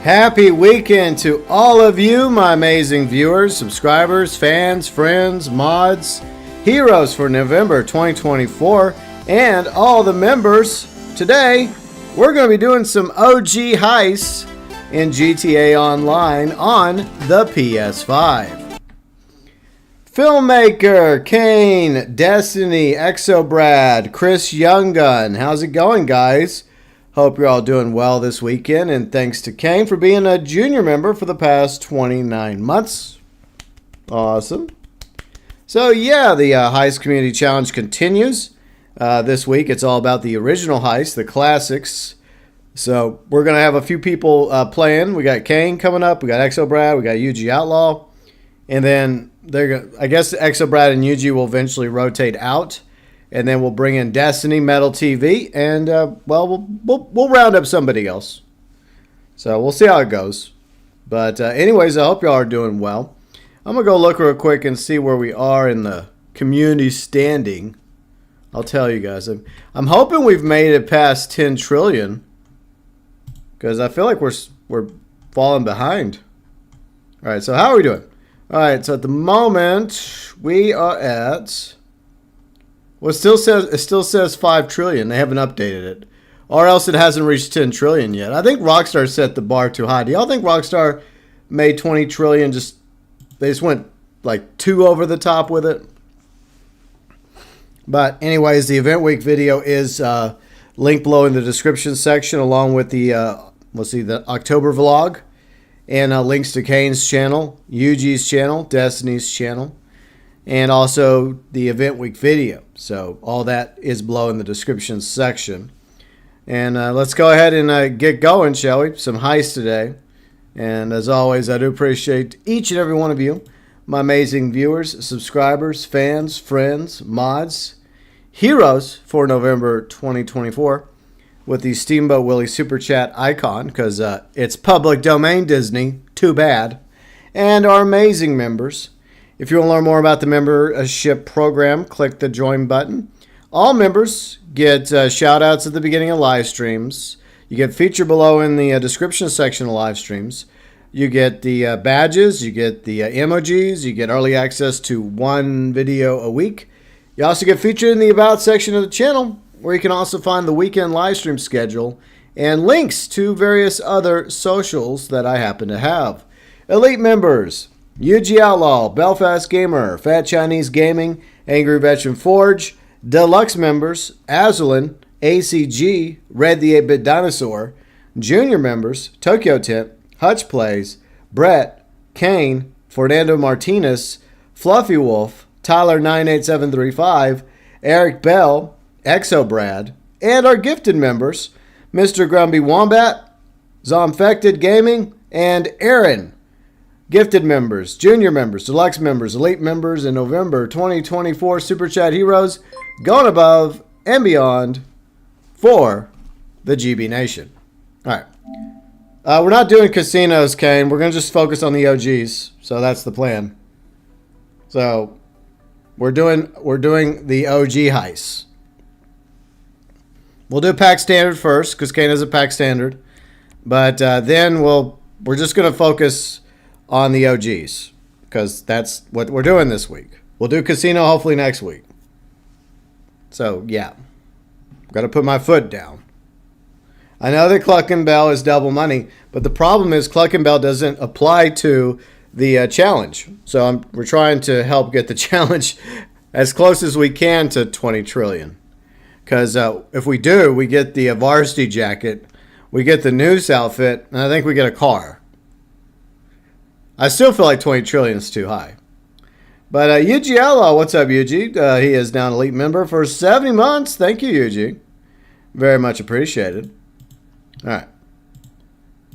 Happy weekend to all of you, my amazing viewers, subscribers, fans, friends, mods, heroes for November 2024, and all the members. Today, we're going to be doing some OG heists in GTA Online on the PS5. Filmmaker, Kane, Destiny, Exobrad, Chris Younggun. How's it going, guys? Hope you're all doing well this weekend, and thanks to Kane for being a junior member for the past 29 months. Awesome. So yeah, the Heist Community Challenge continues. This week it's all about the original Heist, the classics. So we're going to have a few people playing. We got Kane coming up, we got Exobrad, we got UG Outlaw, and then I guess Exobrad and UG will eventually rotate out. And then we'll bring in Destiny, Metal TV, and, we'll round up somebody else. So we'll see how it goes. But anyways, I hope y'all are doing well. I'm going to go look real quick and see where we are in the community standing. I'll tell you guys. I'm hoping we've made it past 10 trillion. Because I feel like we're falling behind. All right, so how are we doing? All right, so at the moment, we are at... Well, it still says 5 trillion. They haven't updated it. Or else it hasn't reached 10 trillion yet. I think Rockstar set the bar too high. Do y'all think Rockstar made 20 trillion they just went like 2 over the top with it? But anyways, the event week video is linked below in the description section along with the the October vlog and links to Kane's channel, UG's channel, Destiny's channel, and also the event week video. So all that is below in the description section. And let's go ahead and get going, shall we? Some heists today. And as always, I do appreciate each and every one of you, my amazing viewers, subscribers, fans, friends, mods, heroes for November 2024 with the Steamboat Willie Super Chat icon, because it's public domain Disney, too bad, and our amazing members. If you want to learn more about the membership program, click the join button. All members get shout outs at the beginning of live streams. You get featured below in the description section of live streams. You get the badges, you get the emojis, you get early access to 1 video a week. You also get featured in the about section of the channel, where you can also find the weekend live stream schedule and links to various other socials that I happen to have. Elite members: UG Outlaw, BELFAST Gamer, Fat Chinese Gaming, Angry Veteran Forge, Deluxe Members, Azralynn, ACG, Red the 8-Bit Dinosaur, Junior Members, TokyoTent, Huttch Plays, Brett, Kane, Fernando Martinez, Fluffy Wolf, Tyler 98735, Eric Bell, Exobrad, and our gifted members, Mr. Grumpy Wombat, ZombfectedGaming, and Aaron. Gifted members, junior members, deluxe members, elite members, and November 2024 Super Chat heroes going above and beyond for the GB Nation. All right. We're not doing casinos, Kane. We're going to just focus on the OGs. So that's the plan. So we're doing the OG heists. We'll do pack standard first because Kane has a pack standard. But then we're just going to focus on the OGs, because that's what we're doing this week. We'll do casino hopefully next week. So yeah, got to put my foot down. I know that Cluck and Bell is double money, but the problem is Cluck and Bell doesn't apply to the challenge. So we're trying to help get the challenge as close as we can to 20 trillion. Because if we do, we get the varsity jacket, we get the news outfit, and I think we get a car. I still feel like 20 trillion is too high. But UG Outlaw, what's up, UG? He is now an elite member for 70 months. Thank you, UG. Very much appreciated. All right.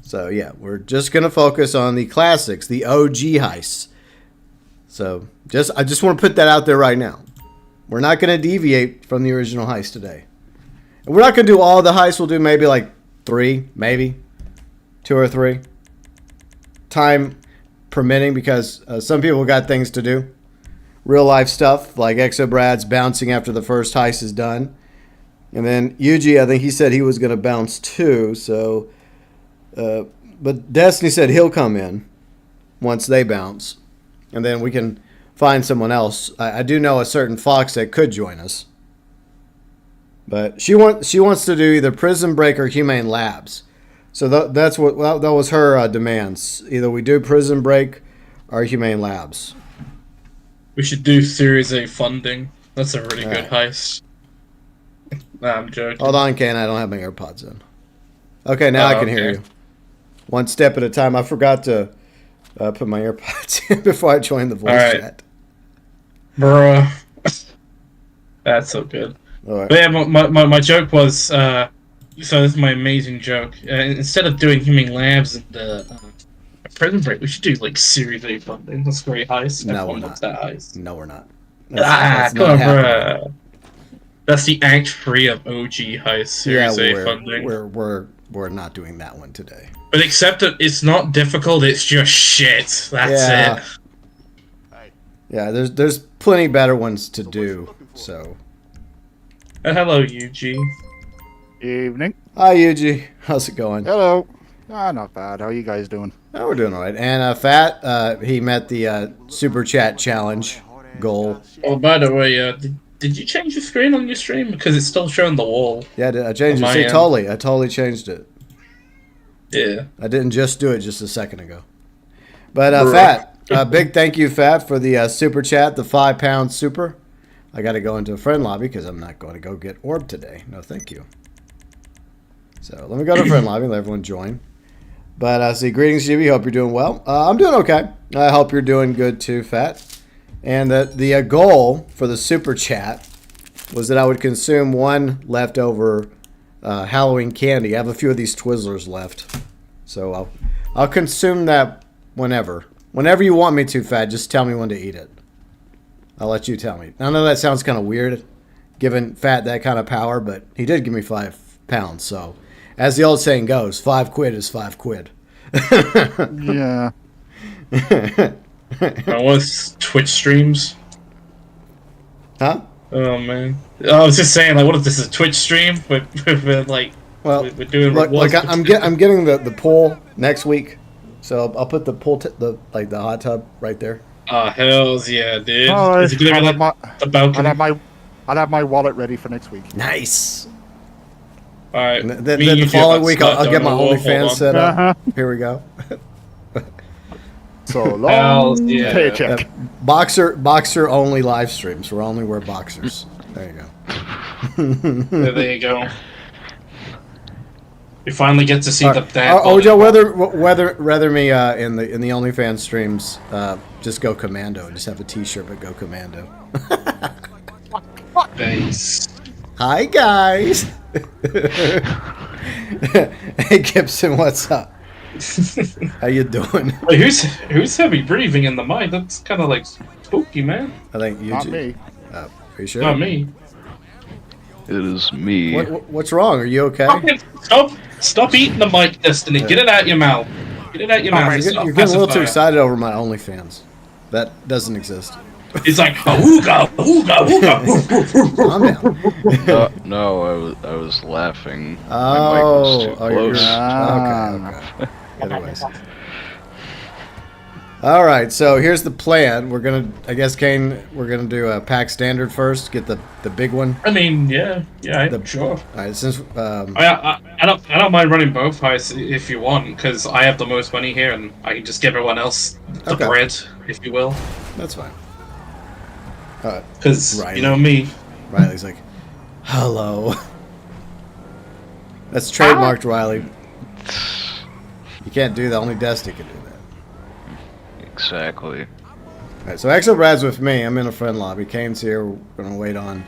So, yeah, we're just going to focus on the classics, the OG heists. So, I just want to put that out there right now. We're not going to deviate from the original heist today. And we're not going to do all the heists. We'll do maybe like 3, maybe 2 or 3. Time permitting, because some people got things to do. Real life stuff, like Exobrad's bouncing after the first heist is done. And then UG, I think he said he was going to bounce too. So but Destiny said he'll come in once they bounce, and then we can find someone else. I do know a certain Fox that could join us, but she wants to do either Prison Break or Humane Labs. So that was her demands. Either we do Prison Break or Humane Labs. We should do Series A funding. That's a really good heist. Nah, I'm joking. Hold on, Kane. I don't have my AirPods in. Okay, now I can hear you. One step at a time. I forgot to put my AirPods in before I joined the voice chat. Bruh. That's so good. All right. But yeah, my joke was, so this is my amazing joke. Instead of doing Humane Labs and Prison Break, we should do like Series A funding. That's great heist. No, we're not. That heist. No, we're not. Come on, bruh. That's the Act 3 of OG Heist Series A funding. We're not doing that one today. But except that it's not difficult, it's just shit. That's it. Yeah, there's plenty better ones to do, so. Hello, Yuji. Evening. Hi, Yuji. How's it going? Hello. Not bad. How are you guys doing? Oh, we're doing all right. And Fat, he met the Super Chat Challenge goal. Oh, by the way, did you change the screen on your stream? Because it's still showing the wall. Yeah, I changed it. See, totally. I totally changed it. Yeah. I didn't just do it just a second ago. But Fat, big thank you, Fat, for the Super Chat, the £5 super. I got to go into a friend lobby because I'm not going to go get orb today. No, thank you. So let me go to friend lobby and let everyone join. But see, greetings, GB. Hope you're doing well. I'm doing okay. I hope you're doing good too, Fat. And the goal for the Super Chat was that I would consume one leftover Halloween candy. I have a few of these Twizzlers left. So I'll consume that whenever. Whenever you want me to, Fat, just tell me when to eat it. I'll let you tell me. I know that sounds kind of weird, giving Fat that kind of power, but he did give me £5. So, as the old saying goes, 5 quid is 5 quid. Yeah. What's Twitch streams? Huh? Oh man, I was just saying, like, what if this is a Twitch stream? We're like, we're doing. Look, I'm getting the pool next week, so I'll put the pool, the hot tub right there. Oh hells yeah, dude! Oh, Is it gonna be like the balcony? I'll have my wallet ready for next week. Nice. All right. Then the following week, I'll get my OnlyFans set up. Here we go. So long paycheck. Boxer only live streams. We'll only wear boxers. There you go. There you go. You finally get to see the dad. Joe, whether me in the OnlyFans streams, just go commando. Just have a T-shirt, but go commando. Thanks. Hi guys. Hey Gibson, what's up? How you doing? Wait, who's heavy breathing in the mic? That's kind of like spooky, man. I think you. Not me. Are you sure? Not me. It is me. What's wrong? Are you okay? Stop eating the mic, Destiny. Get it out your mouth. Get it out your mouth. You're getting a little too excited over my OnlyFans. That doesn't exist. It's like ooga ooga ooga. Calm down. No, I was laughing. Oh, My mic was too close. Okay. Anyways. All right, so here's the plan. We're gonna, I guess, Kane, we're gonna do a pack standard first. Get the big one. I mean, yeah, sure. All right, since I don't mind running both heists if you want, because I have the most money here, and I can just give everyone else the bread, if you will. That's fine. Because you know me. Riley's like, hello. That's trademarked, Riley. You can't do that. Only Destiny can do that. Exactly. Alright, so Exo Brad's with me. I'm in a friend lobby. Kane's here. We're going to wait on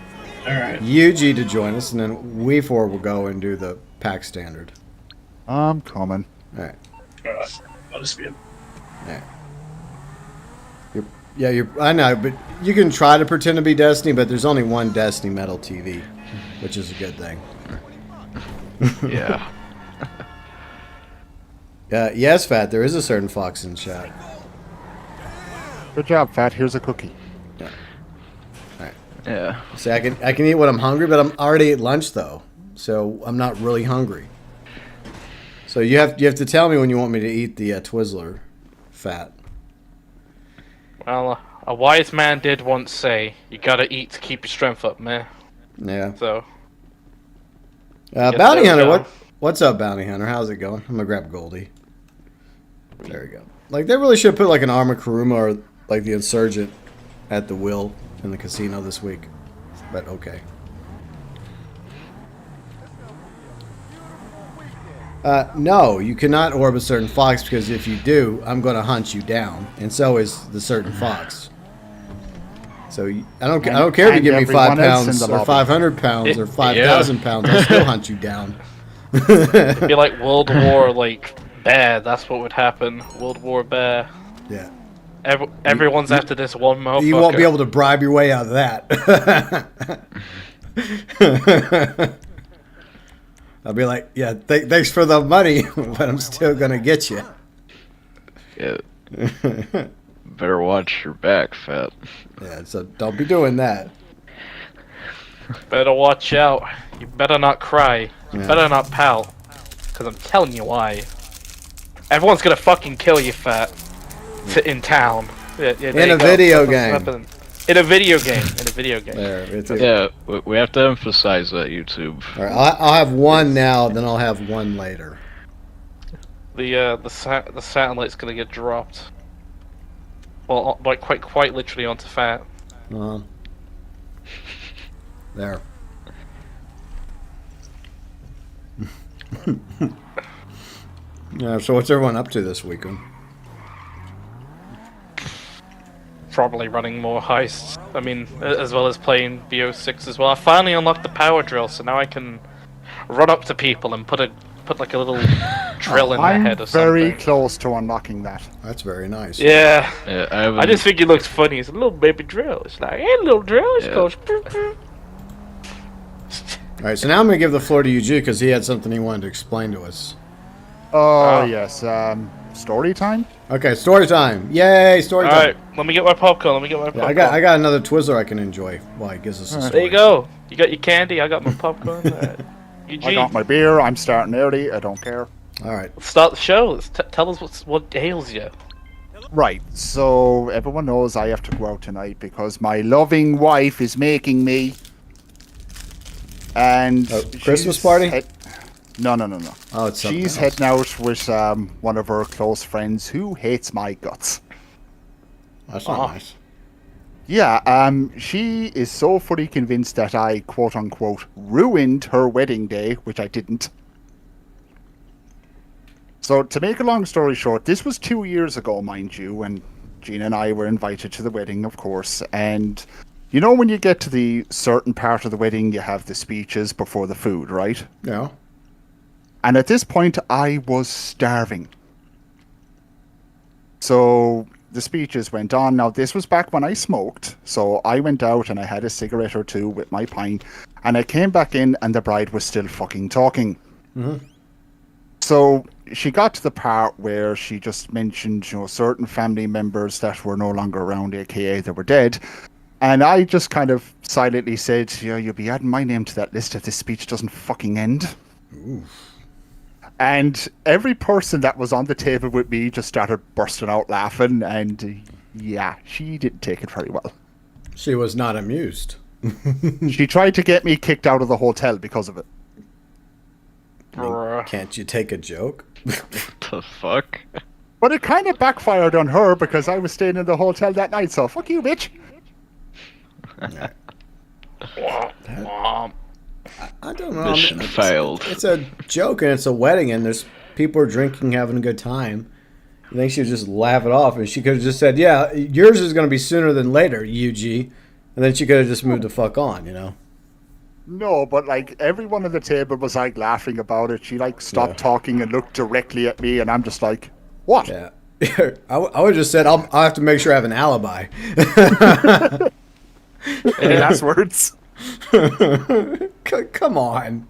Yuji to join us, and then we four will go and do the pack standard. I'm coming. Alright. I'll just be in. Alright. I know, but you can try to pretend to be Destiny, but there's only one Destiny Metal TV, which is a good thing. Yeah. Yes, Fat, there is a certain fox in chat. Good job, Fat. Here's a cookie. Yeah. Alright. Yeah. See, I can eat when I'm hungry, but I'm already at lunch, though. So I'm not really hungry. So you have to tell me when you want me to eat the Twizzler fat. Well, a wise man did once say, "You gotta eat to keep your strength up, man." Yeah. So. Bounty there we Hunter, go. what's up, Bounty Hunter? How's it going? I'm gonna grab Goldie. There we go. Like they really should put like an Arma Kuruma or like the Insurgent at the wheel in the casino this week. But okay. No, you cannot orb a certain fox because if you do, I'm going to hunt you down, and so is the certain fox. So I don't care if you give me 5 pounds or 500 pounds or 5,000 pounds. I'll still hunt you down. It'd be like World War, like Bear. That's what would happen. World War Bear. Yeah. Everyone's after this one motherfucker. You won't be able to bribe your way out of that. I'll be like, yeah, thanks for the money, but I'm still going to get you. Yeah. Better watch your back, Fat. Yeah, so don't be doing that. Better watch out. You better not cry. You Yeah. better not pout. Because I'm telling you why. Everyone's gonna fucking kill you, Fat. In town. Yeah, In a video game. In a video game. In a video game. There, it's Yeah, we have to emphasize that, YouTube. All right, I'll have one now, then I'll have one later. The satellite's gonna get dropped. Well, like quite literally onto Fat. There. Yeah, so what's everyone up to this weekend? Probably running more heists. I mean, as well as playing BO6 as well. I finally unlocked the power drill, so now I can run up to people and put like a little drill in their head or something. I'm very close to unlocking that. That's very nice. Yeah. Yeah, I just think it looks funny. It's a little baby drill. It's like, hey, little drill. It Yeah. goes. Boop, boop. All right, so now I'm going to give the floor to Eugene because he had something he wanted to explain to us. Oh, yes. Story time? Okay, story time. Yay, story All time. right, let me get my popcorn. Yeah, I got another Twizzler I can enjoy while he gives us a story. There you go. You got your candy. I got my popcorn. I Eugene, got my beer. I'm starting early. I don't care. All right. let's start the show. Tell us what ails you. Right, so everyone knows I have to go out tonight because my loving wife is making me. And Christmas she's party? No. Oh, it's something She's else. heading out with one of her close friends who hates my guts. That's not nice. Yeah, she is so fully convinced that I, quote unquote, ruined her wedding day, which I didn't. So, to make a long story short, this was 2 years ago, mind you, when Gina and I were invited to the wedding, of course. And you know, when you get to the certain part of the wedding, you have the speeches before the food, right? Yeah. And at this point, I was starving. So the speeches went on. Now, this was back when I smoked. So I went out and I had a cigarette or two with my pint. And I came back in and the bride was still fucking talking. Mm-hmm. So she got to the part where she just mentioned, you know, certain family members that were no longer around, aka they were dead. And I just kind of silently said, yeah, you'll be adding my name to that list if this speech doesn't fucking end. Ooh. And every person that was on the table with me just started bursting out laughing. And yeah, she didn't take it very well. She was not amused. She tried to get me kicked out of the hotel because of it. Bruh. Can't you take a joke? The fuck? But it kind of backfired on her because I was staying in the hotel that night. So fuck you, bitch. I don't know. Mission failed. It's a joke and it's a wedding and there's people are drinking, having a good time. You think she'd just laugh it off and she could have just said, yeah, yours is going to be sooner than later, UG. And then she could have just moved the fuck on, you know? No, but like everyone at the table was like laughing about it. She like stopped talking and looked directly at me, and I'm just like, "What?" Yeah, I would have just said I'll have to make sure I have an alibi. Any last words? Come on.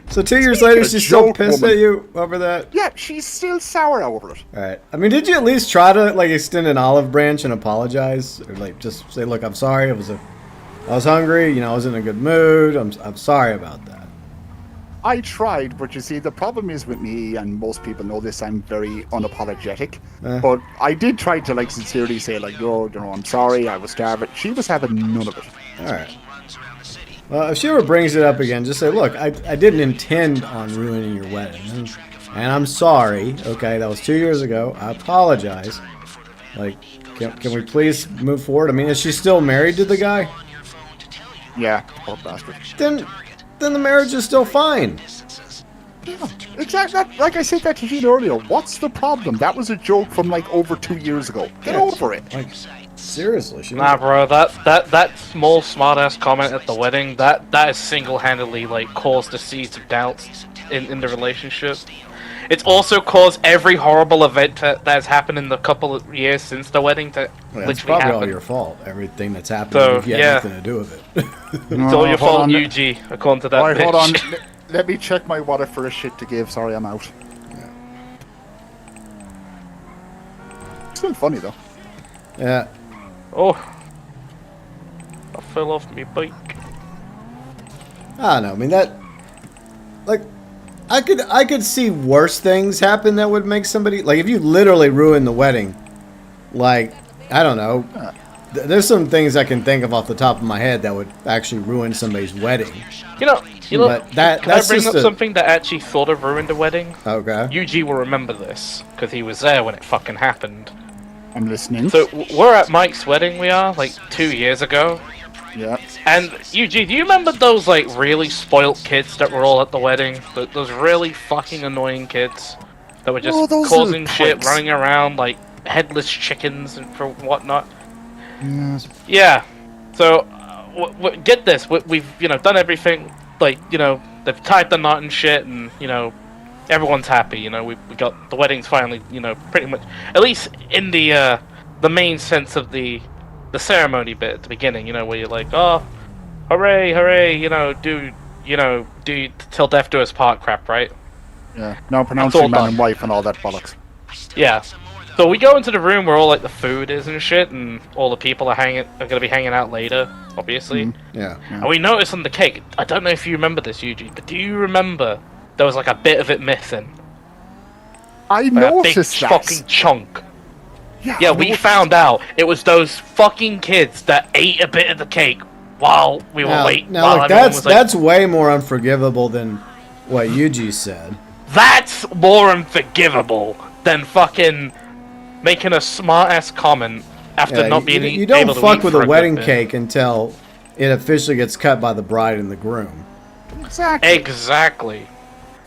So 2 years later, she's still joke, pissed woman. at you over that. Yeah, she's still sour over it. All right. I mean, did you at least try to like extend an olive branch and apologize, or like just say, "Look, I'm sorry. I was hungry. You know, I was in a good mood. I'm sorry about that." I tried, but you see, the problem is with me, and most people know this, I'm very unapologetic. But I did try to, like, sincerely say, like, no, you know, I'm sorry, I was starving. She was having none of it. All right. Well, if she ever brings it up again, just say, look, I didn't intend on ruining your wedding. And I'm sorry. Okay, that was 2 years ago. I apologize. Like, can we please move forward? I mean, is she still married to the guy? Yeah, poor bastard. Then the marriage is still fine. Yeah, exactly. Like I said that to Gene earlier, what's the problem? That was a joke from, like, over 2 years ago. Get over it. Like, seriously. She Nah, bro, that small smartass comment at the wedding, that has single-handedly, like, caused the seeds of doubts in the relationship. It's also caused every horrible event that has happened in the couple of years since the wedding to Well, it's literally probably happen. all your fault. Everything that's happened, So, you had yeah. nothing to do with it. It's all your hold fault, on. UG, according to that Alright, bitch. hold on. Let me check my water for a shit to give. Sorry, I'm out. Still funny, though. Oh, Yeah. I fell off my bike. I don't know. I mean, that, like, I could see worse things happen that would make somebody, like, if you literally ruin the wedding, like, I don't know. There's some things I can think of off the top of my head that would actually ruin somebody's wedding. You know, But that- can I that's bring just up a- something that actually sort of ruined a wedding? Okay. UG will remember this, because he was there when it fucking happened. I'm listening. So, we're at Mike's wedding, we are, like, 2 years ago. Yeah. And, UG, do you remember those, like, really spoilt kids that were all at the wedding? Those really fucking annoying kids that were just Oh, those causing little shit, pricks. running around like headless chickens and for whatnot? Yes. Yeah. So, get this. We've, you know, done everything. Like, you know, they've tied the knot and shit, and, you know, everyone's happy. You know, we got the wedding's finally, you know, pretty much, at least in the main sense of the ceremony bit at the beginning. You know, where you're like, oh, hooray, hooray, you know, do till death do us part crap, right? Yeah. Now all pronouncing man done. and wife and all that bollocks. Yeah. So we go into the room where all like the food is and shit, and all the people are gonna be hanging out later, obviously. Yeah. And we notice on the cake, I don't know if you remember this, Yuji, but do you remember there was like a bit of it missing? I Like a big noticed that. fucking chunk. Yeah, Yeah, I we noticed found out it was those fucking kids that ate a bit of the cake while we were waiting. Now while look, everyone was, like, that's way more unforgivable than what Yuji said. That's more unforgivable than fucking making a smart-ass comment after Yeah, not being you don't able to fuck eat with for a good wedding bit. cake until it officially gets cut by the bride and the groom. Exactly. Exactly.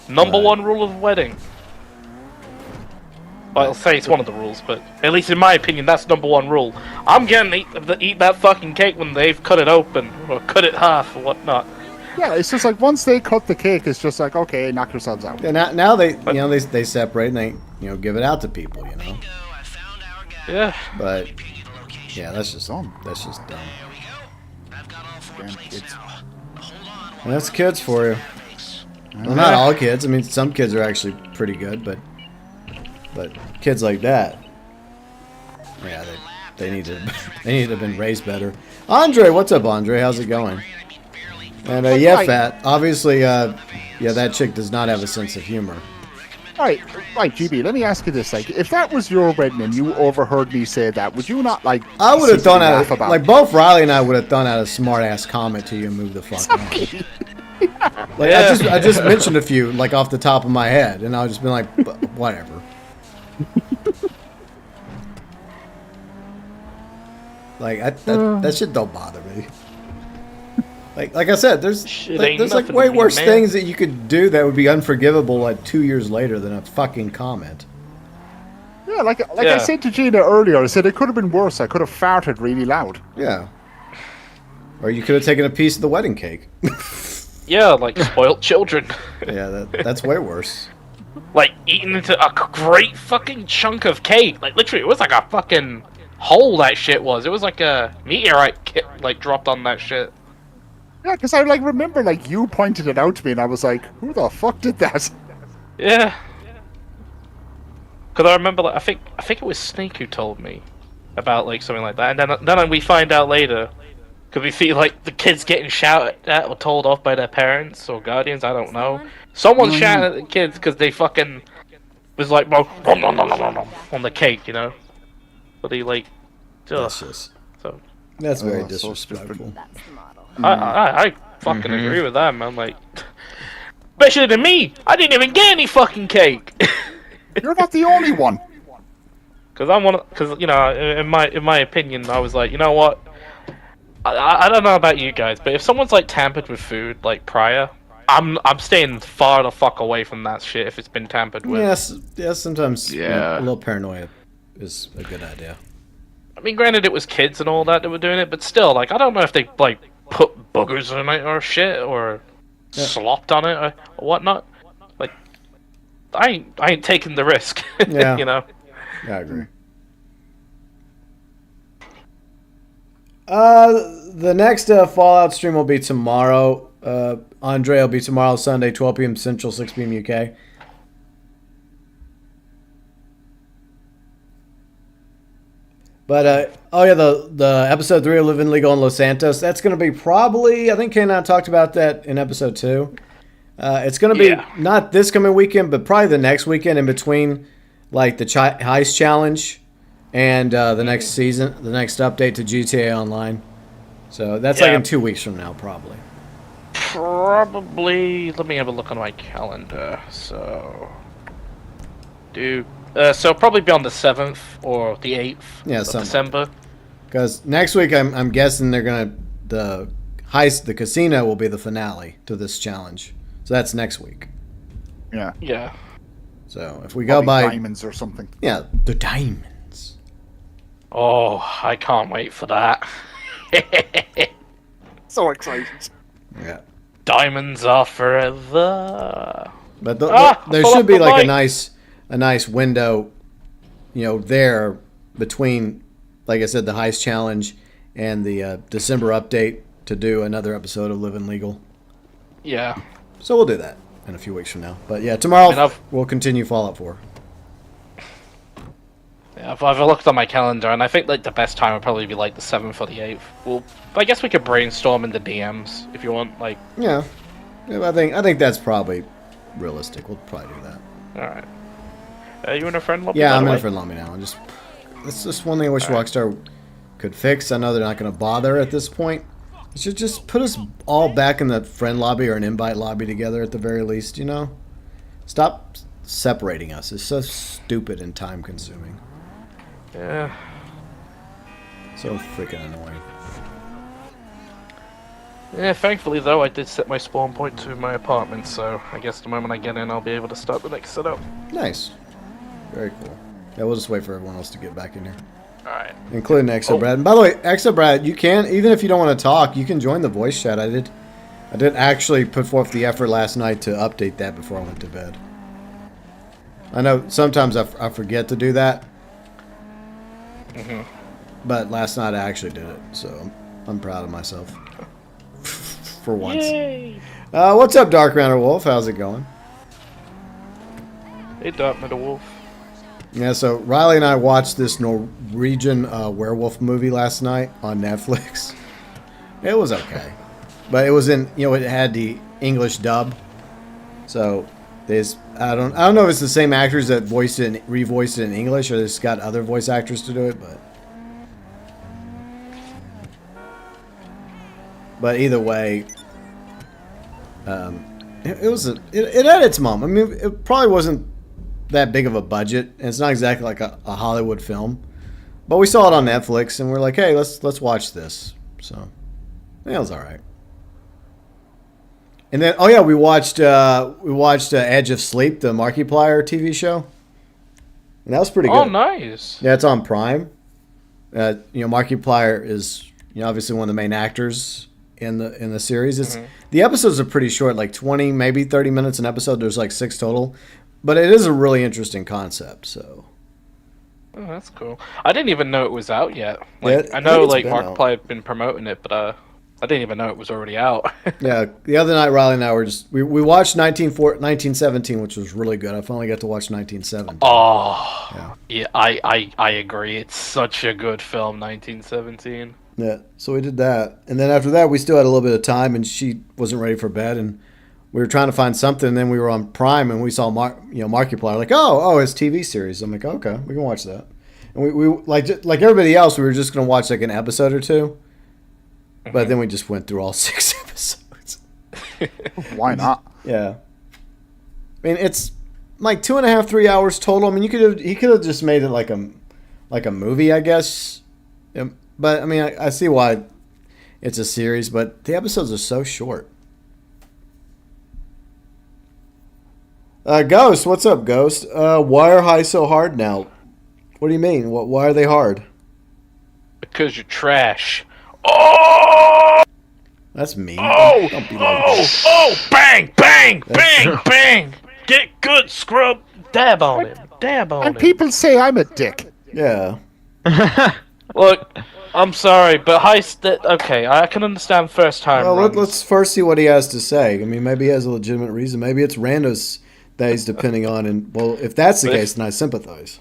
Number Right. one rule of wedding. Well, I'll say it's one of the rules, but at least in my opinion, that's number one rule. I'm gonna eat that fucking cake when they've cut it open, or cut it half, or whatnot. Yeah, it's just like once they cut the cake, it's just like, okay, knock yourselves out. Yeah, now they they separate and they give it out to people, you know. Yeah. But yeah, that's just Dumb. dumb. Damn kids. And that's kids for you. Well, not all kids. I mean, some kids are actually pretty good, but kids like that, yeah, they need to have been raised better. Andre, what's up, Andre? How's it going? And yeah, Right. Fat. Obviously, yeah, that chick does not have a sense of humor. Right, GB, let me ask you this. Like, if that was your wedding and you overheard me say that, would you not, like, I would have secretly thought laugh out about like it? both Riley and I would have thought out a smart ass comment to you and moved the fuck on. Like Yeah. I just mentioned a few like off the top of my head, and I would just been like, whatever. Like that shit don't bother me. Like I said, there's Shit like, ain't there's like nothing way to me, worse man. things that you could do that would be unforgivable like 2 years later than a fucking comment. Yeah, like Yeah. I said to Gina earlier, I said it could have been worse. I could have farted really loud. Yeah. Or you could have taken a piece of the wedding cake. Yeah, like spoiled children. Yeah, that's way worse. Like eating into a great fucking chunk of cake. Like literally, it was like a fucking hole that shit was. It was like a meteorite like dropped on that shit. Yeah, because I like remember like you pointed it out to me, and I was like, "Who the fuck did that?" Yeah. Because I remember, like, I think it was Snake who told me about like something like that, and then we find out later. Because we see like the kids getting shouted at or told off by their parents or guardians. I don't know. Someone's shouting at the kids because they fucking was like, well, on the cake, you know. But he like, ugh. That's very Oh, so disrespectful. I fucking agree with that, man. Like, especially to me, I didn't even get any fucking cake. You're not the only one. Because you know, in my opinion, I was like, you know what? I don't know about you guys, but if someone's like tampered with food like prior, I'm staying far the fuck away from that shit if it's been tampered with. Yes, sometimes Yeah. a little paranoia is a good idea. I mean, granted, it was kids and all that were doing it, but still, like, I don't know if they like put boogers in it or shit or slopped on it or whatnot. Like, I ain't taking the risk. Yeah. You know. Yeah, I agree. The next Fallout stream will be tomorrow. Andre will be tomorrow, Sunday, 12 p.m. Central, 6 p.m. UK. But, the episode 3 of Living Legal in Los Santos, that's going to be probably, I think Ken and I talked about that in episode 2. It's going to be not this coming weekend, but probably the next weekend in between, like, the Heist Challenge and the next season, the next update to GTA Online. So that's like in 2 weeks from now, probably. Probably. Let me have a look on my calendar. So probably be on the 7th or the 8th of December. Because next week, I'm guessing they're gonna the heist, the casino will be the finale to this challenge. So that's next week. Yeah. Yeah. So if we go by diamonds or something. Yeah, the diamonds. Oh, I can't wait for that. So excited. Yeah. Diamonds are forever. But there should be like a nice window, you know, there between, like I said, the heist challenge and the December update to do another episode of Living Legal. Yeah. So we'll do that in a few weeks from now. But yeah, tomorrow we'll continue Fallout 4. Yeah, I've looked on my calendar, and I think like the best time would probably be like the 7th or the 8th. Well, I guess we could brainstorm in the DMs if you want. Like, yeah, I think that's probably realistic. We'll probably do that. All right. Are you in a friend lobby? Yeah, I'm in a friend lobby now. That's just one thing I wish Rockstar could fix. I know they're not going to bother at this point. It should just put us all back in the friend lobby or an invite lobby together at the very least. You know, stop separating us. It's so stupid and time consuming. Yeah. So freaking annoying. Yeah, thankfully though, I did set my spawn point to my apartment, so I guess the moment I get in, I'll be able to start the next setup. Nice. Very cool. Yeah, we'll just wait for everyone else to get back in here. Alright. Including Exobrad. And by the way, Exobrad, you can, even if you don't want to talk, you can join the voice chat. I did actually put forth the effort last night to update that before I went to bed. I know sometimes I forget to do that. But last night I actually did it, so I'm proud of myself. For once. Yay! What's up, Dark Runner Wolf? How's it going? Hey, Dark Metal Wolf. Yeah, so Riley and I watched this Norwegian werewolf movie last night on Netflix. It was okay, but it was in, you know, it had the English dub, so I don't know if it's the same actors that voiced it and revoiced it in English, or they just got other voice actors to do it, but either way, it had its moment. I mean, it probably wasn't that big of a budget, and it's not exactly like a Hollywood film, but we saw it on Netflix, and we're like, hey, let's watch this. So yeah, it was all right. And then, we watched Edge of Sleep, the Markiplier TV show, and that was pretty good. Oh, nice. Yeah, it's on Prime. Markiplier is, you know, obviously one of the main actors in the series. The episodes are pretty short, like 20, maybe 30 minutes an episode. There's like 6 total, but it is a really interesting concept. So, oh, that's cool. I didn't even know it was out yet. Yeah, I know like Markiplier Markiplier had been promoting it, but I didn't even know it was already out. yeah, the other night Riley and I were we watched 1917, which was really good. I finally got to watch 1917. Oh, yeah, I agree. It's such a good film, 1917. Yeah, so we did that, and then after that we still had a little bit of time, and she wasn't ready for bed, and we were trying to find something, and then we were on Prime, and we saw Markiplier. Like, oh, it's TV series. I'm like, okay, we can watch that. And we like everybody else, we were just gonna watch like an episode or two, but then we just went through all 6 episodes. Why not? Yeah, I mean it's like 2.5, 3 hours total. I mean he could have just made it like a movie, I guess. But I mean I see why it's a series, but the episodes are so short. Ghost, what's up, Ghost? Why are heists so hard now? What do you mean? Why are they hard? Because you're trash. Oh! That's mean. Oh! Don't be like Bang! Bang! Bang! Bang! Get good, scrub! Dab on him. Dab on And him. people say I'm a dick. Yeah. Look, I'm sorry, but Heist... Okay, I can understand first time Well, runs. let's first see what he has to say. I mean, maybe he has a legitimate reason. Maybe it's randos that he's depending on. And, well, if that's the case, then I sympathize.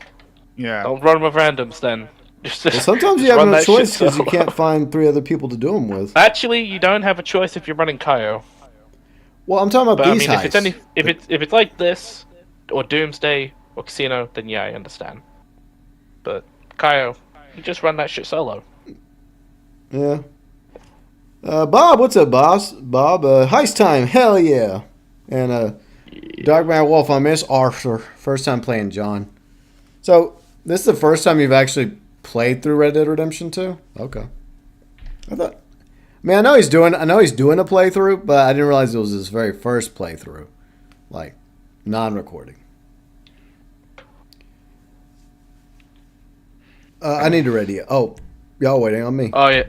Yeah. I'll run with randoms then. Well, sometimes you just have run no that choice shit because you solo. can't find 3 other people to do them with. Actually, you don't have a choice if you're running Kaio. Well, I'm talking about But I these mean, heists. if it's like this, or Doomsday, or Casino, then yeah, I understand. But Kaio, you just run that shit solo. Yeah. Bob, what's up, boss? Bob, heist time, hell yeah. And Dark Man Wolf, I miss Arthur. First time playing John. So, this is the first time you've actually played through Red Dead Redemption 2? Okay. I mean, I know he's doing a playthrough, but I didn't realize it was his very first playthrough. Like, non-recording. I need to ready. Oh, y'all waiting on me. Oh yeah,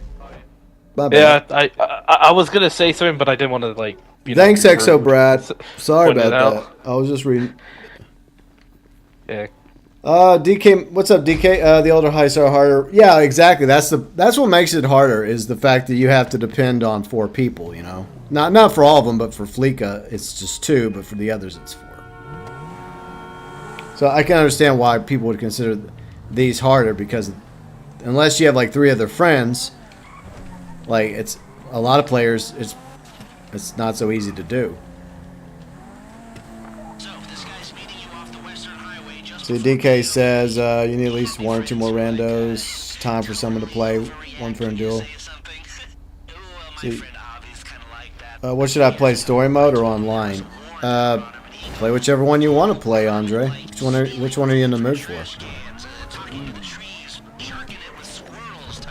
My bad. yeah. I was gonna say something, but I didn't want to like. Thanks, Exo Brad. Sorry Point it about out. that. I was just reading. Yeah. DK, what's up, DK? The older heists are harder. Yeah, exactly. That's what makes it harder is the fact that you have to depend on 4 people. You know, not for all of them, but for Fleeka it's just 2, but for the others it's 4. So I can understand why people would consider these harder because unless you have like 3 other friends, like it's a lot of players, it's not so easy to do. See, DK says you need at least 1 or 2 more randos. Time for someone to play. 1 for a duel. See, what should I play? Story mode or online? Play whichever one you want to play, Andre. Which one are you in the mood for?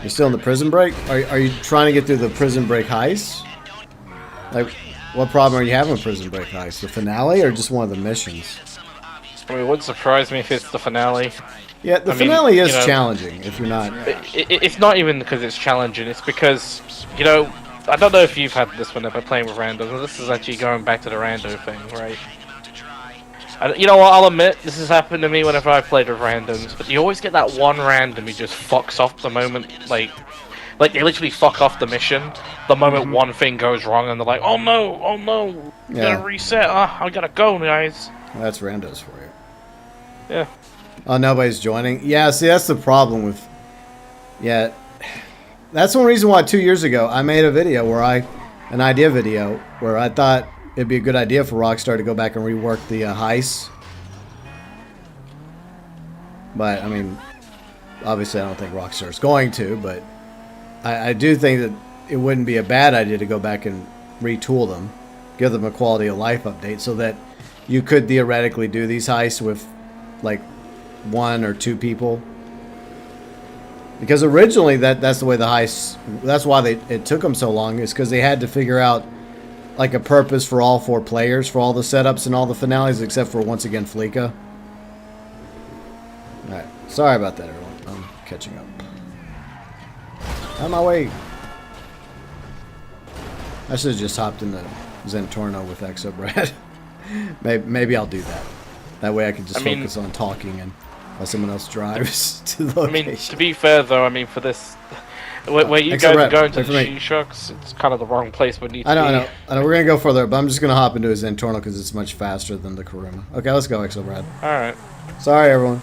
You're still in the prison break? Are you trying to get through the prison break heist? Like, what problem are you having with prison break heist? The finale or just one of the missions? I mean, it wouldn't surprise me if it's the finale. Yeah, the I mean, finale is you know, challenging if you're not. It's not even because it's challenging. It's because I don't know if you've had this whenever playing with randos. This is actually going back to the rando thing, right? You know what? I'll admit this has happened to me whenever I've played with randoms. But you always get that one random who just fucks off the moment, like they literally fuck off the mission the moment one thing goes wrong, and they're like, "Oh no, gotta reset. I gotta go, guys." That's randos for you. Yeah. Oh, nobody's joining. Yeah, see, that's the problem with. Yeah, that's one reason why 2 years ago I made a video an idea video where I thought it'd be a good idea for Rockstar to go back and rework the heists. But I mean, obviously, I don't think Rockstar's going to. But I do think that it wouldn't be a bad idea to go back and retool them, give them a quality of life update, so that you could theoretically do these heists with like 1 or 2 people. Because originally that's the way the heists. That's why it took them so long, is because they had to figure out like a purpose for all 4 players for all the setups and all the finales, except for once again Fleeka. All right, sorry about that, everyone. I'm catching up. On my way. I should have just hopped in the Zentorno with Exo Brad. maybe I'll do that. That way I can just focus on talking and while someone else drives to the location. I mean, to be fair though, I mean for this, where you guys are going to the G-Shocks, it's kind of the wrong place we need to be. I know. We're gonna go further, but I'm just gonna hop into his Zentorno because it's much faster than the Kuruma. Okay, let's go, Exo Brad. All right. Sorry, everyone.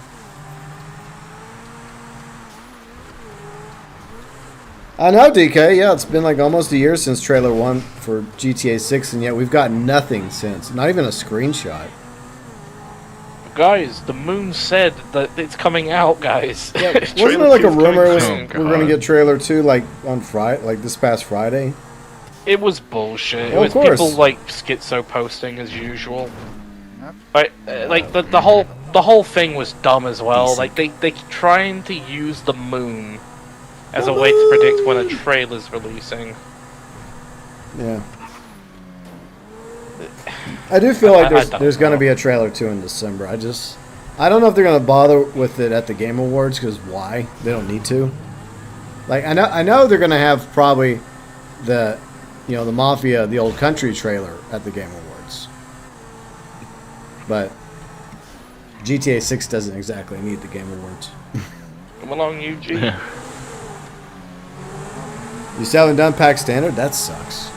I know, DK. Yeah, it's been like almost a year since trailer 1 for GTA 6, and yet we've got nothing since. Not even a screenshot. Guys, the moon said that it's coming out, guys. Wasn't there like a rumor coming was soon. we're going to get trailer 2 like on Friday, like this past Friday? It was bullshit. Well, It of was course. people like schizo posting as usual. But like the whole thing was dumb as well. Like they trying to use the moon as a way to predict when a trailer's releasing. Yeah. I do feel like I don't there's going to know. be a trailer 2 in December. I don't know if they're going to bother with it at the Game Awards, because why? They don't need to. Like I know they're going to have probably the Mafia, the Old Country trailer at the Game Awards. But GTA 6 doesn't exactly need the Game Awards. Come along, UG. You still haven't done Pack Standard? That sucks.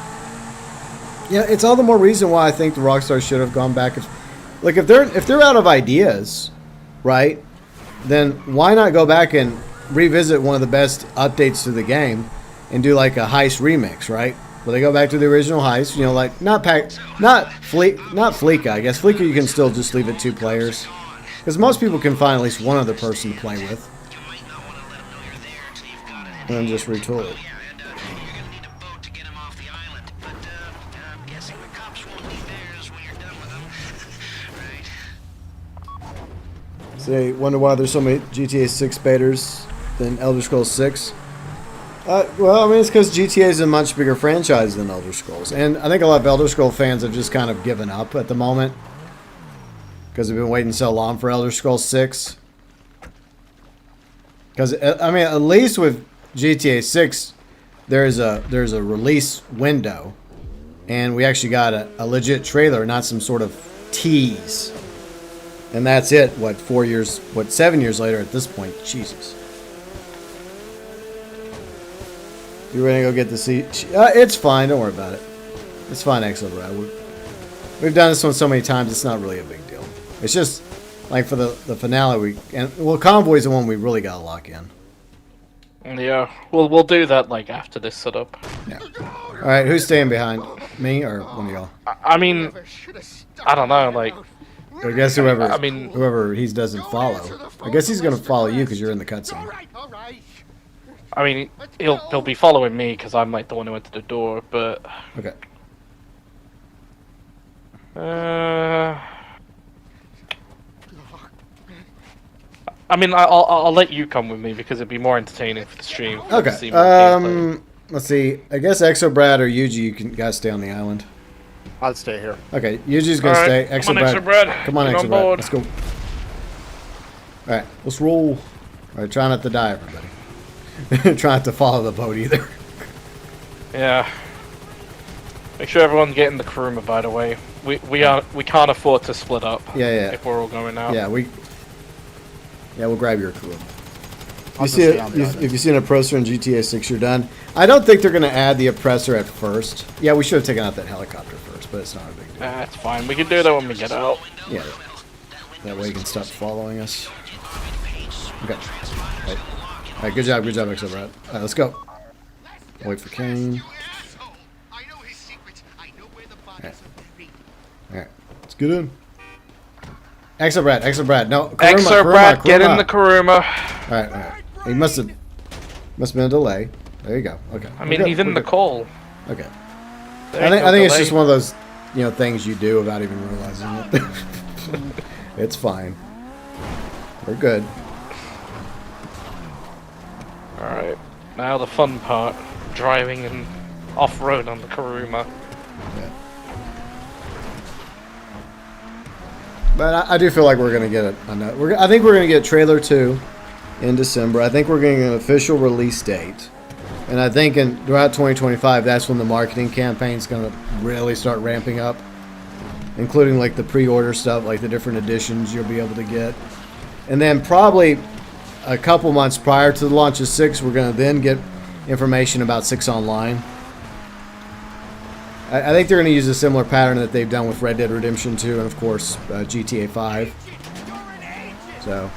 Yeah, it's all the more reason why I think the Rockstar should have gone back. If they're out of ideas, right? Then why not go back and revisit one of the best updates to the game and do like a Heist remix, right? Where they go back to the original Heist, like not Fleeka. I guess Fleeka you can still just leave it 2 players, because most people can find at least one other person to play with, and then just retool it. Say, wonder why there's so many GTA 6 betas than Elder Scrolls 6. Well, I mean, it's because GTA is a much bigger franchise than Elder Scrolls. And I think a lot of Elder Scrolls fans have just kind of given up at the moment, because they've been waiting so long for Elder Scrolls 6. Because, I mean, at least with GTA 6, there's a release window. And we actually got a legit trailer, not some sort of tease. And that's it. 7 years later at this point? Jesus. You ready to go get the seat? It's fine. Don't worry about it. It's fine, Brad. We've done this one so many times, it's not really a big deal. It's just, like, for the finale, Convoy's the one we really got to lock in. Yeah, we'll do that like after this setup. Yeah. All right, who's staying behind? Me or one of y'all? I mean, I don't know, like... I guess whoever I mean- whoever he doesn't follow. I guess he's going to follow you because you're in the cutscene. I mean, he'll be following me because I'm like the one who went to the door, but... Okay. I mean, I'll let you come with me because it'd be more entertaining for the stream. To Okay. see more gameplay. Let's see. I guess Brad or Yuji, you can guys stay on the island. I'll stay here. Okay, Yuji's gonna Alright, stay. come on, Exobrad. Come on, Get on Exobrad. board. Let's go. All right, let's roll. All right, try not to die, everybody. Try not to follow the boat either. Yeah. Make sure everyone's getting the Kuruma, by the way. We can't afford to split up. Yeah. If we're all going out. Yeah, we'll grab your crew. I'll If just stay on the island. you see an oppressor in GTA 6, you're done. I don't think they're gonna add the oppressor at first. Yeah, we should have taken out that helicopter first, but it's not a big deal. That's fine. We can do that when we get out. Yeah, that way you can stop following us. Okay. All right, good job, Exo Brad. All right, let's go. Wait for Kane. All right, let's get in. Exo Brad, no. Exobrad, get in the Kuruma. All right. He must have been a delay. There you go. Okay. I mean, he's in the call. Okay. There I ain't think no it's delay. just one of those, things you do without even realizing it. It's fine. We're good. Alright. Now the fun part. Driving and off-road on the Kuruma. Yeah. But I do feel like we're gonna get I think we're gonna get trailer 2 in December. I think we're getting an official release date, and I think throughout 2025, that's when the marketing campaign's gonna really start ramping up, including like the pre-order stuff, like the different editions you'll be able to get, and then probably a couple months prior to the launch of 6, we're gonna then get information about 6 Online. I think they're going to use a similar pattern that they've done with Red Dead Redemption 2 and, of course, GTA 5. So,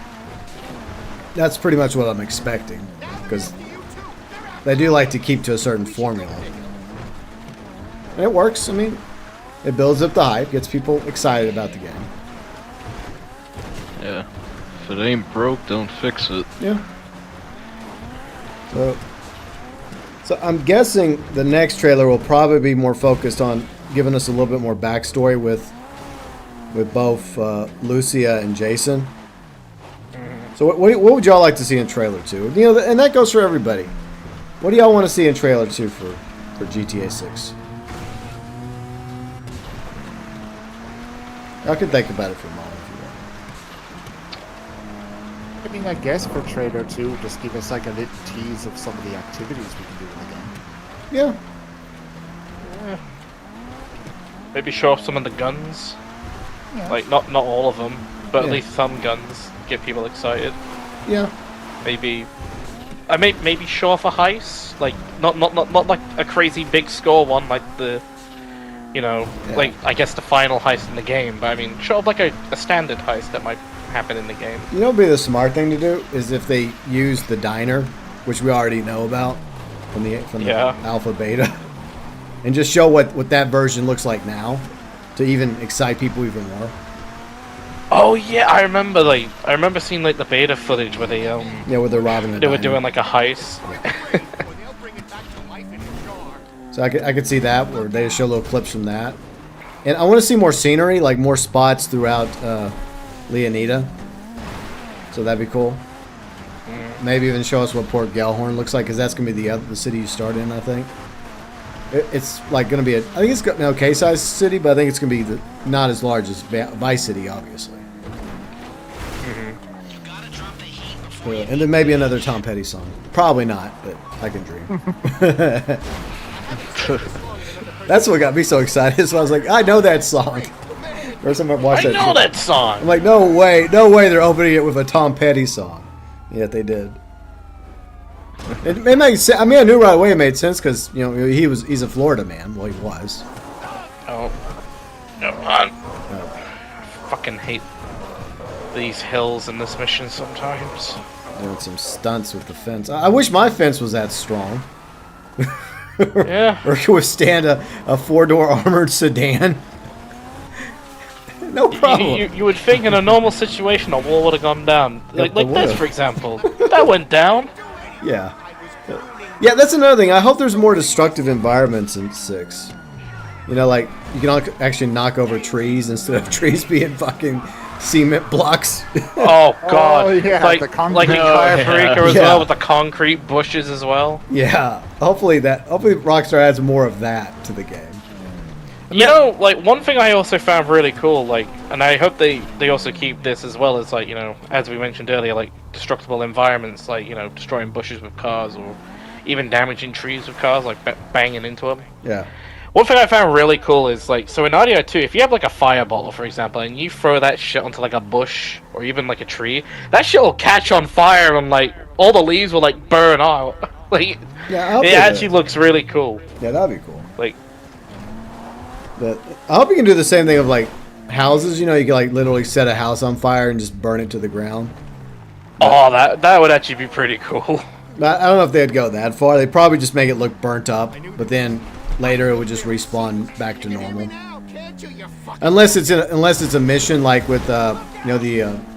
that's pretty much what I'm expecting. Because they do like to keep to a certain formula. And it works. I mean, it builds up the hype, gets people excited about the game. Yeah. If it ain't broke, don't fix it. Yeah. So I'm guessing the next trailer will probably be more focused on giving us a little bit more backstory with both Lucia and Jason. So what would y'all like to see in trailer 2? You know, and that goes for everybody. What do y'all want to see in trailer 2 for GTA 6? I can think about it for a moment if you want. I mean, I guess for trailer 2, just give us like a little tease of some of the activities we can do in the game. Yeah. Maybe show off some of the guns. Yeah. Like not all of them, but Yeah. at least some guns get people excited. Yeah. Maybe maybe show off a heist, like not like a crazy big score one, like the, you know, Yeah. like I guess the final heist in the game. But I mean, show off like a standard heist that might happen in the game. You know what would be the smart thing to do is if they use the diner, which we already know about from the Yeah. alpha beta, and just show what that version looks like now to even excite people even more. Oh yeah, I remember seeing like the beta footage where they Yeah, where they're robbing the they were diner. doing like a heist. So I could see that, where they show little clips from that. And I want to see more scenery, like more spots throughout Leonida. So that'd be cool. Maybe even show us what Port Gellhorn looks like, because that's going to be the city you start in, I think. It's like going to be I think it's an okay sized city, but I think it's going to be not as large as Vice City, obviously. And then maybe another Tom Petty song. Probably not, but I can dream. That's what got me so excited. So I was like, I know that song. First time I watched I that. know that song. I'm like, no way they're opening it with a Tom Petty song. Yet they did. It makes sense. I mean, I knew right away it made sense because, you know, he's a Florida man. Well, he was. Oh, no, I fucking hate these hills in this mission sometimes. Doing some stunts with the fence. I wish my fence was that strong. Yeah. Or could withstand a 4-door armored sedan. No problem. You would think in a normal situation a wall would have gone down. Like it this, would've. for example. That went down. Yeah. Yeah, that's another thing. I hope there's more destructive environments in 6. You know, like, you can actually knock over trees instead of trees being fucking cement blocks. Oh god. Oh, yeah, like the concrete. like in Kaya as Yeah. well, with the concrete bushes as well. Yeah. Hopefully Rockstar adds more of that to the game. You know, like one thing I also found really cool, like, and I hope they also keep this as well as, like, you know, as we mentioned earlier, like destructible environments, like, you know, destroying bushes with cars or even damaging trees with cars, like banging into them. Yeah. One thing I found really cool is, like, so in Audio 2, if you have like a fire bottle, for example, and you throw that shit onto like a bush or even like a tree, that shit will catch on fire and like all the leaves will like burn out. Like, Yeah, it actually looks really cool. Yeah, that'd be cool. Like, But I hope you can do the same thing of like houses. You know, you can like literally set a house on fire and just burn it to the ground. oh, that would actually be pretty cool. I don't know if they'd go that far. They'd probably just make it look burnt up, but then later it would just respawn back to normal. Unless it's a mission like with you know,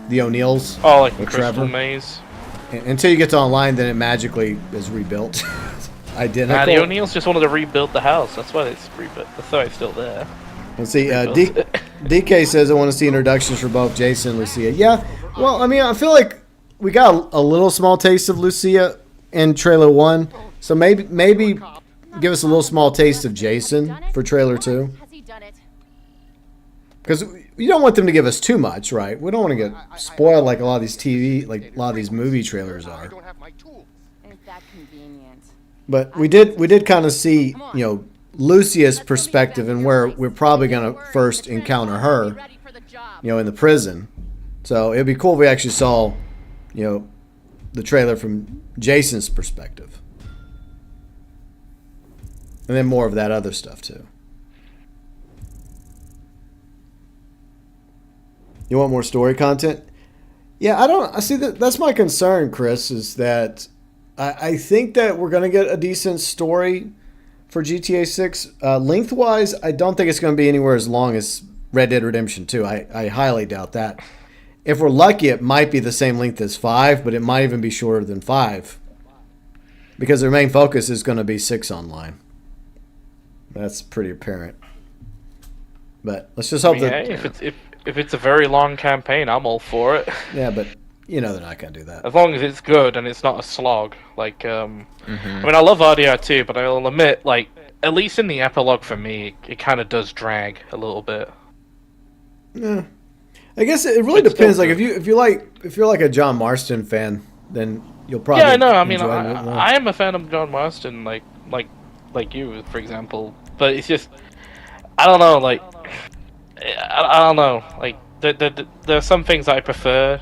the O'Neills. Oh, like the with Crystal Trevor. Maze. Until you get to online, then it magically is rebuilt. Identical. Nah, the O'Neills just wanted to rebuild the house. That's why it's rebuilt. That's why it's still there. Let's see. Rebuilt it. DK says I want to see introductions for both Jason and Lucia. Yeah. Well, I mean, I feel like we got a little small taste of Lucia in trailer 1, so maybe give us a little small taste of Jason for trailer 2. Has he done it? Because you don't want them to give us too much, right? We don't want to get spoiled like a lot of these movie trailers are. Ain't that convenient? But we did kind of see, you know, Lucia's perspective and where we're probably gonna first encounter her, Ready for the job. you know, in the prison. So it'd be cool if we actually saw, you know, the trailer from Jason's perspective, and then more of that other stuff too. You want more story content? Yeah, I see that. That's my concern, Chris. Is that I think that we're going to get a decent story for GTA 6. Lengthwise, I don't think it's going to be anywhere as long as Red Dead Redemption 2. I highly doubt that. If we're lucky, it might be the same length as 5, but it might even be shorter than 5. Because their main focus is going to be 6 online. That's pretty apparent. But let's just hope that... If it's a very long campaign, I'm all for it. Yeah, but you know they're not going to do that. As long as it's good and it's not a slog. Like, I mean, I love RDR too, but I'll admit, like, at least in the epilogue for me, it kind of does drag a little bit. Yeah. I guess it really depends. Like, if you're like a John Marston fan, then you'll probably... Yeah, I know. I mean, enjoy it more. I am a fan of John Marston, like you, for example. But it's just... I don't know, like... I don't know. Like, there are some things that I prefer,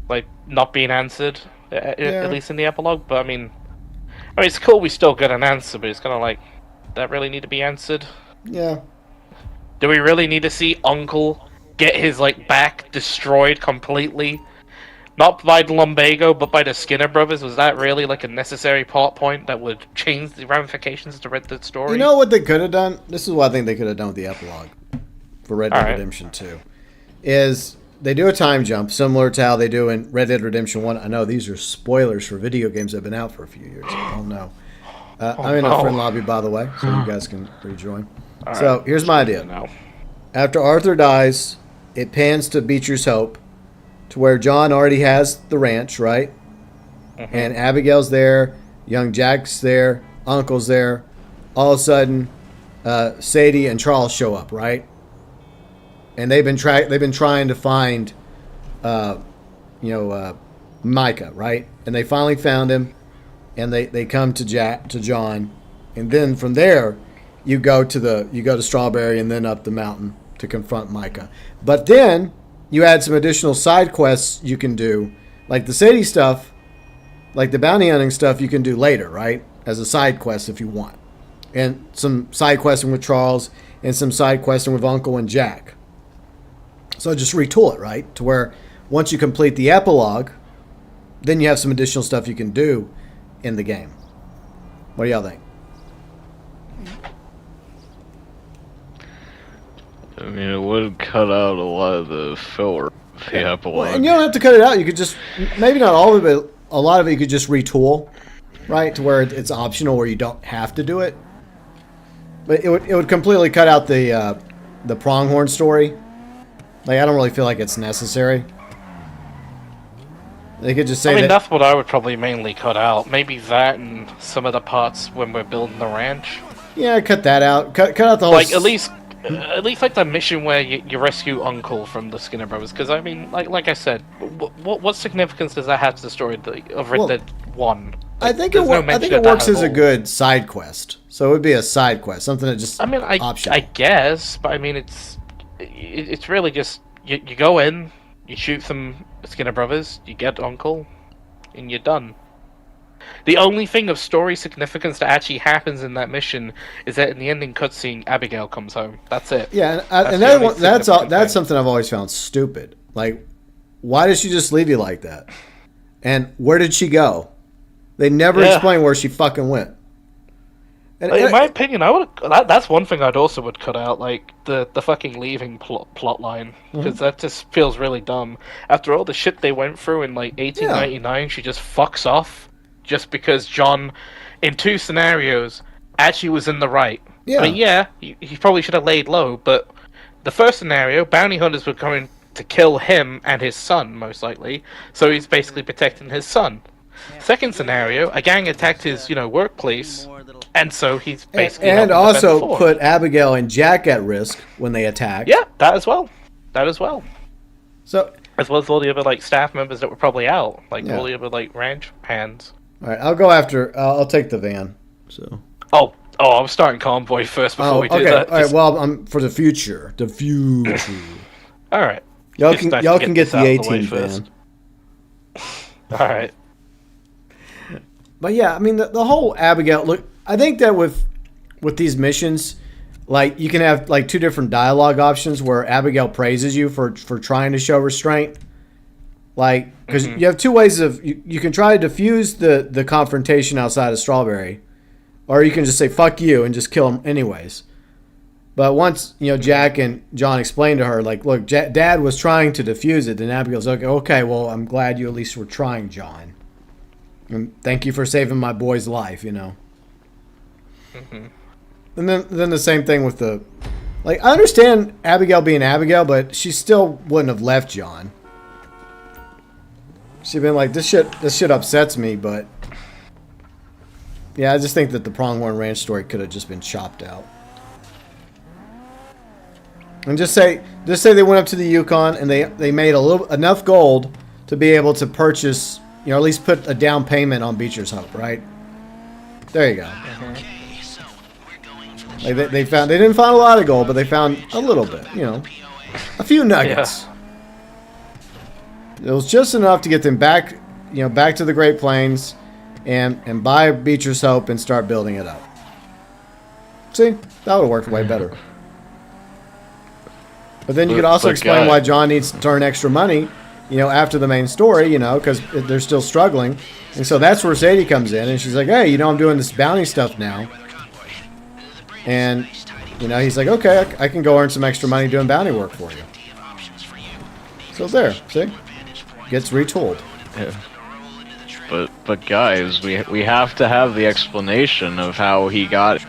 like, not being answered, at least in the epilogue. But, I mean, it's cool we still get an answer, but it's kind of like, that really need to be answered? Yeah. Do we really need to see Uncle get his, like, back destroyed completely? Not by the Lumbago, but by the Skinner brothers? Was that really, like, a necessary plot point that would change the ramifications to Red Dead story? You know what they could have done? This is what I think they could have done with the epilogue for Red Dead Redemption 2. Is they do a time jump similar to how they do in Red Dead Redemption 1. I know these are spoilers for video games that have been out for a few years. Oh no. I'm in a friend lobby, by the way, so you guys can rejoin. So here's my idea. After Arthur dies, it pans to Beecher's Hope, to where John already has the ranch, right? And Abigail's there, young Jack's there, Uncle's there. All of a sudden, Sadie and Charles show up, right? And they've been trying to find, Micah, right? And they finally found him, and they come to John, and then from there, you go to Strawberry and then up the mountain to confront Micah. But then you add some additional side quests you can do, like the Sadie stuff, like the bounty hunting stuff you can do later, right? As a side quest if you want, and some side questing with Charles and some side questing with Uncle and Jack. So just retool it, right? To where once you complete the epilogue, then you have some additional stuff you can do in the game. What do y'all think? I mean, it would cut out a lot of the filler of the epilogue. Well, and you don't have to cut it out. You could just, maybe not all of it, a lot of it you could just retool, right? To where it's optional where you don't have to do it. But it would completely cut out the pronghorn story. Like, I don't really feel like it's necessary. They could just say that's what I would probably mainly cut out. Maybe that and some of the parts when we're building the ranch. Yeah, cut that out. Cut out the whole... Like, at least like the mission where you rescue Uncle from the Skinner brothers. Because, I mean, like I said, what significance does that have to the story of Red Dead 1? I think it works as a good side quest. So it would be a side quest. Something that just optional. I guess, but I mean, it's really just you go in, you shoot some Skinner brothers, you get Uncle, and you're done. The only thing of story significance that actually happens in that mission is that in the ending cutscene, Abigail comes home. That's it. Yeah, that's something I've always found stupid. Like, why did she just leave you like that? And where did she go? They never explain where she fucking went. And in my opinion, that's one thing I'd also would cut out, like the fucking leaving plot line, because that just feels really dumb. After all the shit they went through in like 1899, she just fucks off just because John, in 2 scenarios, actually was in the right. Yeah. I mean, he probably should have laid low, but the first scenario, bounty hunters were coming to kill him and his son, most likely, so he's basically protecting his son. Second scenario, a gang attacked his, workplace, and so he's basically and also put Abigail and Jack at risk when they attacked. Yeah, that as well. So as well as all the other like staff members that were probably out, like all the other like ranch hands. All right, I'll go after. I'll take the van. So. Oh, I'm starting convoy first before we do that. All right. Well, I'm for the future. The future. All right. Y'all can get the 18 van. All right. But yeah, I mean the whole Abigail look. I think that with these missions, like you can have like 2 different dialogue options where Abigail praises you for trying to show restraint, Like, because you have two ways of you can try to diffuse the confrontation outside of Strawberry, or you can just say fuck you and just kill him anyways. But once Jack and John explained to her, like, look, Dad was trying to diffuse it, then Abigail's okay. Well, I'm glad you at least were trying, John. And thank you for saving my boy's life. And then the same thing with the, like, I understand Abigail being Abigail, but she still wouldn't have left John. She'd been like, this shit upsets me, but yeah, I just think that the Pronghorn Ranch story could have just been chopped out. And just say they went up to the Yukon and they made enough gold to be able to purchase, at least put a down payment on Beecher's Hope, right? There you go. Like they didn't find a lot of gold, but they found a little bit, a few nuggets. Yeah. It was just enough to get them back, back to the Great Plains, and buy Beecher's Hope and start building it up. See, that would have worked way better. But then you could also explain why John needs to turn extra money, after the main story, because they're still struggling. And so that's where Sadie comes in, and she's like, hey, I'm doing this bounty stuff now. And, he's like, okay, I can go earn some extra money doing bounty work for you. So there, see? Gets retooled. Yeah. But guys, we have to have the explanation of how he got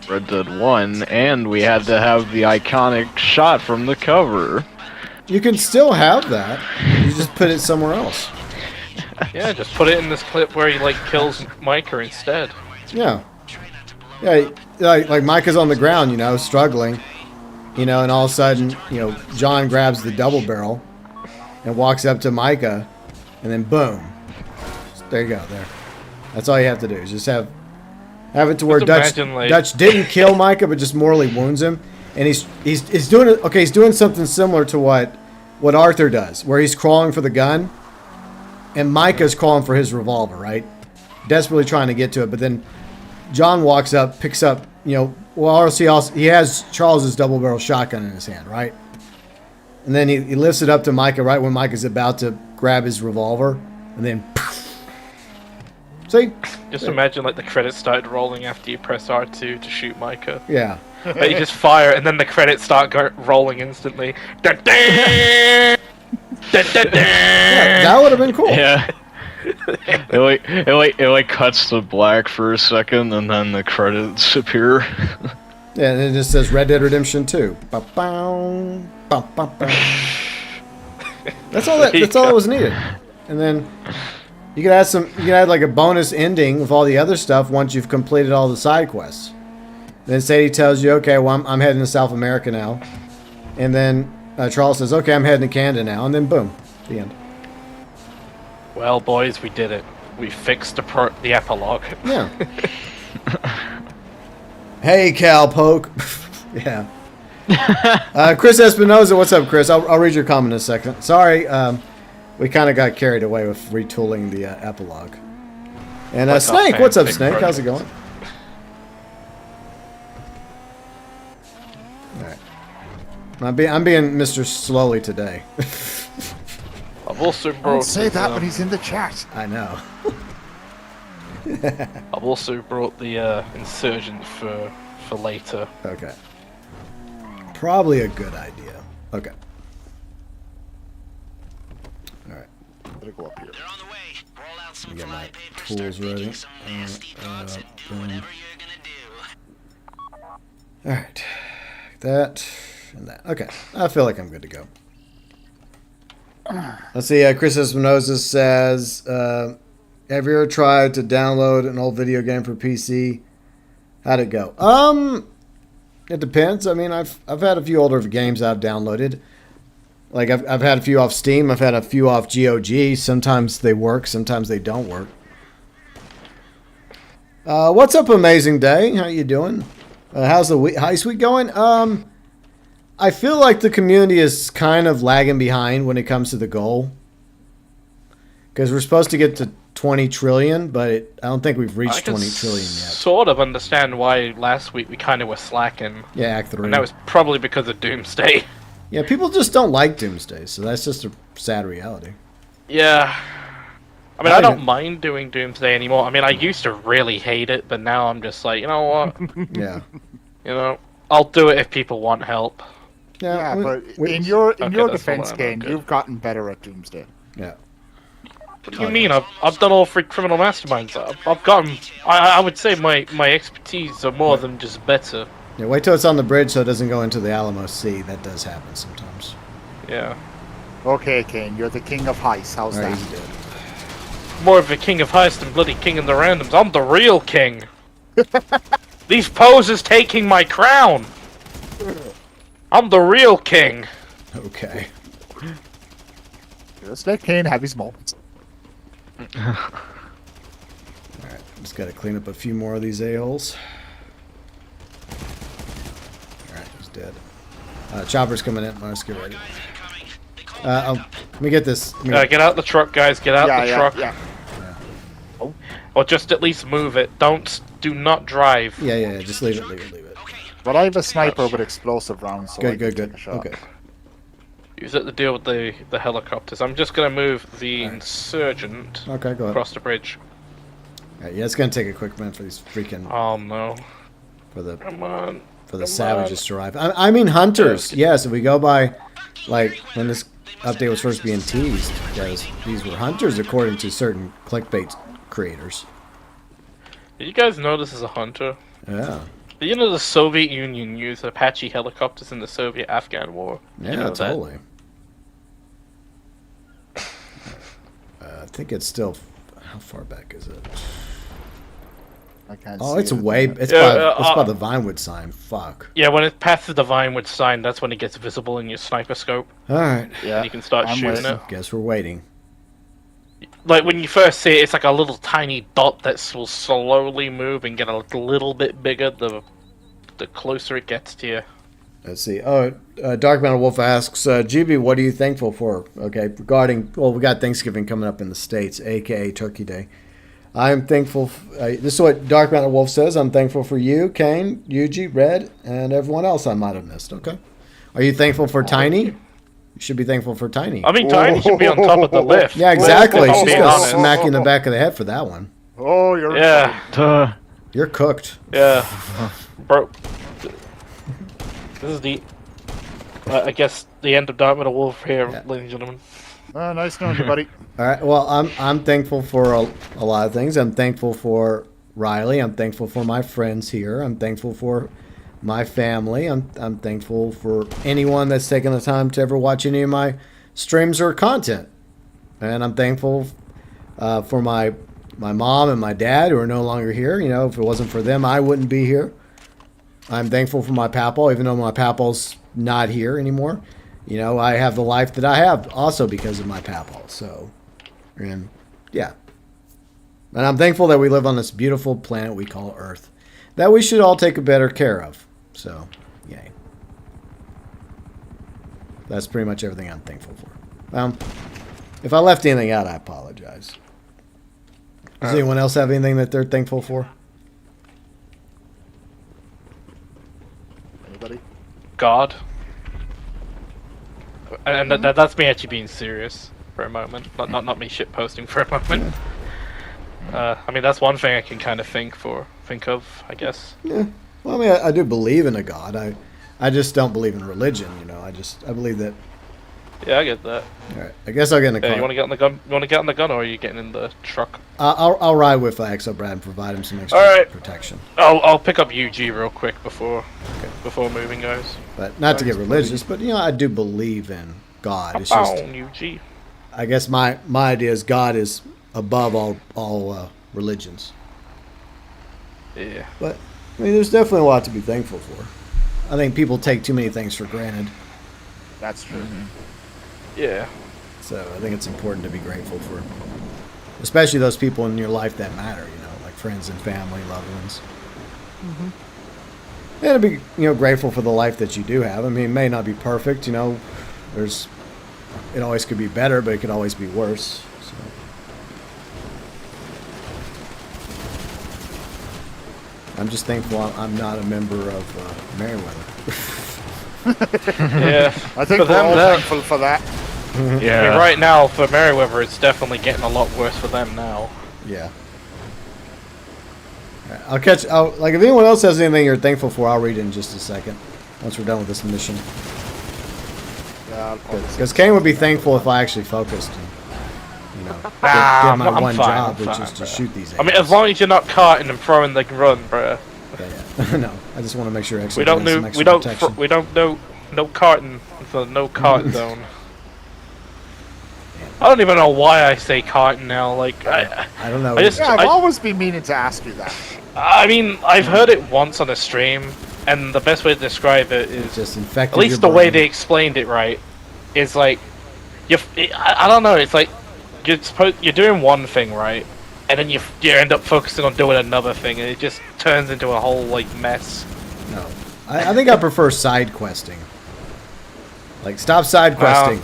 Red Dead 1, and we had to have the iconic shot from the cover. You can still have that. You just put it somewhere else. Yeah, just put it in this clip where he kills Micah instead. Yeah. Yeah, like Micah's on the ground, struggling. And all of a sudden, John grabs the double barrel and walks up to Micah, and then boom. There you go, there. That's all you have to do, is just have it to where Dutch didn't kill Micah, but just mortally wounds him. And he's doing it. Okay, he's doing something similar to what Arthur does, where he's crawling for the gun, and Micah's crawling for his revolver, right? Desperately trying to get to it, but then John walks up, picks up, he has Charles's double barrel shotgun in his hand, right? And then he lifts it up to Micah right when Micah's about to grab his revolver, and then see? Just imagine the credits started rolling after you press R2 to shoot Micah. Yeah. But you just fire, and then the credits start rolling instantly. Yeah, that would have been cool. Yeah. It cuts to black for a second, and then the credits appear. Yeah, and it just says Red Dead Redemption 2. Ba-bow, ba-ba-bow. That's all that was needed. And then you could add like a bonus ending with all the other stuff once you've completed all the side quests. Then Sadie tells you, okay, well, I'm heading to South America now. And then Charles says, okay, I'm heading to Canada now. And then boom, the end. Well, boys, we did it. We fixed the epilogue. Yeah. Hey, Cowpoke. Yeah. Chris Espinoza, what's up, Chris? I'll read your comment in a second. Sorry, we kind of got carried away with retooling the epilogue. And Snake, what's up, Snake? How's it going? All right. I'm being Mr. Slowly today. I've also brought. Don't say that, but he's in the chat. I know. I've also brought the insurgent for later. Okay. Probably a good idea. Okay. All right. Better go up here. They're on the way. Roll out some Get my fly paper, tools start ready. making some nasty bugs, and do boom. whatever you're gonna do. All right. That and that. Okay. I feel like I'm good to go. Let's see. Chris Espinoza says, have you ever tried to download an old video game for PC? How'd it go? It depends. I mean, I've had a few older games I've downloaded. Like I've had a few off Steam. I've had a few off GOG. Sometimes they work. Sometimes they don't work. What's up, Amazing Day? How you doing? How's the Heist week going? I feel like the community is kind of lagging behind when it comes to the goal. Because we're supposed to get to 20 trillion, but I don't think we've reached 20 trillion yet. Sort of understand why last week we kind of were slacking. Yeah, Act 3. And that was probably because of Doomsday. Yeah, people just don't like Doomsday, so that's just a sad reality. Yeah. I mean, I I don't think mind doing Doomsday anymore. I mean, I used to really hate it, but now I'm just like, you know what? Yeah. You know, I'll do it if people want help. Yeah, but we- in your Okay, that's defense, all I'm Kane, good. you've gotten better at Doomsday. Yeah. What do you mean? I've done all three criminal masterminds. I've gotten. I would say my expertise are more than just better. Yeah, wait till it's on the bridge so it doesn't go into the Alamo Sea. That does happen sometimes. Yeah. Okay, Kane, you're the king of heists. How's Alright, that? he's dead. More of a king of heist than bloody king of the randoms. I'm the real king. These posers taking my crown. I'm the real king. Okay. Just let Kane have his moments. Alright, just gotta clean up a few more of these a-holes. Alright, he's dead. Chopper's coming in. Let's get ready. Let me get this. Get out the truck, guys. Get out the truck. Yeah. Or just at least move it. Do not drive. Yeah, just leave it. But I have a sniper with explosive rounds, so I Good. can take a shot. Okay. Use it to deal with the helicopters. I'm just gonna move the insurgent Okay, go ahead. across the bridge. Alright, yeah, it's gonna take a quick minute for these freaking Oh no! for Come on! the savages to arrive. I mean hunters. Yes, if we go by like when this update was first being teased, because these were hunters according to certain clickbait creators. Did you guys know this is a hunter? Yeah. Did you know the Soviet Union used Apache helicopters in the Soviet-Afghan War? Did you Yeah, know that? totally. I think it's still. How far back is it? I can't Oh, see it's it. way. It's Yeah, by the Vinewood sign. Fuck. Yeah, when it passes the Vinewood sign, that's when it gets visible in your sniper scope, All right. Yeah, and you can start I'm shooting with it. Guess we're waiting. Like when you first see it, it's like a little tiny dot that will slowly move and get a little bit bigger the closer it gets to you. Let's see. Oh, Dark Mountain Wolf asks, GB, what are you thankful for? Okay, regarding, well, we got Thanksgiving coming up in the States, aka Turkey Day. I'm thankful. This is what Dark Mountain Wolf says. I'm thankful for you, Kane, Yuji, Red, and everyone else I might have missed. Okay. Are you thankful for Tiny? You should be thankful for Tiny. I mean, Tiny should be on top of the lift. Yeah, exactly. If I'm She's being gonna honest. smack you in the back of the head for that one. Oh, you're Yeah, You're cooked. yeah, bro. This is the, I guess, the end of Dark Metal Wolf here, Yeah. ladies and gentlemen. nice knowing you, buddy. All right. Well, I'm thankful for a lot of things. I'm thankful for Riley. I'm thankful for my friends here. I'm thankful for my family. I'm thankful for anyone that's taken the time to ever watch any of my streams or content. And I'm thankful for my mom and my dad who are no longer here. You know, if it wasn't for them, I wouldn't be here. I'm thankful for my papaw, even though my papaw's not here anymore. You know, I have the life that I have also because of my papaw. So, and yeah. And I'm thankful that we live on this beautiful planet we call Earth that we should all take a better care of. So, yay. That's pretty much everything I'm thankful for. If I left anything out, I apologize. Does anyone else have anything that they're thankful for? Anybody? God. And that's me actually being serious for a moment, not me shit posting for a moment. I mean, that's one thing I can kind of think of, I guess. Yeah. Well, I mean, I do believe in a God. I just don't believe in religion. You know, I believe that. Yeah, I get that. All right. I guess I'll get in the car. You want to get on the gun? You want to get on the gun, or are you getting in the truck? I'll ride with Exo Brad and provide him some extra All right. protection. I'll pick up UG real quick before moving, guys. But not to get religious, but you know, I do believe in God. It's Bow, just, UG. I guess my idea is God is above all religions. Yeah. But I mean, there's definitely a lot to be thankful for. I think people take too many things for granted, That's true. Yeah. so I think it's important to be grateful for, especially those people in your life that matter. You know, like friends and family, loved ones. And to be, you know, grateful for the life that you do have. I mean, it may not be perfect. You know, it always could be better, but it could always be worse. So. I'm just thankful I'm not a member of Merriweather. Yeah. I think For we're all that- thankful for that. Yeah. I mean, right now, for Merryweather, it's definitely getting a lot worse for them now. Yeah. All right, like, if anyone else has anything you're thankful for, I'll read it in just a second. Once we're done with this mission. Yeah, I'll put Because Kane would be thankful if I actually focused and, you know, did my I'm one fine, job, I'm which fine, is to bro. shoot these I mean, aliens. as long as you're not carting and throwing, they can run, bruh. Yeah. No, I just want to make sure We don't know. know. We don't know. No carton for no carton zone. I don't even know why I say carton now. Like I don't know. I just- Yeah, I've I- always been meaning to ask you that. I mean, I've heard it once on a stream, and the best way to describe it is, just infected at least your the way brain. they explained it right, is like, I don't know. It's like you're doing one thing right, and then you end up focusing on doing another thing, and it just turns into a whole like mess. No. I think I prefer side questing. Like, stop side questing.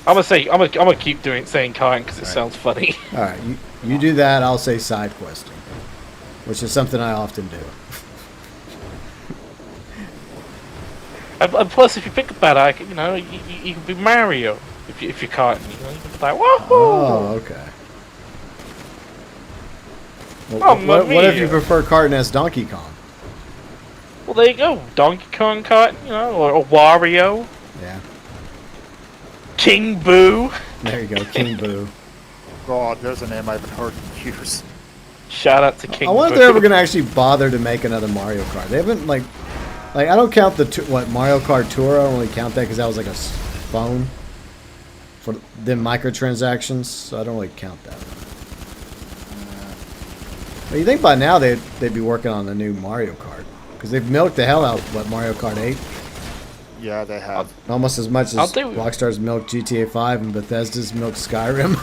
I'm gonna keep saying carton because it sounds funny. All right, you do that, I'll say side questing, which is something I often do. And plus, if you think about it, you know, you can be Mario if you're carton. You know, you can be like, woohoo! Oh, okay. Well, Mamma what if you mia. prefer carton as Donkey Kong? Well, there you go, Donkey Kong carton, you know, or Wario, Yeah, King Boo. there you go, King Boo. God, there's a name I haven't heard in years. Shout out to King I wonder Boo. if they're ever going to actually bother to make another Mario Kart. They haven't, like I don't count the, Mario Kart Tour, I don't really count that because that was like a phone for the microtransactions, so I don't really count that. But you think by now they'd be working on a new Mario Kart. Because they've milked the hell out of, Mario Kart 8? Yeah, they have. Almost as much as I'll do- Rockstar's milked GTA 5 and Bethesda's milked Skyrim.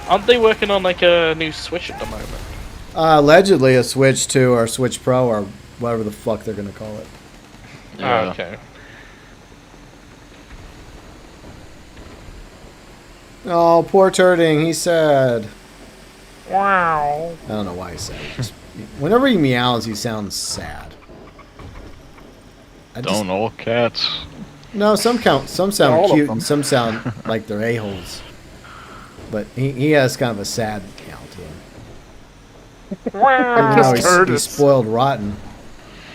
Aren't they working on like a new Switch at the moment? Allegedly a Switch 2 or Switch Pro or whatever the fuck they're going to call it. Yeah. Oh, okay. Oh, poor Turding, he's sad. Wow. I don't know why he's sad. Whenever he meows, he sounds sad. Don't all cats. No, some All sound of cute them. and some sound like they're a-holes. But he has kind of a sad meow to him. Even though Just he's spoiled rotten.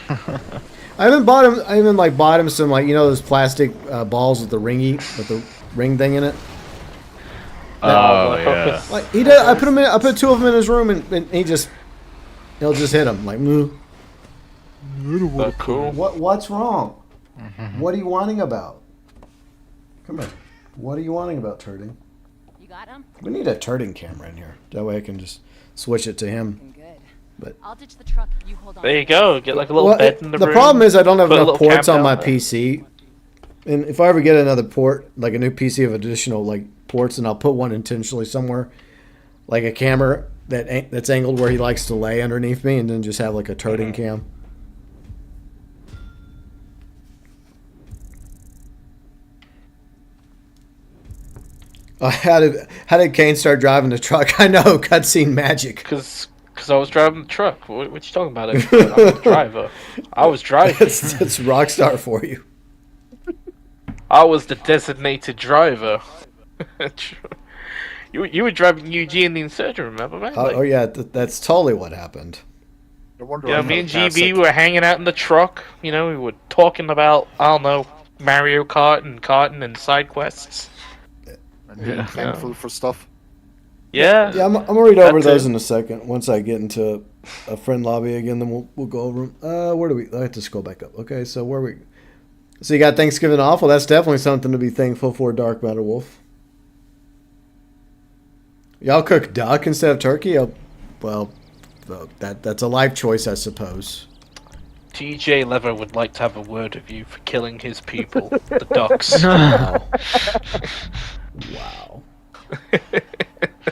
I even bought him some, like, you know, those plastic balls with the ring thing in it. Oh yeah. Like he did. I put two of them in his room, and he'll just hit him like. Cool. What's wrong? What are you whining about? Come here. What are you whining about, Turding? You got him? We need a Turding camera in here. That way I can just switch it to him. Good. But I'll ditch the truck. You hold on. There you go. Get like a little Well, bed in the room. problem is I don't have Put a enough little ports cam on my down there. PC. And if I ever get another port, like a new PC of additional like ports, and I'll put one intentionally somewhere, like a camera that's angled where he likes to lay underneath me, and then just have like a Turding cam. How did Kane start driving the truck? I know, cutscene magic. Because I was driving the truck. What you talking about? I'm the driver. I was driving. It's Rockstar for you. I was the designated driver. You were driving Eugene the Insurgent, remember, man? Oh yeah, that's totally what happened. No wonder Yeah, I'm me not and classic. GB were hanging out in the truck. You know, we were talking about, I don't know, Mario Kart and side quests. And being thankful for stuff. Yeah. Yeah, I'm gonna read over That's those it. in a second. Once I get into a friend lobby again, then we'll go over them. Where do we? I have to scroll back up. Okay, so where we? So you got Thanksgiving off. Well, that's definitely something to be thankful for, Dark Matter Wolf. Y'all cook duck instead of turkey? Well, that's a life choice, I suppose. TJ Lever would like to have a word with you for killing his people, the ducks. Wow. Wow.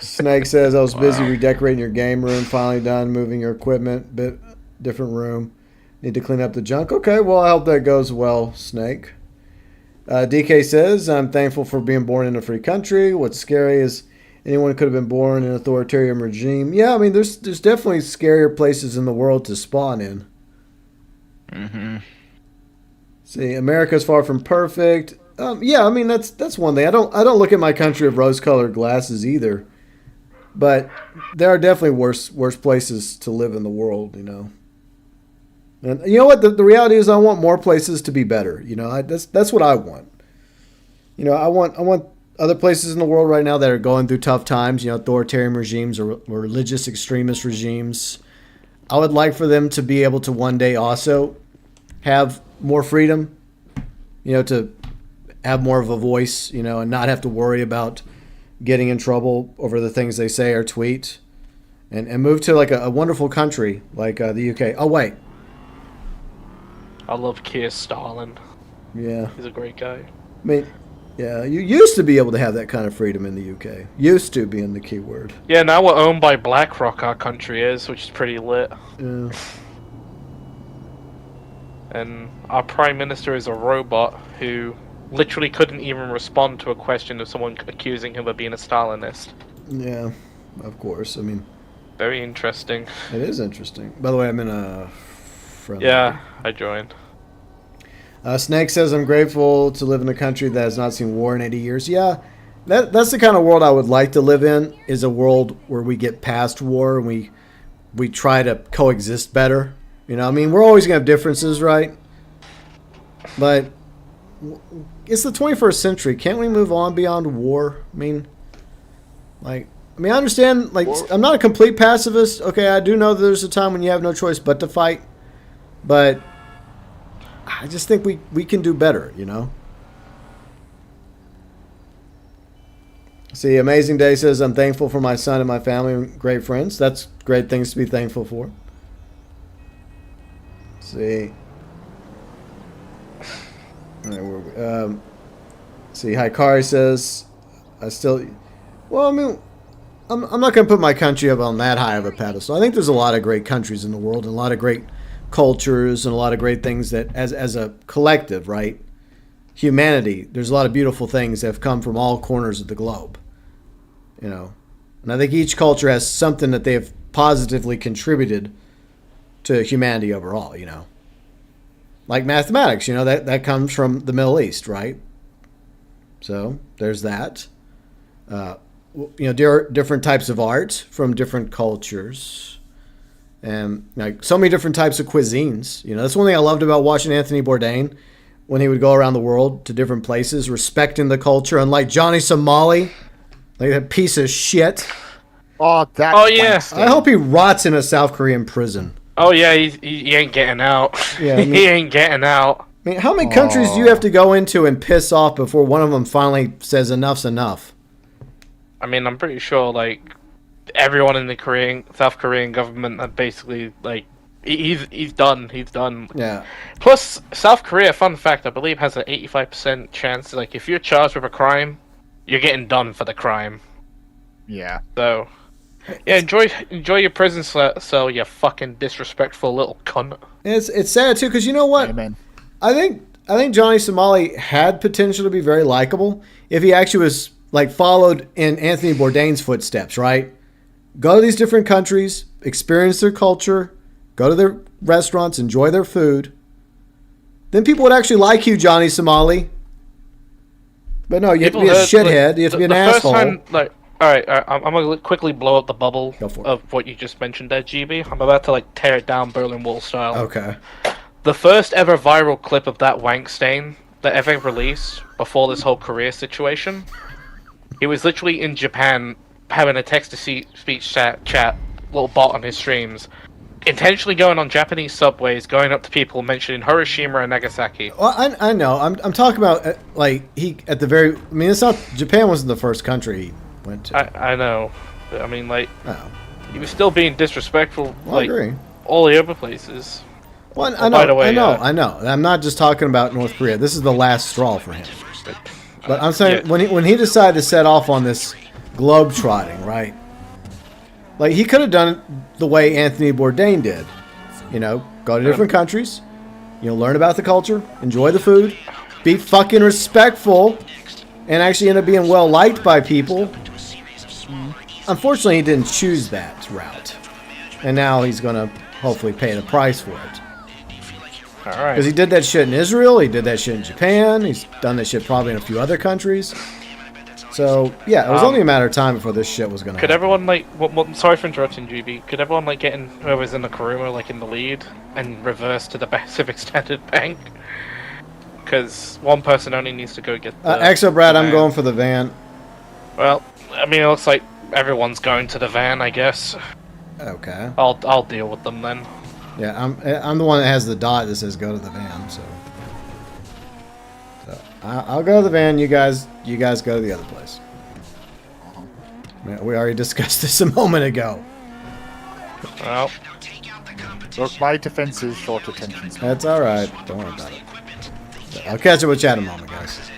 Snake says, I was busy redecorating your game room. Finally done moving your equipment. Bit different room. Need to clean up the junk. Okay, well, I hope that goes well, Snake. DK says, I'm thankful for being born in a free country. What's scary is anyone could have been born in an authoritarian regime. Yeah, I mean, there's definitely scarier places in the world to spawn in. Mm-hmm. See, America's far from perfect. Yeah, I mean that's one thing. I don't look at my country with rose-colored glasses either. But there are definitely worse places to live in the world, you know. And you know what? The reality is, I want more places to be better. You know, that's what I want. You know, I want other places in the world right now that are going through tough times. You know, authoritarian regimes or religious extremist regimes. I would like for them to be able to one day also have more freedom. You know, to have more of a voice. You know, and not have to worry about getting in trouble over the things they say or tweet, and move to like a wonderful country like the UK. Oh wait. I love Keir Stalin. Yeah. He's a great guy. I mean, yeah, you used to be able to have that kind of freedom in the UK. Used to being the key word. Yeah, now we're owned by BlackRock, our country is, which is pretty lit. Yeah. And our Prime Minister is a robot who literally couldn't even respond to a question of someone accusing him of being a Stalinist. Yeah, of course. I mean, very interesting. It is interesting. By the way, I'm in a friendly. Yeah, I joined. Snake says, I'm grateful to live in a country that has not seen war in 80 years. Yeah, that's the kind of world I would like to live in, is a world where we get past war and we try to coexist better. You know, I mean, we're always going to have differences, right? But it's the 21st century. Can't we move on beyond war? I mean, I understand, like, I'm not a complete pacifist. Okay, I do know that there's a time when you have no choice but to fight. But I just think we can do better, you know? See, Amazing Day says, I'm thankful for my son and my family and great friends. That's great things to be thankful for. See. All right, where we? See, Hikari says, well, I mean, I'm not going to put my country up on that high of a pedestal. I think there's a lot of great countries in the world and a lot of great cultures and a lot of great things that, as a collective, right, humanity, there's a lot of beautiful things that have come from all corners of the globe, you know. And I think each culture has something that they have positively contributed to humanity overall, you know. Like mathematics, you know, that comes from the Middle East, right? So there's that. You know, different types of art from different cultures, and like so many different types of cuisines. You know, that's one thing I loved about watching Anthony Bourdain when he would go around the world to different places, respecting the culture. Unlike Johnny Somali, like that piece of shit. Oh, that. Oh yeah. I hope he rots in a South Korean prison. Oh yeah, he ain't getting out. Yeah, I mean, he ain't getting out. I mean, how many countries do you have to go into and piss off before one of them finally says enough's enough? I mean, I'm pretty sure like everyone in the South Korean government had basically like he's done. He's done. Yeah. Plus, South Korea, fun fact, I believe has an 85% chance. Like, if you're charged with a crime, you're getting done for the crime. Yeah. So, yeah, enjoy your prison cell, you fucking disrespectful little cunt. It's sad too, because you know what? Amen. I think Johnny Somali had potential to be very likable if he actually was like followed in Anthony Bourdain's footsteps, right? Go to these different countries, experience their culture, go to their restaurants, enjoy their food. Then people would actually like you, Johnny Somali. But no, you have to be a shithead. You have to be an asshole. First time, alright, I'm gonna quickly blow up the bubble of what you just mentioned there, GB. I'm about to like tear it down Berlin Wall style. Okay. The first ever viral clip of that wank stain that ever released before this whole career situation, he was literally in Japan having a text-to-speech chat little bot on his streams, intentionally going on Japanese subways, going up to people mentioning Hiroshima and Nagasaki. Well, I know. I'm talking about like he at the very. I mean, it's not Japan wasn't the first country he went to. I know. But, I mean, like, he was still being disrespectful. Well, like, I agree. All the other places. Well, I know. By the way, I know. I'm not just talking about North Korea. This is the last straw for him. But I'm saying when he decided to set off on this globe trotting, right? Like, he could have done it the way Anthony Bourdain did. You know, go to different countries, you know, learn about the culture, enjoy the food, be fucking respectful, and actually end up being well liked by people. Unfortunately, he didn't choose that route. And now he's going to hopefully pay the price for it. Alright. Because he did that shit in Israel, he did that shit in Japan, he's done that shit probably in a few other countries. So, yeah, it was only a matter of time before this shit was gonna Could happen. everyone, like... sorry for interrupting, GB. Could everyone, like, get in whoever's in the Kuruma, like, in the lead and reverse to the Pacific Standard Bank? Because one person only needs to go get the... Exo Brad, the I'm van. going for the van. Well, I mean, it looks like everyone's going to the van, I guess. Okay. I'll deal with them then. Yeah, I'm the one that has the dot that says go to the van, so I'll go to the van. You guys go to the other place. Yeah, we already discussed this a moment ago. Well, Look, my defense is short attention span. That's all right. Don't worry about it. I'll catch up with chat in a moment, guys.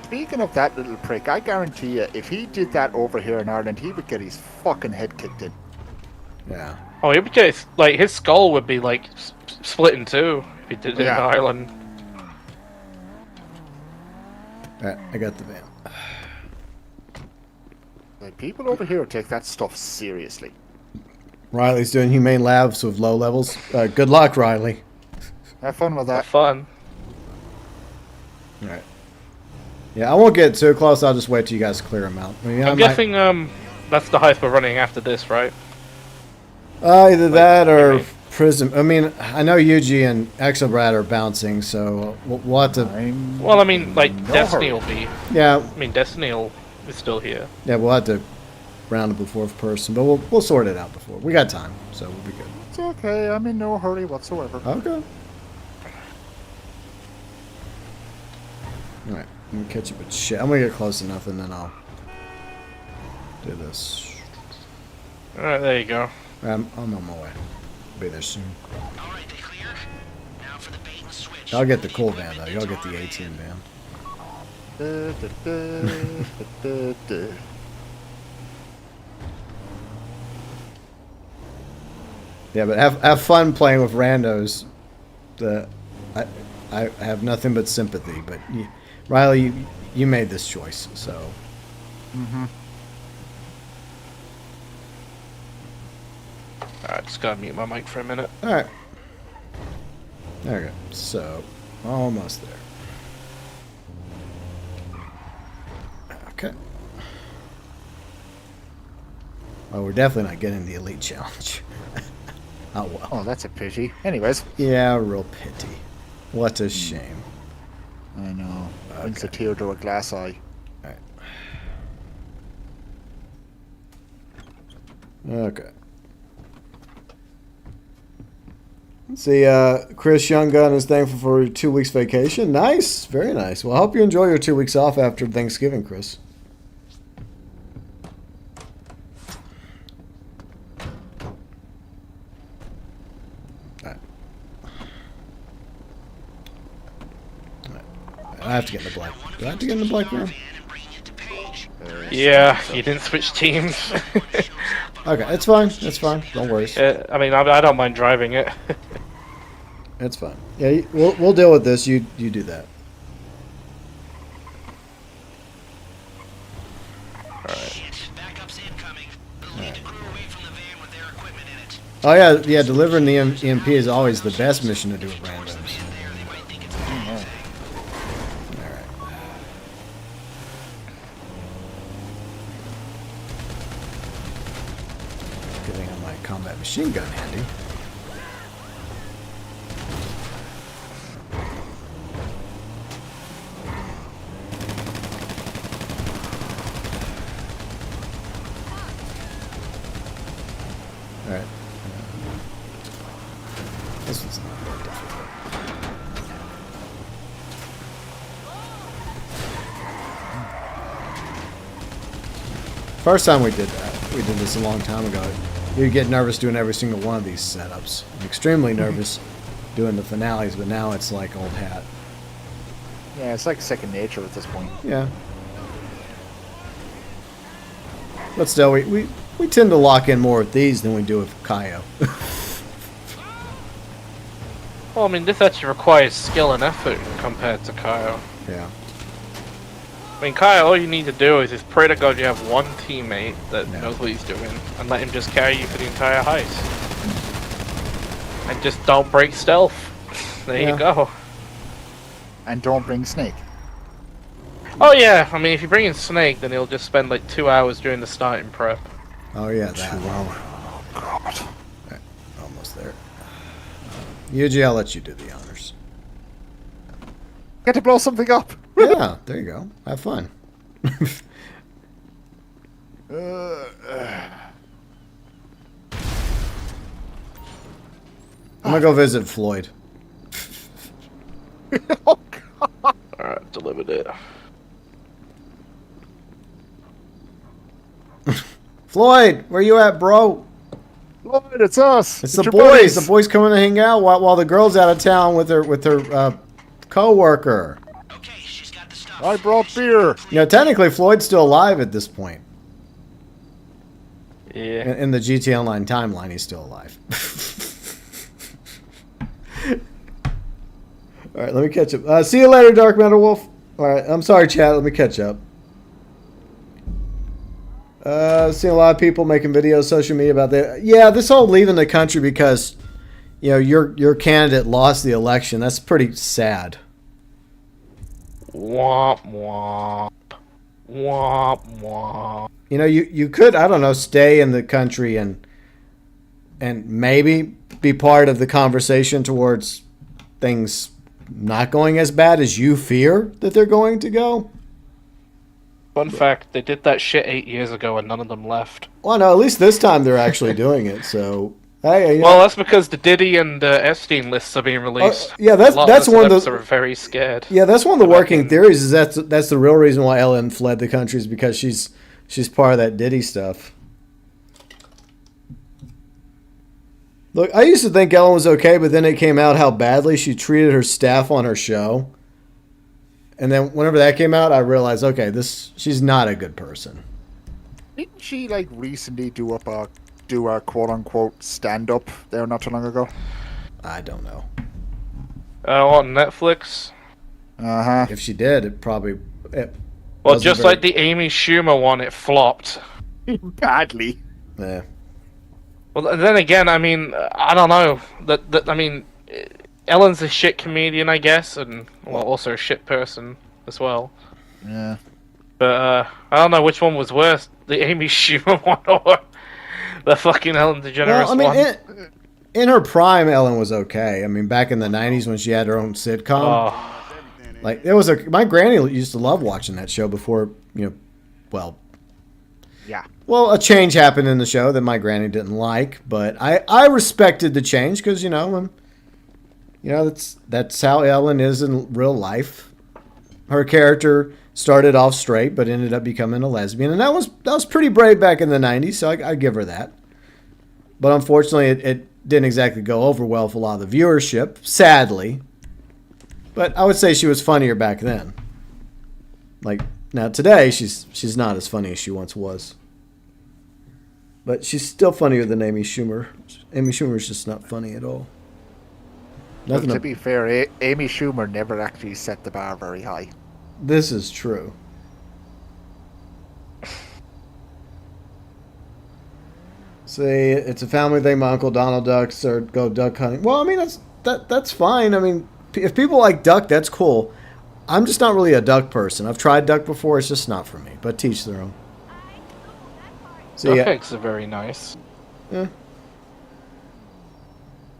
Speaking of that little prick, I guarantee you, if he did that over here in Ireland, he would get his fucking head kicked in. Yeah. oh, he would get, like, his skull would be, like, split in two if he did it in Yeah. Ireland. All right, I got the van. Like, people over here take that stuff seriously. Riley's doing humane labs with low levels. Good luck, Riley. Have fun with that. Fun. All right. Yeah, I won't get too close. I'll just wait till you guys clear them out. I mean, I I'm might- guessing, that's the heist we're running after this, right? Either that or maybe. Prism. I mean, I know Yuji and Exobrad are bouncing, so we'll have to. I'm Well, I mean, like, no Destiny hurry. will be... Yeah, I mean, Destiny is still here. yeah, we'll have to round up a fourth person, but we'll sort it out before. We got time, so we'll be good. It's okay. I'm in no hurry whatsoever. Okay. All right, I'm gonna catch up with shit. I'm gonna get close enough, and then I'll do this. Alright, there you go. I'm on my way. Be there soon. Alright, they clear? Now for the bait and switch. I'll get the cool van though. Y'all get the 18 van. Da, da, da, da, da, da. Yeah, but have fun playing with randos. I have nothing but sympathy. But Riley, you made this choice, so. Alright, just gotta mute my mic for a minute. All right. There we go. So, almost there. Okay. Oh, we're definitely not getting the elite challenge. Oh well. Oh, that's a pity. Anyways, Yeah, real pity. What a shame. I know. Brings a tear to a glass eye. Okay. Let's see, Chris Young Gun is thankful for 2 weeks vacation. Nice, very nice. Well, I hope you enjoy your 2 weeks off after Thanksgiving, Chris. I have to get in the black. Do I have to get in the black room? Yeah, you didn't switch teams. Okay, it's fine. It's fine. Don't worry. I mean, I don't mind driving it. It's fine. Yeah, we'll deal with this. You do that. Backups incoming. Lead the crew away from the van with their equipment in it. Oh yeah. Delivering the EMP is always the best mission to do with randoms. There, they might think it's All right. Good thing I have my combat machine gun handy. All right. This one's not that difficult. First time we did this a long time ago. You get nervous doing every single one of these setups. I'm extremely nervous doing the finales, but now it's like old hat. Yeah, it's like second nature at this point. Yeah. But still, we tend to lock in more with these than we do with Kaio. Well, I mean, this actually requires skill and effort compared to Kyle. Yeah. I mean, Kyle, all you need to do is just pray to God you have one teammate that Yeah. knows what he's doing, and let him just carry you for the entire heist. And just don't break stealth. There Yeah. you go. And don't bring Snake. Oh yeah, I mean if you bring in Snake, then he'll just spend like 2 hours during the starting prep. Oh yeah, 2 that. hours. Oh God. Almost there. Yuji, I'll let you do the honors. Get to blow something up. Yeah, there you go. Have fun. I'm gonna go visit Floyd. Oh God. Alright, delivered it. Floyd, where you at, bro? Lord, it's us. It's the your boys. buddies. The boys coming to hang out while the girl's out of town with her co-worker. Okay, she's got the stuff. I brought beer. You know, technically Floyd's still alive at this point. Yeah. In the GTA Online timeline, he's still alive. All right, let me catch up. See you later, Dark Metal Wolf. All right, I'm sorry, chat. Let me catch up. Seeing a lot of people making videos, social media about that. Yeah, this whole leaving the country because, you know, your candidate lost the election. That's pretty sad. Womp womp. Womp womp. You know, you could, I don't know, stay in the country and maybe be part of the conversation towards things not going as bad as you fear that they're going to go. Fun fact, they did that shit 8 years ago and none of them left. Well, no, at least this time they're actually doing it. So, hey, you know, Well, that's because the Diddy and Epstein lists are being released. yeah, A lot that's of the one of celebs the are very scared. yeah, that's one of the about working being- theories. Is that's the real reason why Ellen fled the country is because she's part of that Diddy stuff. Look, I used to think Ellen was okay, but then it came out how badly she treated her staff on her show. And then whenever that came out, I realized, okay, she's not a good person. Didn't she like recently do a quote unquote stand up there not too long ago? I don't know. On Netflix? Uh-huh. If she did, it probably. Well, wasn't just very- like the Amy Schumer one, it flopped. Badly. Yeah. Well, then again, I mean, I don't know. I mean, Ellen's a shit comedian, I guess, and well, also a shit person as well. Yeah. But I don't know which one was worse, the Amy Schumer one or the fucking Ellen DeGeneres Well, I mean, one. in her prime, Ellen was okay. I mean, back in the '90s when she had her own sitcom, Oh, like it was my granny used to love watching that show before Yeah. Well, a change happened in the show that my granny didn't like, but I respected the change because that's how Ellen is in real life. Her character started off straight, but ended up becoming a lesbian, and that was pretty brave back in the '90s. So I give her that. But unfortunately, it didn't exactly go over well for a lot of the viewership, sadly. But I would say she was funnier back then. Like now today, she's not as funny as she once was. But she's still funnier than Amy Schumer. Amy Schumer's just not funny at all. Well, Nothing. to be fair, Amy Schumer never actually set the bar very high. This is true. Say it's a family thing. My Uncle Donald ducks or go duck hunting. Well, I mean that's fine. I mean, if people like duck, that's cool. I'm just not really a duck person. I've tried duck before. It's just not for me. But teach their own. So duck yeah, eggs are very nice.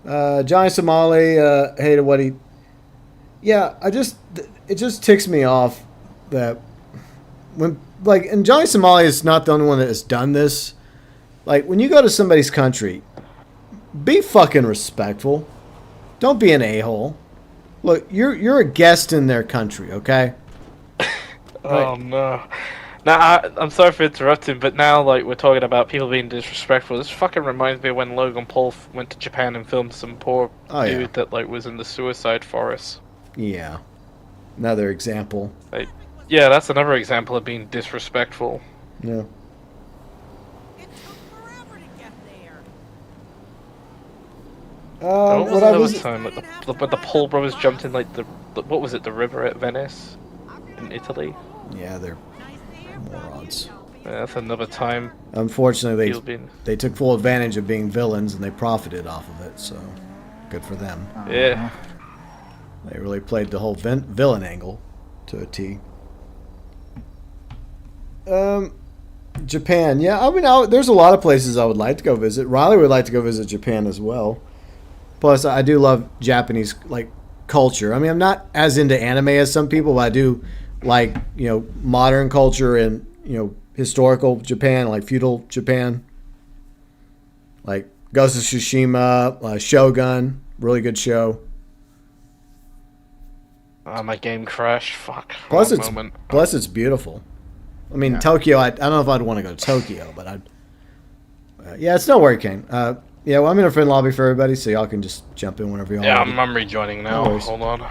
Johnny Somali hated what he. Yeah, it just ticks me off that when and Johnny Somali is not the only one that has done this. Like when you go to somebody's country, be fucking respectful. Don't be an a-hole. Look, you're a guest in their country, okay? Oh no. Now I'm sorry for interrupting, but now we're talking about people being disrespectful. This fucking reminds me of when Logan Paul went to Japan and filmed some poor dude that was in the suicide forest. Yeah. Another example. Yeah, that's another example of being disrespectful. Yeah. It took forever to get there. What I was. Time when the Paul brothers jumped in the what was it, the river at Venice in Italy? Yeah, they're morons. Yeah, that's another time. Unfortunately, He's been they took full advantage of being villains and they profited off of it. So. good for them. Yeah. They really played the whole villain angle to a T. Japan, yeah. I mean, there's a lot of places I would like to go visit. Riley would like to go visit Japan as well. Plus, I do love Japanese like culture. I mean, I'm not as into anime as some people, but I do like, you know, modern culture and, you know, historical Japan, like feudal Japan. Like Ghost of Tsushima, Shogun, really good show. My game crashed. Fuck. Plus, One it's beautiful. I mean, Tokyo. I don't know if I'd want to go to Tokyo, but I'd. Yeah, it's no worry, Kane. Yeah, well, I'm in a friend lobby for everybody, so y'all can just jump in whenever y'all Yeah, want. I'm rejoining now. No worries. Hold on.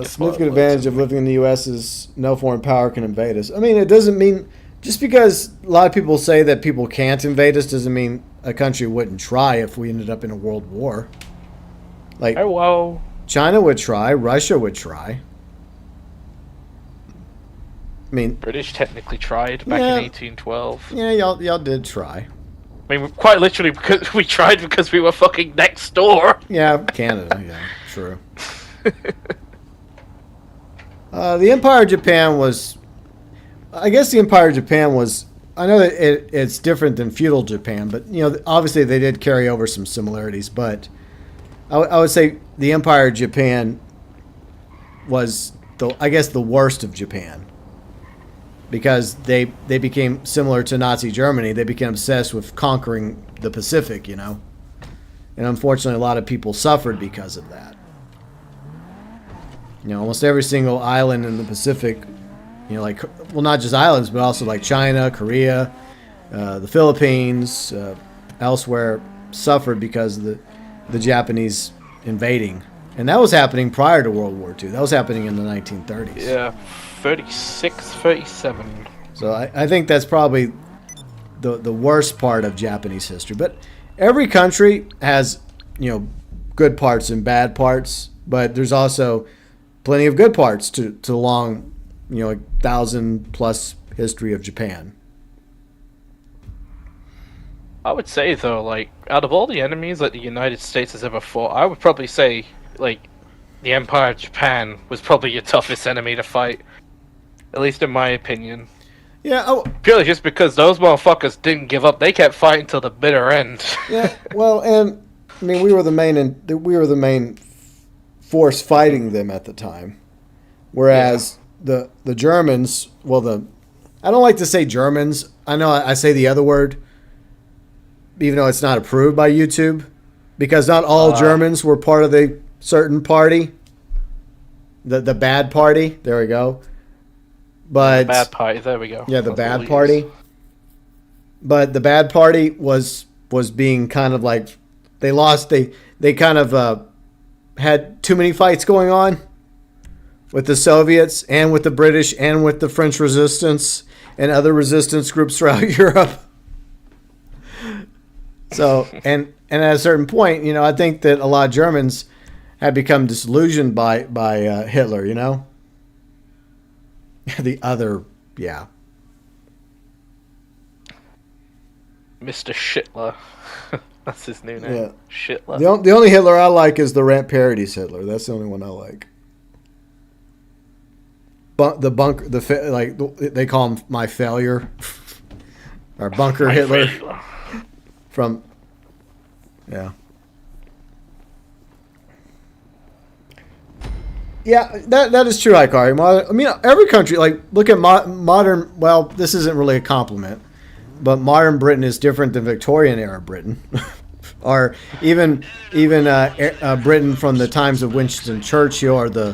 Significant advantage of living in the U.S. is no foreign power can invade us. I mean, it doesn't mean just because a lot of people say that people can't invade us doesn't mean a country wouldn't try if we ended up in a world war. Like, Hello. China would try, Russia would try. I mean, British technically tried back Yeah. in 1812. yeah, y'all did try. I mean, quite literally, because we tried because we were fucking next door. Yeah, Canada. Yeah, true. The Empire of Japan was, I guess the Empire of Japan was, I know that it's different than feudal Japan, but, you know, obviously they did carry over some similarities, but I would say the Empire of Japan was, I guess, the worst of Japan. Because they became similar to Nazi Germany. They became obsessed with conquering the Pacific, you know. And unfortunately, a lot of people suffered because of that. You know, almost every single island in the Pacific, you know, like, well, not just islands, but also like China, Korea, the Philippines, elsewhere, suffered because of the Japanese invading. And that was happening prior to World War II. That was happening in the 1930s. Yeah, 36, 37. So I think that's probably the worst part of Japanese history. But every country has, you know, good parts and bad parts. But there's also plenty of good parts to the long, you know, 1,000+ history of Japan. I would say, though, like, out of all the enemies that the United States has ever fought, I would probably say, like, the Empire of Japan was probably your toughest enemy to fight. At least in my opinion. Yeah. Purely just because those motherfuckers didn't give up. They kept fighting till the bitter end. Yeah. Well, and I mean, we were the main force fighting them at the time, whereas the Germans. Well, I don't like to say Germans. I know I say the other word, even though it's not approved by YouTube, because not all Germans were part of the certain party. The bad party. There we go. But Bad party. There we go. yeah, the That's what bad we'll party. use. But the bad party was being kind of like they lost. They kind of had too many fights going on with the Soviets and with the British and with the French resistance and other resistance groups throughout Europe. So and at a certain point, you know, I think that a lot of Germans had become disillusioned by Hitler. You know. The other, yeah. Mr. Shitler. That's his new name. Yeah. Shitler. The only Hitler I like is the Rant Parodies Hitler. That's the only one I like. The bunker, they call him my failure, or bunker Hitler. From, yeah. Yeah, that is true, Ikari. I mean, every country, like, look at modern, well, this isn't really a compliment, but modern Britain is different than Victorian era Britain. Or even Britain from the times of Winston Churchill or the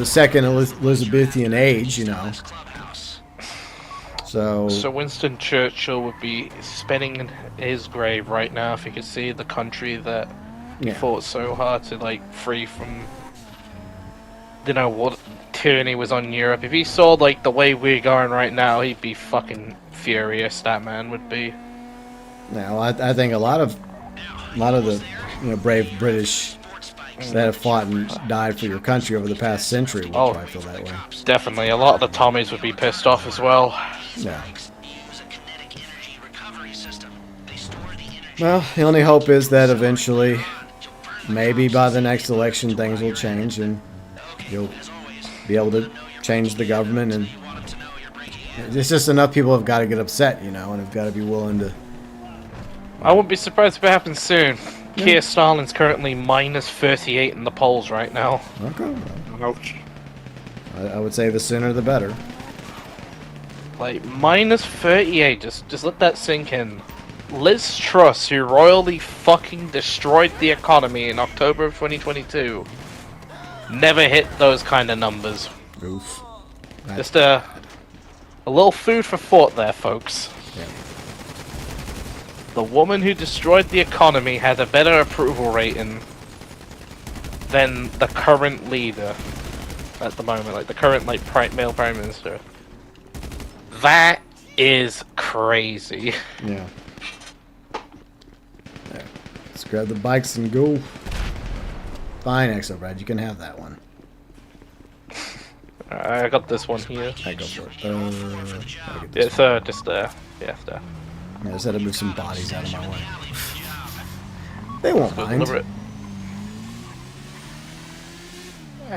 second Elizabethan age, you know. So Winston Churchill would be spinning in his grave right now if he could see the country that he fought so hard to, like, free from... You know what tyranny was on Europe. If he saw like the way we're going right now, he'd be fucking furious. That man would be. Now, I think a lot of the brave British that have fought and died for your country over the past century would probably feel that way. Definitely, a lot of the Tommies would be pissed off as well. Yeah. Well, the only hope is that eventually, maybe by the next election, things will change and you'll be able to change the government. And it's just enough people have got to get upset, you know, and have got to be willing to. I wouldn't be surprised if it happens soon. Keir Starmer's currently minus 38 in the polls right now. Okay. Ouch. I would say the sooner the better. Like, minus 38, just let that sink in. Liz Truss, who royally fucking destroyed the economy in October of 2022, never hit those kind of numbers. Oof. Just a little food for thought there, folks. Yeah. The woman who destroyed the economy had a better approval rating than the current leader at the moment, like the current male prime minister. That is crazy. Yeah. There. Let's grab the bikes and go. Fine, Exobrad, you can have that one. I got this one here. I go for it. Gotta get It's this just there. Yeah, there. one. I just had to move some bodies out of my way. They won't mind. Deliberate.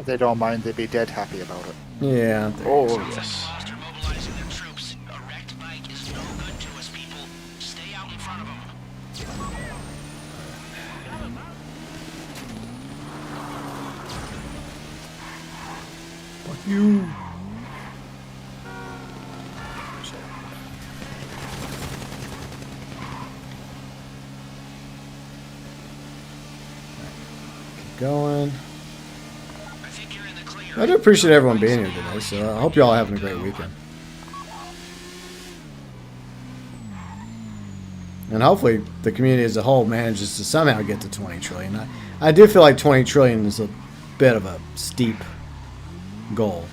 They don't mind. They'd be dead happy about it. Yeah. Oh yes. They're mobilizing their troops. A wrecked bike is no good to us, people. Stay out in front of them. Fuck you. Keep going. I think you're in the clear. I do appreciate everyone being here today, so I hope y'all are having a great weekend. And hopefully the community as a whole manages to somehow get to 20 trillion. I do feel like 20 trillion is a bit of a steep goal.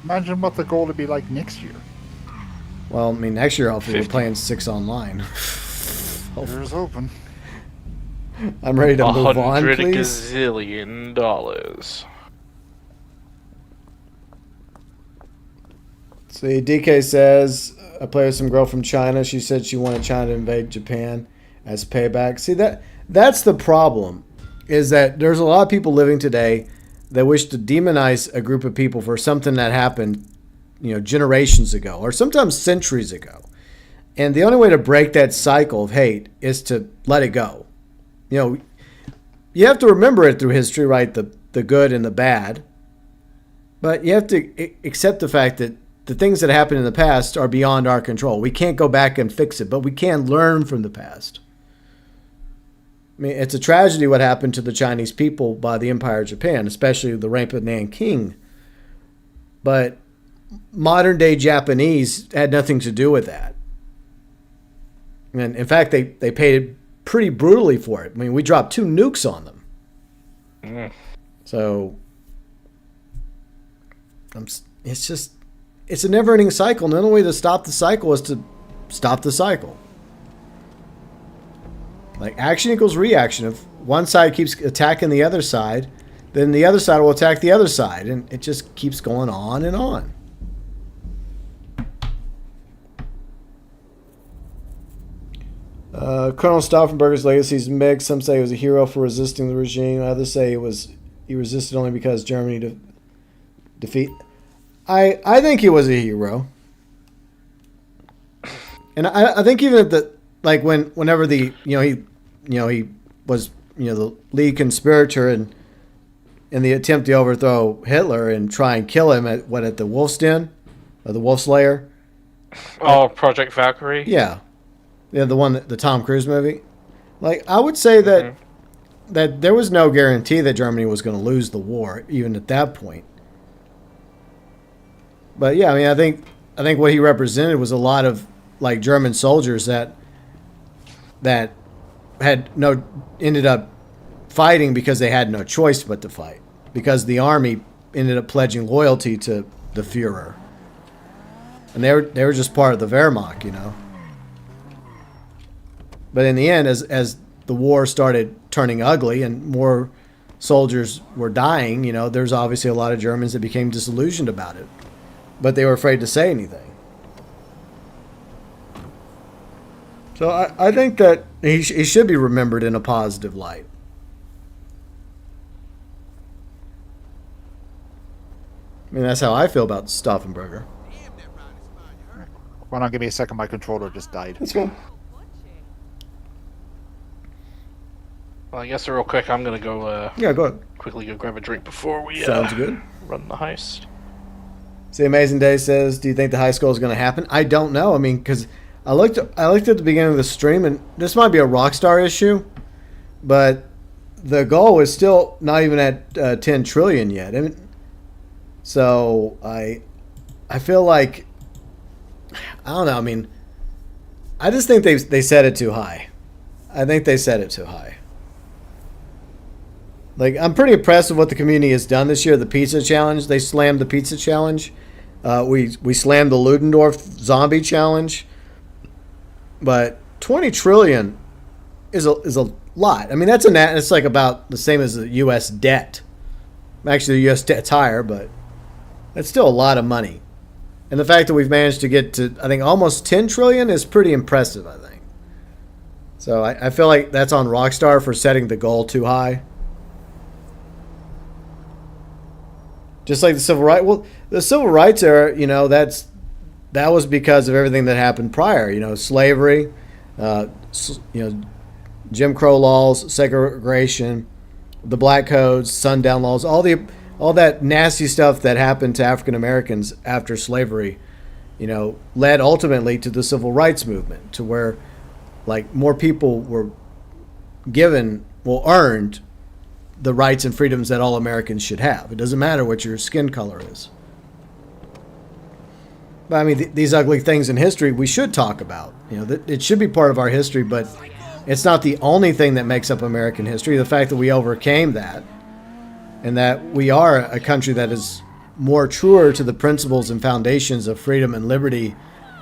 Imagine what the goal would be like next year. Well, I mean, next year hopefully 50. we're playing 6 online. Here's open. I'm ready to move on, $100 please. gazillion dollars. See, DK says, I play with some girl from China. She said she wanted China to invade Japan as payback. See, that's the problem, is that there's a lot of people living today that wish to demonize a group of people for something that happened, you know, generations ago or sometimes centuries ago. And the only way to break that cycle of hate is to let it go. You know, you have to remember it through history, right? The good and the bad. But you have to accept the fact that the things that happened in the past are beyond our control. We can't go back and fix it, but we can learn from the past. I mean, it's a tragedy what happened to the Chinese people by the Empire of Japan, especially the rape of Nanking. But modern day Japanese had nothing to do with that. And in fact, they paid pretty brutally for it. I mean, we dropped 2 nukes on them. So it's a never-ending cycle. And the only way to stop the cycle is to stop the cycle. Like, action equals reaction. If one side keeps attacking the other side, then the other side will attack the other side. And it just keeps going on and on. Colonel Stauffenberger's legacy is mixed. Some say he was a hero for resisting the regime. Others say he resisted only because Germany defeat. I think he was a hero, and I think even at the whenever he was the lead conspirator in the attempt to overthrow Hitler and try and kill him at the Wolf's Den or the Wolf's Lair. Oh, Project Valkyrie. Yeah, the Tom Cruise movie. Like, I would say that there was no guarantee that Germany was going to lose the war, even at that point. But yeah, I mean, I think what he represented was a lot of like German soldiers that ended up fighting because they had no choice but to fight, because the army ended up pledging loyalty to the Führer, and they were just part of the Wehrmacht, you know. But in the end, as the war started turning ugly and more soldiers were dying, you know, there's obviously a lot of Germans that became disillusioned about it. But they were afraid to say anything. So I think that he should be remembered in a positive light. I mean, that's how I feel about Stauffenberger. Hold on, give me a second. My controller just died. Let's go. Well, I guess real quick, I'm gonna go. Yeah, go ahead. Quickly go grab a drink before we Sounds good. run the heist. See, Amazing Day says, "Do you think the high school is going to happen?" I don't know. I mean, because I looked at the beginning of the stream, and this might be a Rockstar issue, but the goal is still not even at 10 trillion yet. I mean, so I feel like, I don't know. I mean, I just think they set it too high. I think they set it too high. Like, I'm pretty impressed with what the community has done this year. The pizza challenge, they slammed the pizza challenge. We slammed the Ludendorff zombie challenge. But 20 trillion is a lot. I mean, it's like about the same as the U.S. debt. Actually, the U.S. debt's higher, but that's still a lot of money. And the fact that we've managed to get to, I think, almost 10 trillion is pretty impressive, I think. So I feel like that's on Rockstar for setting the goal too high. Just like the civil rights. Well, the civil rights era, that was because of everything that happened prior. Slavery, Jim Crow laws, segregation, the black codes, sundown laws, all that nasty stuff that happened to African Americans after slavery, led ultimately to the civil rights movement, to where, like, more people were earned the rights and freedoms that all Americans should have. It doesn't matter what your skin color is. But I mean, these ugly things in history we should talk about. It should be part of our history, but it's not the only thing that makes up American history. The fact that we overcame that, and that we are a country that is more truer to the principles and foundations of freedom and liberty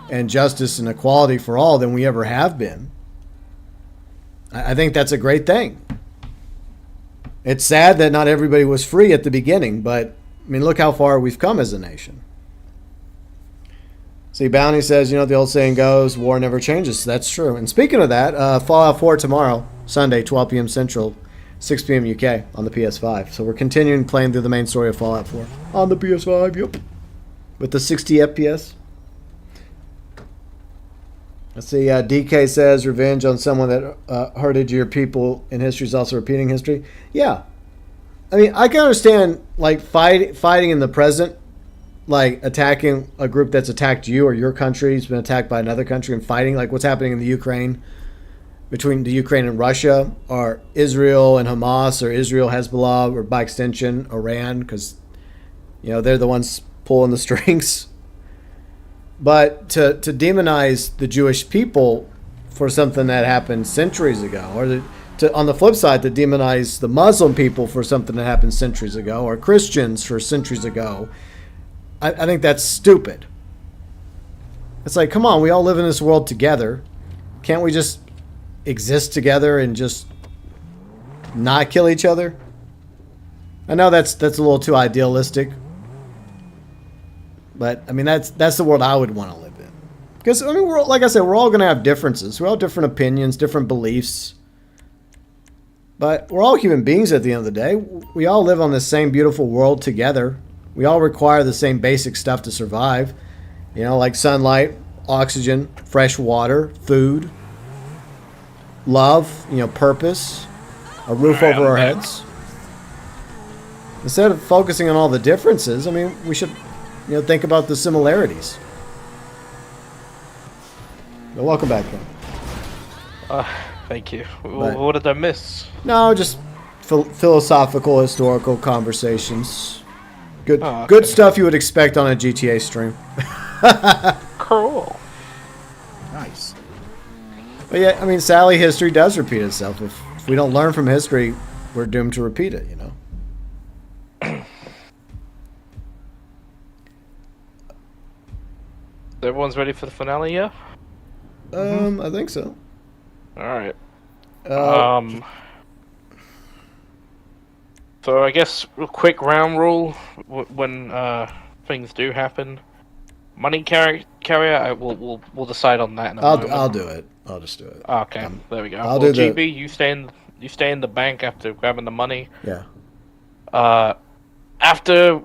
and justice and equality for all than we ever have been. I think that's a great thing. It's sad that not everybody was free at the beginning, but I mean, look how far we've come as a nation. See, Bounty says, the old saying goes, war never changes. That's true. And speaking of that, Fallout 4 tomorrow, Sunday, 12 p.m. Central, 6 p.m. UK on the PS5. So we're continuing playing through the main story of Fallout 4 on the PS5, yep. With the 60 FPS. Let's see, DK says, revenge on someone that hurted your people in history is also repeating history. Yeah. I mean, I can understand, like, fighting in the present, like, attacking a group that's attacked you or your country's been attacked by another country and fighting, like what's happening in the Ukraine, between the Ukraine and Russia, or Israel and Hamas, or Israel, Hezbollah, or by extension, Iran, because, they're the ones pulling the strings. But to demonize the Jewish people for something that happened centuries ago, or on the flip side, to demonize the Muslim people for something that happened centuries ago, or Christians for centuries ago, I think that's stupid. It's like, come on, we all live in this world together. Can't we just exist together and just not kill each other? I know that's a little too idealistic. But, I mean, that's the world I would want to live in. Because, I mean, like I said, we're all going to have differences. We all have different opinions, different beliefs. But we're all human beings at the end of the day. We all live on this same beautiful world together. We all require the same basic stuff to survive. Like sunlight, oxygen, fresh water, food, love, purpose, a roof over our heads. Instead of focusing on all the differences, I mean, we should... think about the similarities. But welcome back, Ken. Thank you. What did I miss? No, just philosophical, historical conversations. Good, okay. Good stuff you would expect on a GTA stream. Cool. Nice. But yeah, I mean, sadly, history does repeat itself. If we don't learn from history, we're doomed to repeat it, Everyone's ready for the finale, yeah? I think so. Alright. So I guess a quick round rule when things do happen. Money carrier, we'll decide on that in a moment. I'll do it. I'll just do it. Okay, there we go. I'll Well, do the- GB, you stay in the bank after grabbing the money. Yeah. After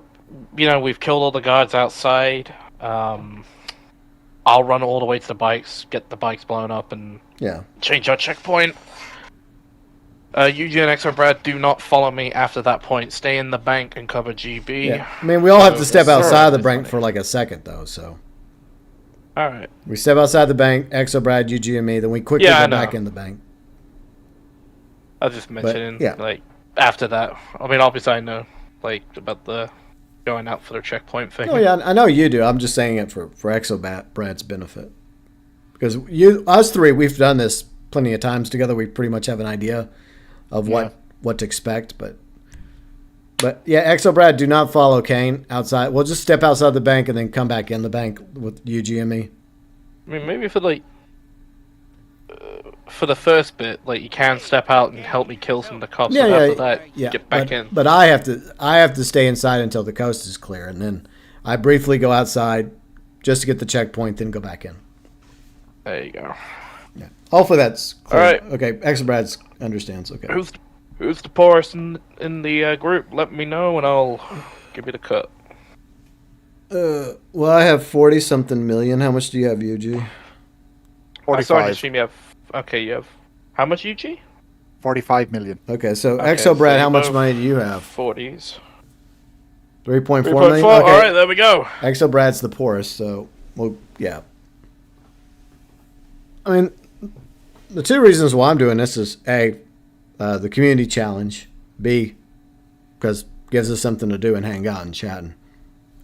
we've killed all the guards outside, I'll run all the way to the bikes, get the bikes blown up, and Yeah. change our checkpoint. UG and Exo Brad, do not follow me after that point. Stay in the bank and cover GB. Yeah. I mean, we all have to step Yes, sir. outside the It's bank funny. for like a second, though, so. Alright. We step outside the bank, Exo, Brad, UG, and me, then we quickly Yeah, I go know. back in the bank. I was just mentioning, yeah. like, after that. I mean, obviously I know, like, about the going out for the checkpoint thing. Oh, yeah, I know you do. I'm just saying it for Exo Brad's benefit. Because us three, we've done this plenty of times together. We pretty much have an idea of what to expect, but yeah, Exo Brad, do not follow Kane outside. We'll just step outside the bank and then come back in the bank with UG and me. I mean, maybe for the first bit, like, you can step out and help me kill some of the cops. Yeah, and yeah, after that, yeah. get back in. But I have to stay inside until the coast is clear, and then I briefly go outside just to get the checkpoint, then go back in. There you go. Yeah. Hopefully that's clear. All right. Okay, Exo Brad understands. Okay. Who's the poorest in the group? Let me know and I'll give you the cut. Well, I have 40-something million. How much do you have, UG? I saw on your 45. stream you have. Okay, you have. How much, UG? 45 million. Okay, so Okay, Exo Brad, so how much both money do you have? 40s. 3.4 3.4. million? Okay. Alright, there we go. Exo Brad's the poorest, so, well, yeah. I mean, the two reasons why I'm doing this is A, the community challenge, B, because it gives us something to do and hang out and chat and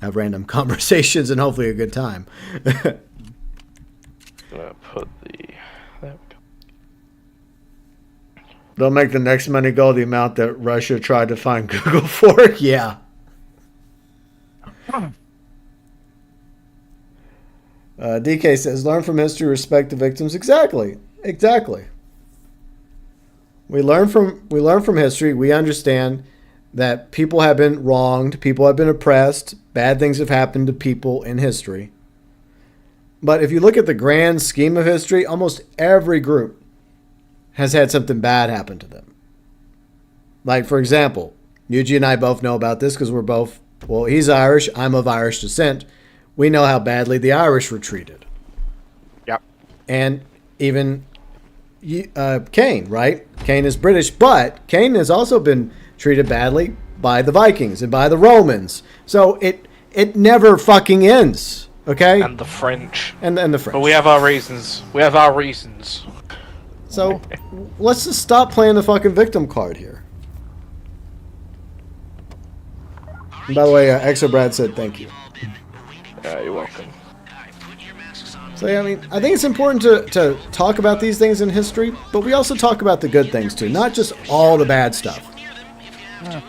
have random conversations and hopefully a good time. Gonna put the. There we go. They'll make the next money go the amount that Russia tried to find Google for. Yeah. DK says, learn from history, respect the victims. Exactly. We learn from history. We understand that people have been wronged, people have been oppressed, bad things have happened to people in history. But if you look at the grand scheme of history, almost every group has had something bad happen to them. Like, for example, Yuji and I both know about this because we're both, well, he's Irish, I'm of Irish descent. We know how badly the Irish were treated. Yep. And even Kane, right? Kane is British, but Kane has also been treated badly by the Vikings and by the Romans. So it never fucking ends, okay? And the French. And the French. But we have our reasons. So let's just stop playing the fucking victim card here. And by the way, Exo Brad said thank you. Yeah, you're welcome. So yeah, I mean, I think it's important to talk about these things in history, but we also talk about the good things too, not just all the bad stuff. I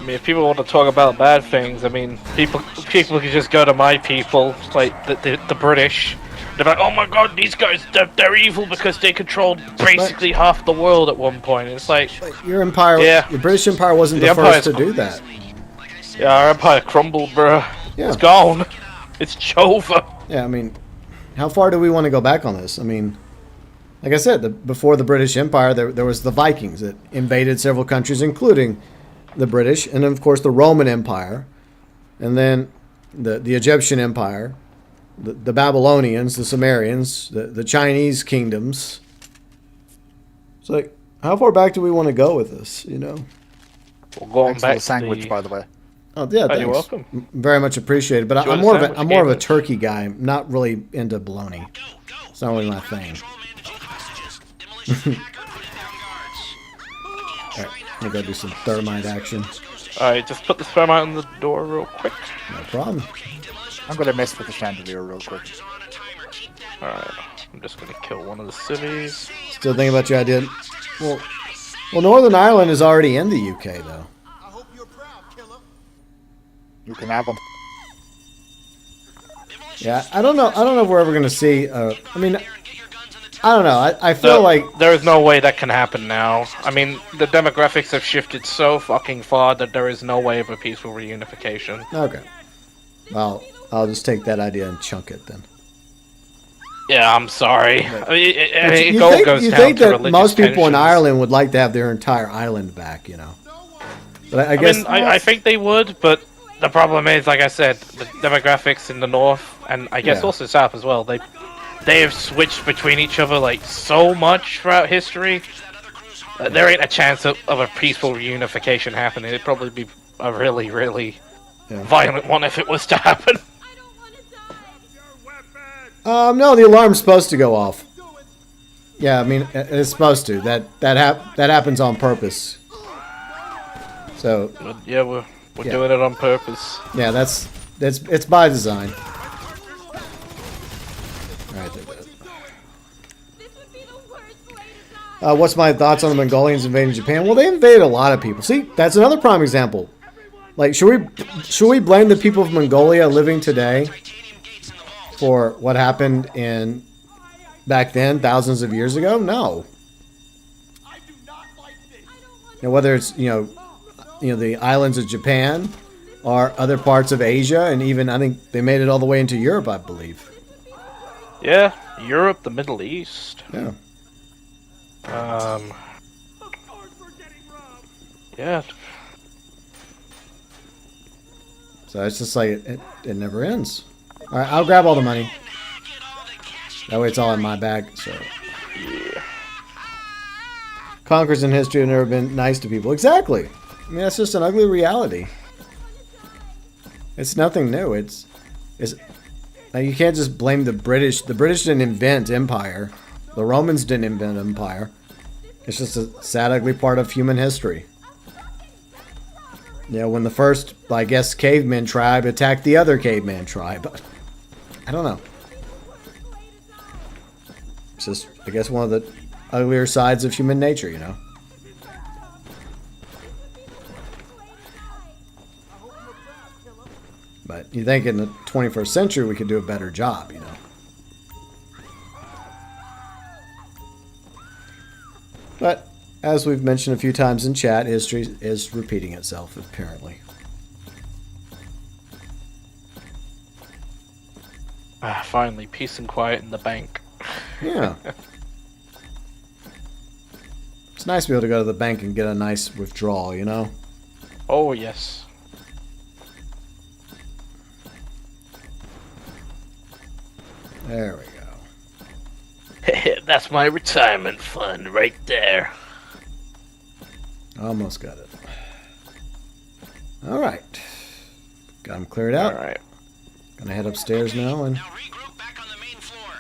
mean, if people want to talk about bad things, I mean, people can just go to my people, like the British. They're like, oh my god, these guys, they're evil because they controlled basically half the world at one point. It's like, Your empire, Yeah. your British empire wasn't The the first empire's to do that. yeah, our empire crumbled, bruh. Yeah. It's gone. It's over. Yeah, I mean, how far do we want to go back on this? I mean, like I said, before the British Empire, there was the Vikings that invaded several countries, including the British, and then, of course, the Roman Empire, and then the Egyptian Empire, the Babylonians, the Sumerians, the Chinese kingdoms. It's like, how far back do we want to go with this, you know? We're going Thanks for back the to sandwich, the... by the way. Oh yeah, thanks. you're welcome. Very much appreciated. But Enjoy I'm the more of sandwich, I'm more of a Gamer. turkey guy. I'm not really into bologna. It's not really my thing. All right, I'm gonna go do some thermite action. Alright, just put the sperm out in the door real quick. No problem. I'm going to mess with the chandelier real quick. Alright, I'm just gonna kill one of the cities. Still thinking about your idea. Well, Northern Ireland is already in the UK though. I hope you're proud, killer. You can have them. Yeah, I don't know if we're ever gonna see. I mean, I don't know. I feel like there is no way that can happen now. I mean, the demographics have shifted so fucking far that there is no way of a peaceful reunification. okay. Well, I'll just take that idea and chunk it then. Yeah, I'm sorry. I mean, it You all think, goes you down think to that religious most people in tensions. Ireland would like to have their entire island back, you know? But I I guess mean, I think they would, but the problem is, like I said, the demographics in the north, and I guess Yeah. also south as well, they have switched between each other like so much throughout history that there ain't a chance of a peaceful reunification happening. It'd probably be a really, really Yeah. violent one if it was to happen. no, the alarm's supposed to go off. Yeah, I mean, it's supposed to. That happens on purpose. So, But yeah, we're Yeah. doing it on purpose. yeah, it's by design. All right, what's my thoughts on the Mongolians invading Japan? Well, they invaded a lot of people. See, that's another prime example. Like, should we blame the people of Mongolia living today for what happened in back then, thousands of years ago? No. You know, whether it's you know the islands of Japan or other parts of Asia, and even I think they made it all the way into Europe, I believe. Yeah, Europe, the Middle East. Yeah. Yeah. So it's just like it never ends. All right, I'll grab all the money. That way it's all in my bag. So. Conquerors in history have never been nice to people. Exactly. I mean, that's just an ugly reality. It's nothing new. It's like you can't just blame the British. The British didn't invent empire. The Romans didn't invent empire. It's just a sad, ugly part of human history. You know, when the first, I guess, caveman tribe attacked the other caveman tribe. I don't know. It's just, I guess, one of the uglier sides of human nature, you know? But you think in the 21st century we could do a better job, you know? But, as we've mentioned a few times in chat, history is repeating itself, apparently. Finally, peace and quiet in the bank. Yeah. It's nice to be able to go to the bank and get a nice withdrawal, you know? Oh, yes. There we go. That's my retirement fund right there. Almost got it. Alright. Got them cleared out. Alright. Gonna head upstairs now and... Now regroup back on the main floor.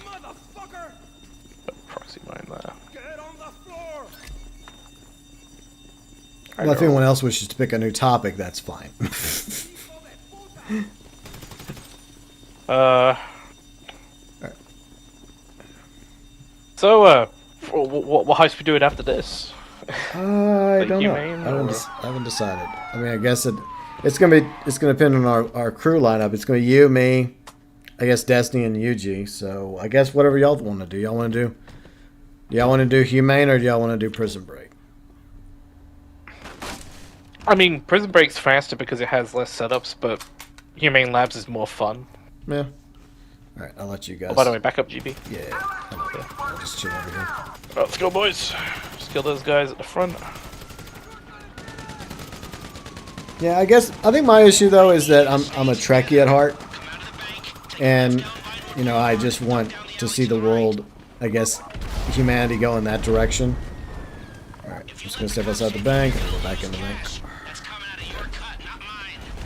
Motherfucker! Proxy mine there. Get on the floor! Well, if anyone else wishes to pick a new topic, that's fine. So, what heist we doing after this? I don't know. humane I or- haven't decided. I mean, I guess it's gonna depend on our crew lineup. It's gonna be you, me, I guess Destiny and Yuji. So I guess whatever y'all want to do. Y'all want to do humane or do y'all want to do prison break? I mean, Prison Break's faster because it has less setups, but Humane Labs is more fun. Yeah. All right, I'll let you guys. Oh, by the way, back up, GB. Yeah. I'll just chill over here. Let's go, boys. Let's kill those guys at the front. Yeah, I think my issue though is that I'm a Trekkie at heart, and you know I just want to see the world, I guess, humanity go in that direction. All right, I'm just gonna step outside the bank and go back in the bank.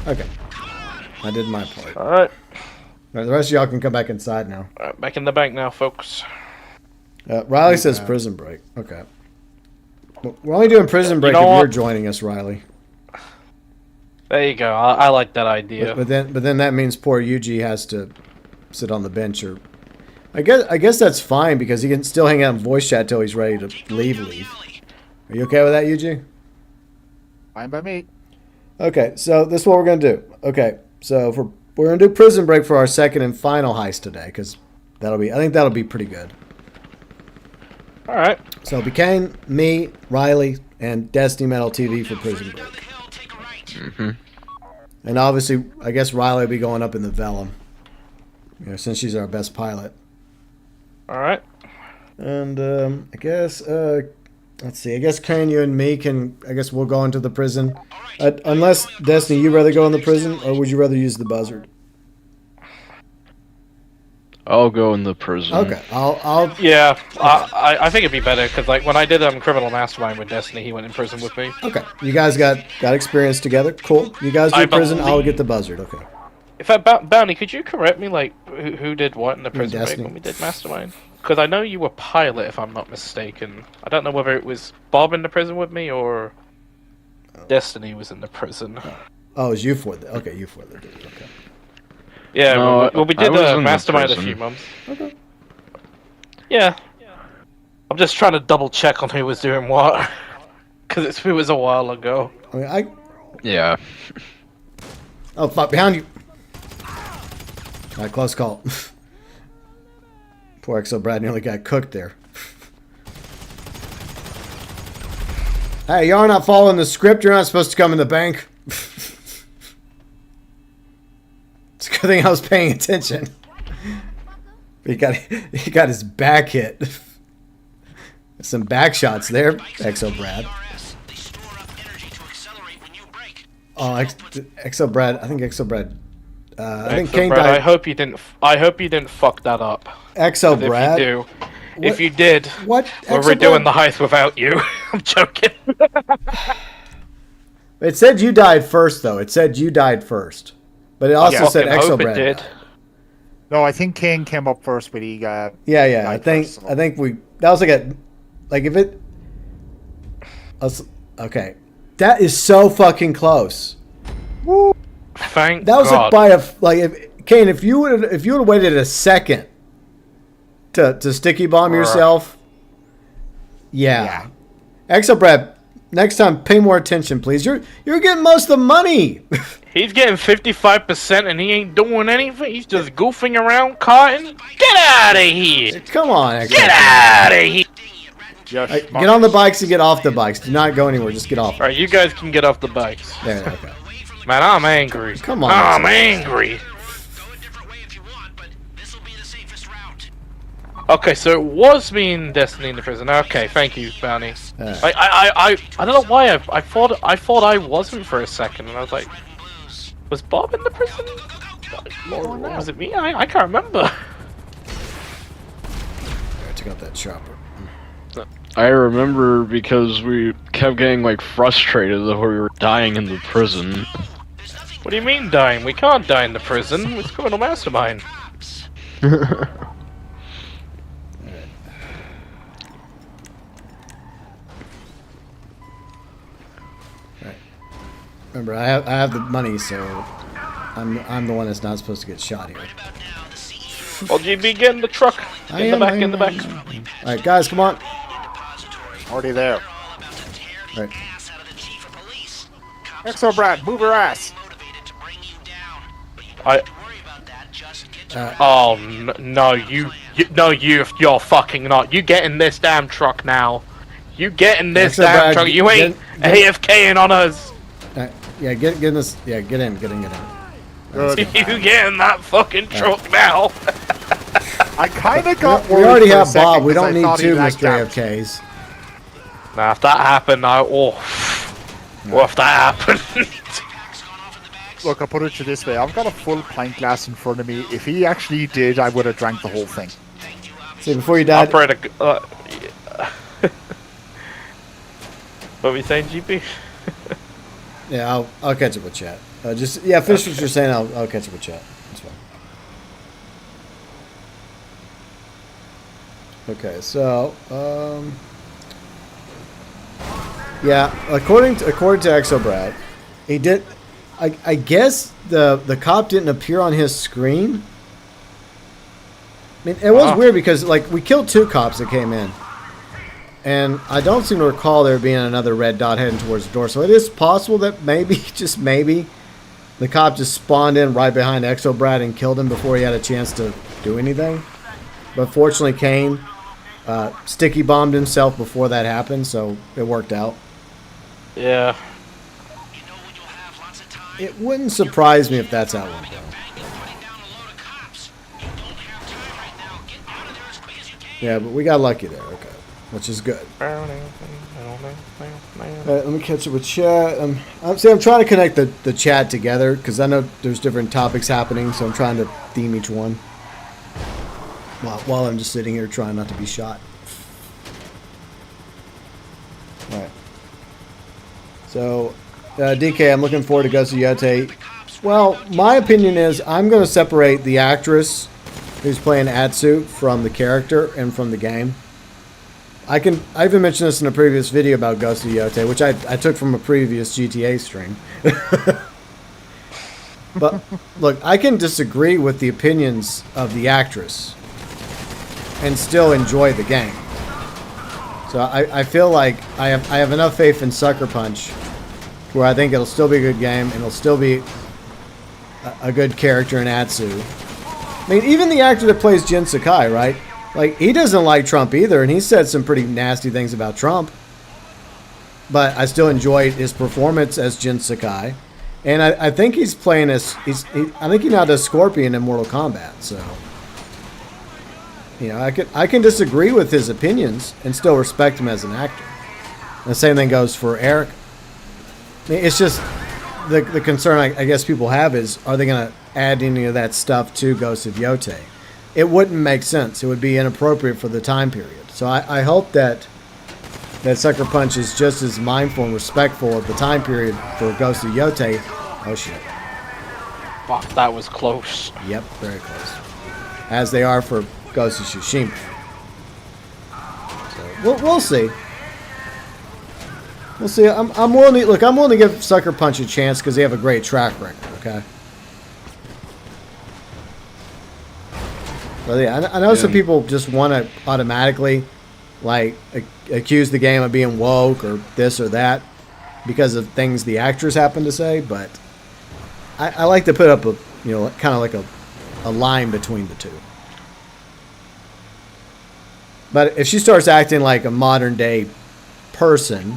Okay, I did my part. All Alright. right, the rest of y'all can come back inside now. Alright, back in the bank now, folks. Riley says prison break. Okay, we're only doing prison break know if what? you're joining us, Riley. There you go. I like that idea. But then that means poor Yuji has to sit on the bench, or I guess that's fine because he can still hang out in voice chat till he's ready to leave. Are you okay with that, Yuji? Fine by me. Okay, so this is what we're gonna do. Okay, so we're gonna do prison break for our second and final heist today because I think that'll be pretty good. Alright. So it'll be Kane, me, Riley, and Destiny Metal TV for prison break. Mm-hmm. And obviously, I guess Riley will be going up in the Vellum. You know, since she's our best pilot. All right. And I guess, let's see. I guess Kane, you and me can. I guess we'll go into the prison. Unless Destiny, you rather go in the prison, or would you rather use the buzzard? I'll go in the prison. Okay, I'll. Yeah, I think it'd be better because like when I did Criminal Mastermind with Destiny, he went in prison with me. Okay, you guys got experience together. Cool. You guys do prison. I'll get the buzzard. Okay. If I Bounty, could you correct me like who did what in the prison break when we did Mastermind? Because I know you were pilot, if I'm not mistaken. I don't know whether it was Bob in the prison with me or Destiny was in the prison. Oh, it was you four. Okay, you four. Okay. Yeah, No, well, we I did was in the Mastermind a prison. few months. Okay. Yeah. I'm just trying to double check on who was doing what. Because it was a while ago. I mean, Yeah. Oh, fuck, behind you. Alright, close call. Poor XO Brad nearly got cooked there. Hey, you're not following the script. You're not supposed to come in the bank. It's a good thing I was paying attention. He got his back hit. Some back shots there, XO Brad. Oh, XO Brad. I think XO Brad. I think Kane Brad, died. I hope you didn't fuck that up. XO Brad. If you did, What? we're redoing the heist without you. I'm joking. It said you died first, though. It said you died first, but it also said Fucking XO hope it Brad. did. No, I think Kane came up first, but he Yeah. died I think first, so. that was like if it. Okay, that is so fucking close. Thank That was God. Kane, if you would have waited a second to sticky bomb yourself. Yeah. XO Brad, next time pay more attention, please. You're getting most of the money. He's getting 55% and he ain't doing anything. He's just goofing around, cotton. Get out of here! Come on, XO. Get out of here! Yes, Get on the bikes and get off the bikes. Do not go anywhere. Just get off. Alright, you guys can get off the bikes. There. Okay. Man, I'm angry. Come on, I'm XO. angry. Go a different way if you want, but this will be the safest route. Okay, so it was me and Destiny in the prison. Okay, thank you, Bounty. Alright. I don't know why I thought I wasn't for a second, and I was like, was Bob in the prison? Or was it me? I can't remember. There, took out that chopper. I remember because we kept getting like frustrated that we were dying in the prison. What do you mean dying? We can't die in the prison. It's Criminal Mastermind. Remember, I have the money, so I'm the one that's not supposed to get shot here. Well, GB, get in the truck. In the back. All right, guys, come on. already there. All right. XO Brad, move your ass. You're fucking not. You get in this damn truck now. You get in this XO damn Brad, truck. You ain't AFKing on us. Yeah, get in this. Yeah, get in. Good. You get in that fucking truck now. I kind of got We worried already for a have second Bob. We 'cause don't I need thought he two lagged Mr. out. AFKs. Now, if that happened, if that happened. Look, I'll put it to you this way. I've got a full pint glass in front of me. If he actually did, I would have drank the whole thing. See, before you died, Operator. What were you saying, GP? yeah, I'll catch up with chat. Finish what you're saying. I'll catch up with chat. That's fine. Okay, so yeah, according to XO Brad, he did. I guess the cop didn't appear on his screen. I mean, it was weird because like we killed two cops that came in, and I don't seem to recall there being another red dot heading towards the door. So it is possible that maybe, just maybe, the cop just spawned in right behind XO Brad and killed him before he had a chance to do anything. But fortunately, Kane sticky bombed himself before that happened, so it worked out. Yeah. It wouldn't surprise me if that's how it would go. Yeah, but we got lucky there. Okay, which is good. Let me catch up with chat. I'm trying to connect the chat together because I know there's different topics happening, so I'm trying to theme each one while I'm just sitting here trying not to be shot. All right. So, DK, I'm looking forward to Ghost of Yotei. Well, my opinion is I'm going to separate the actress who's playing Atsu from the character and from the game. I even mentioned this in a previous video about Ghost of Yotei, which I took from a previous GTA stream. But look, I can disagree with the opinions of the actress and still enjoy the game. So I feel like I have enough faith in Sucker Punch where I think it'll still be a good game and it'll still be a good character in Atsu. I mean, even the actor that plays Jin Sakai, right? Like, he doesn't like Trump either, and he said some pretty nasty things about Trump. But I still enjoyed his performance as Jin Sakai. And I think he's playing as... I think he now does Scorpion in Mortal Kombat, so... You know, I can disagree with his opinions and still respect him as an actor. And the same thing goes for Eric. I mean, it's just... The concern I guess people have is, are they going to add any of that stuff to Ghost of Yotei? It wouldn't make sense. It would be inappropriate for the time period. So I hope that Sucker Punch is just as mindful and respectful of the time period for Ghost of Yotei. Oh shit. Fuck, that was close. Yep, very close. As they are for Ghost of Tsushima. So we'll see. We'll see. I'm willing to give Sucker Punch a chance because they have a great track record. Okay. Well, yeah, I know some people just want to automatically, like, accuse the game of being woke or this or that because of things the actors happen to say, but I like to put up a, you know, kind of like a line between the two. But if she starts acting like a modern day person,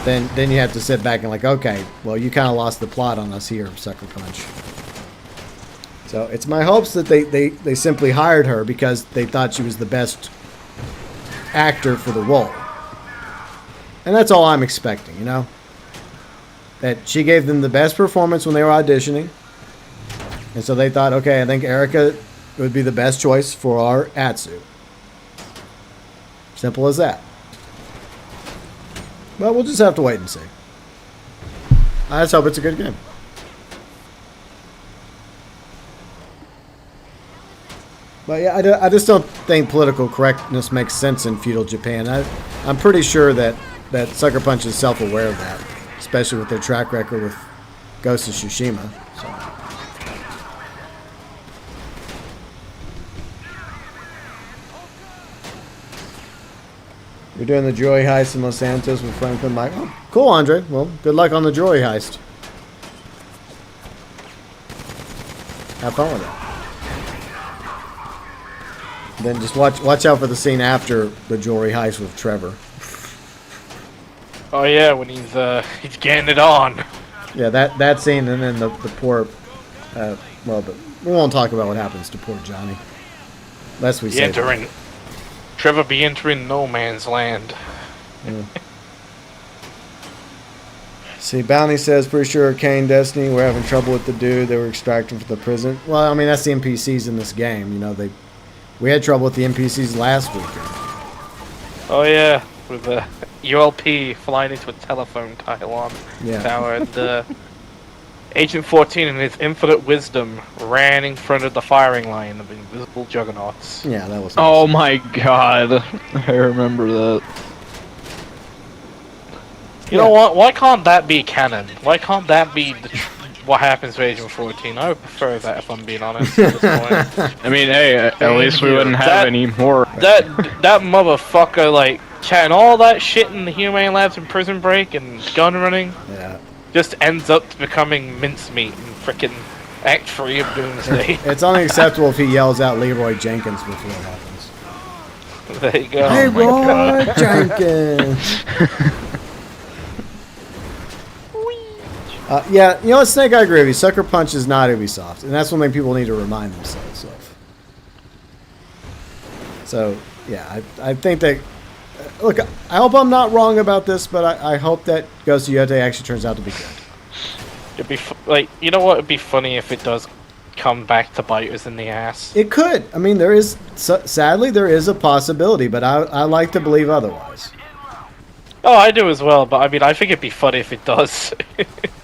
then you have to sit back and like, okay, well, you kind of lost the plot on us here, Sucker Punch. So it's my hopes that they simply hired her because they thought she was the best actor for the role. And that's all I'm expecting, you know? That she gave them the best performance when they were auditioning. And so they thought, okay, I think Erica would be the best choice for our Atsu. Simple as that. But we'll just have to wait and see. I just hope it's a good game. But yeah, I just don't think political correctness makes sense in feudal Japan. I'm pretty sure that Sucker Punch is self-aware of that, especially with their track record with Ghost of Tsushima. So. You're doing the jewelry heist in Los Santos with Franklin Mike. Oh, cool, Andre. Well, good luck on the jewelry heist. Have fun with it. Then just watch out for the scene after the jewelry heist with Trevor. Oh yeah, when he's getting it on. Yeah, that scene, and then the poor. Well, but we won't talk about what happens to poor Johnny. Lest we say. Trevor be entering no man's land. Yeah. See, Bounty says, pretty sure Kane Destiny we're having trouble with the dude they were extracting from the prison. Well, I mean, that's the NPCs in this game. You know, we had trouble with the NPCs last weekend. Oh yeah, with the ULP flying into a telephone tower and Agent 14 in his infinite wisdom ran in front of the firing line of invisible juggernauts. Yeah, that was nice. Oh my god. I remember that. You know what? Why can't that be canon? Why can't that be what happens to Agent 14? I would prefer that, if I'm being honest, at this point. I mean, hey, at least we wouldn't have any more. That motherfucker, like, chatting all that shit in the Humane Labs and Prison Break and gun running. Yeah. Just ends up becoming mincemeat in frickin' Act 3 of Doomsday. It's unacceptable if he yells out Leroy Jenkins before it happens. There you go. Leroy Jenkins! Yeah, you know what, Snake, I agree with you. Sucker Punch is not Ubisoft, and that's one thing people need to remind themselves of. So, yeah, I think that... Look, I hope I'm not wrong about this, but I hope that Ghost of Yotei actually turns out to be good. It'd be like, you know what? It'd be funny if it does come back to bite us in the ass. It could. I mean, there is... Sadly, there is a possibility, but I like to believe otherwise. Oh, I do as well, but I mean, I think it'd be funny if it does.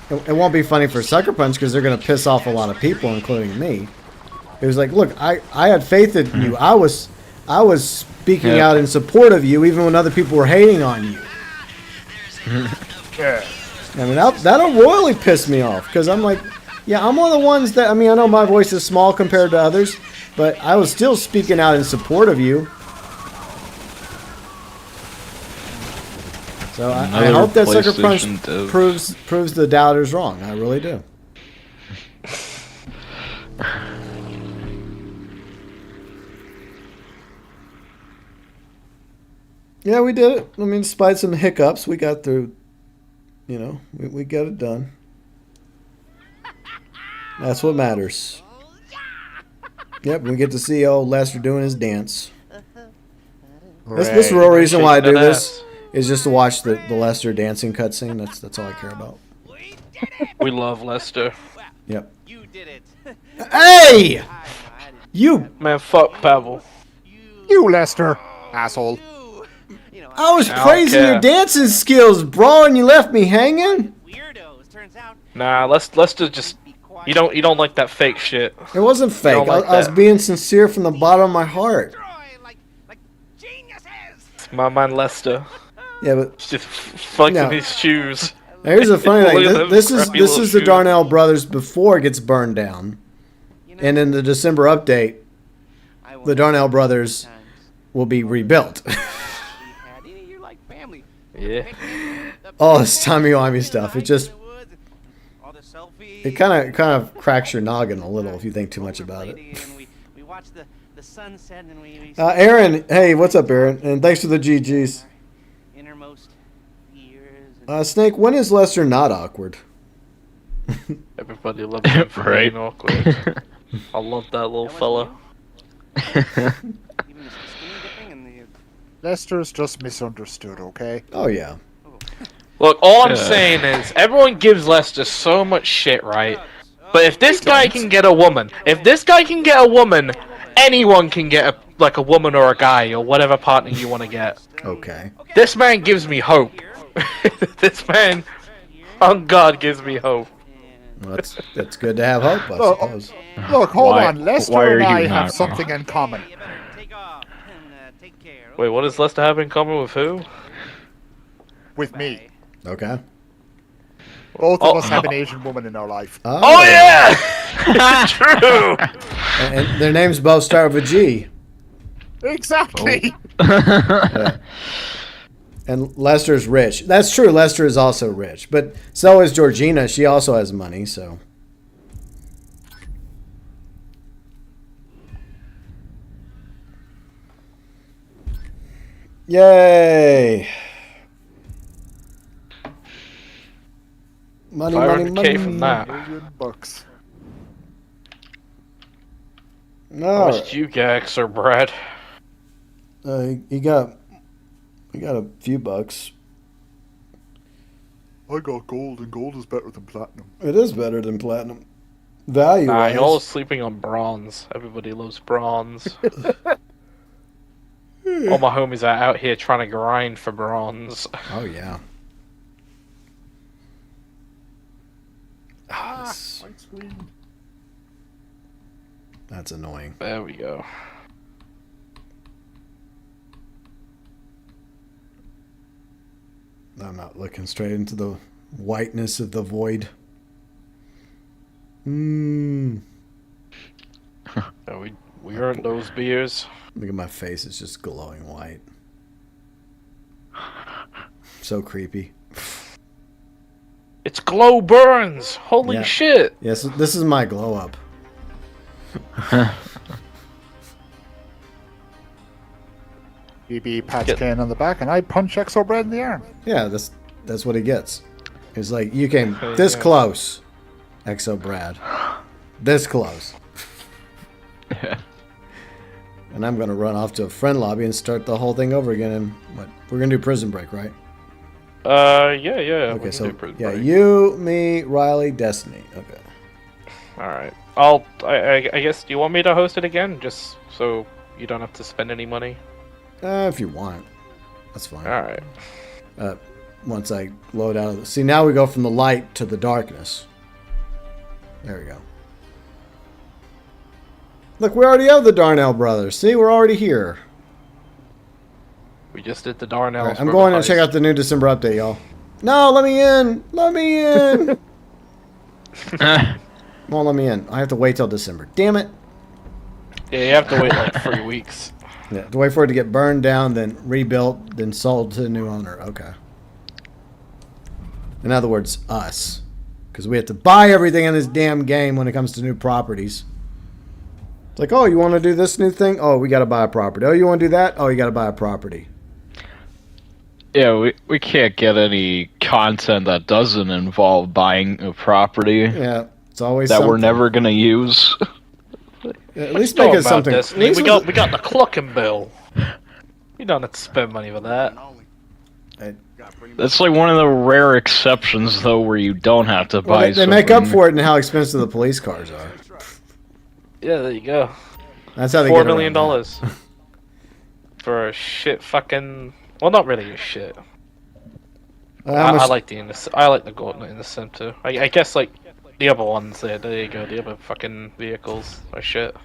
It won't be funny for Sucker Punch because they're going to piss off a lot of people, including me. It was like, look, I had faith in you. I was speaking out in support of you, even when other people were hating on you. I mean, that'll royally piss me off because I'm like, yeah, I'm one of the ones that, I mean, I know my voice is small compared to others, but I was still speaking out in support of you. So I hope that Sucker Punch proves the doubters wrong. I really do. Yeah, we did it. I mean, despite some hiccups, we got through. You know, we got it done. That's what matters. Yep, we get to see old Lester doing his dance. This is the real reason why I do this. Is just to watch the Lester dancing cutscene. That's all I care about. We love Lester. Yep. You did it. Hey! You! Man, fuck Pavel. You, Lester, asshole. I was praising your dancing skills, bro, and you left me hanging? Weirdos, turns out. Nah, Lester just... You don't like that fake shit. It wasn't fake. Like I was being sincere from the bottom of my heart. Like geniuses. My man Lester. Yeah, but... Just flexing his shoes. Now here's the funny thing. Look at This them is crappy this little is the shoes. Darnell brothers before it gets burned down. And in the December update, the Darnell brothers will be rebuilt. You're like family. Yeah. All this timey-wimey stuff. It just... It kind of cracks your noggin a little if you think too much about it. We watch the sunset and we Aaron, hey, what's up, Aaron? And thanks for the GGs. innermost ears. Snake, when is Lester not awkward? Everybody loves him for Right. being awkward. I love that little fella. Even the skinny dipping and the. Lester's just misunderstood, okay? Oh, yeah. Look, all I'm saying is, everyone gives Lester so much shit, right? But if this guy can get a woman, anyone can get a woman or a guy or whatever partner you want to get. Okay. This man gives me hope. This man, on God, gives me hope. Well, that's good to have hope, I suppose. Look, hold Why- on. Lester why are and I you have not something in common. Take off and take care. Wait, what does Lester have in common with who? With me. Okay. Both of us have an Asian woman in our life. Oh yeah! True! And their names both start with a G. Exactly. And Lester's rich. That's true. Lester is also rich. But so is Georgina. She also has money, so. Yay! Money, money, 500K money. from that. $1,000,000. How No. much you get, extra Brad? He got a few bucks. I got gold, and gold is better than platinum. It is better than platinum. Value. Nah, you're all sleeping on bronze. Everybody loves bronze. All my homies are out here trying to grind for bronze. Oh yeah. That's annoying. There we go. I'm not looking straight into the whiteness of the void. Yeah, we earned those beers. Look at my face. It's just glowing white. So creepy. It's GeauxBurns! Holy Yeah. shit! Yes, this is my glow up. BB pats Kane on the back, and I punch Exo Bread in the arm. Yeah, that's what he gets. It's like you came this Yeah. close, Exo Brad. This close. And I'm gonna run off to a friend lobby and start the whole thing over again. And what? We're gonna do Prison Break, right? Yeah. Okay, so yeah, you, me, Riley, Destiny. Okay. All right. I guess. Do you want me to host it again, just so you don't have to spend any money? If you want, that's fine. All right. Once I load out of the... See, now we go from the light to the darkness. There we go. Look, we already have the Darnell brothers. See, we're already here. We just did the Darnells. Right, I'm going to check out the new December update, y'all. No, let me in. Let me in. Won't let me in. I have to wait till December. Damn it. Yeah, you have to wait like 3 weeks. Yeah, to wait for it to get burned down, then rebuilt, then sold to the new owner. Okay. In other words, us. Because we have to buy everything in this damn game when it comes to new properties. It's like, oh, you want to do this new thing? Oh, we got to buy a property. Oh, you want to do that? Oh, you got to buy a property. Yeah, we can't get any content that doesn't involve buying a property Yeah, it's always that something. we're never gonna use. At least Know make it about something. this, at least we got the clocking bill. You don't have to spend money for that. That's like one of the rare exceptions, though, where you don't have to Well, buy. they make up something. for it in how expensive the police cars are. Yeah, there you go. That's how they $4 get million around that. for a shit fucking. Well, not really a shit. How I much- like I like the Gauntlet in the center. I guess like the other ones there. There you go. The other fucking vehicles are shit.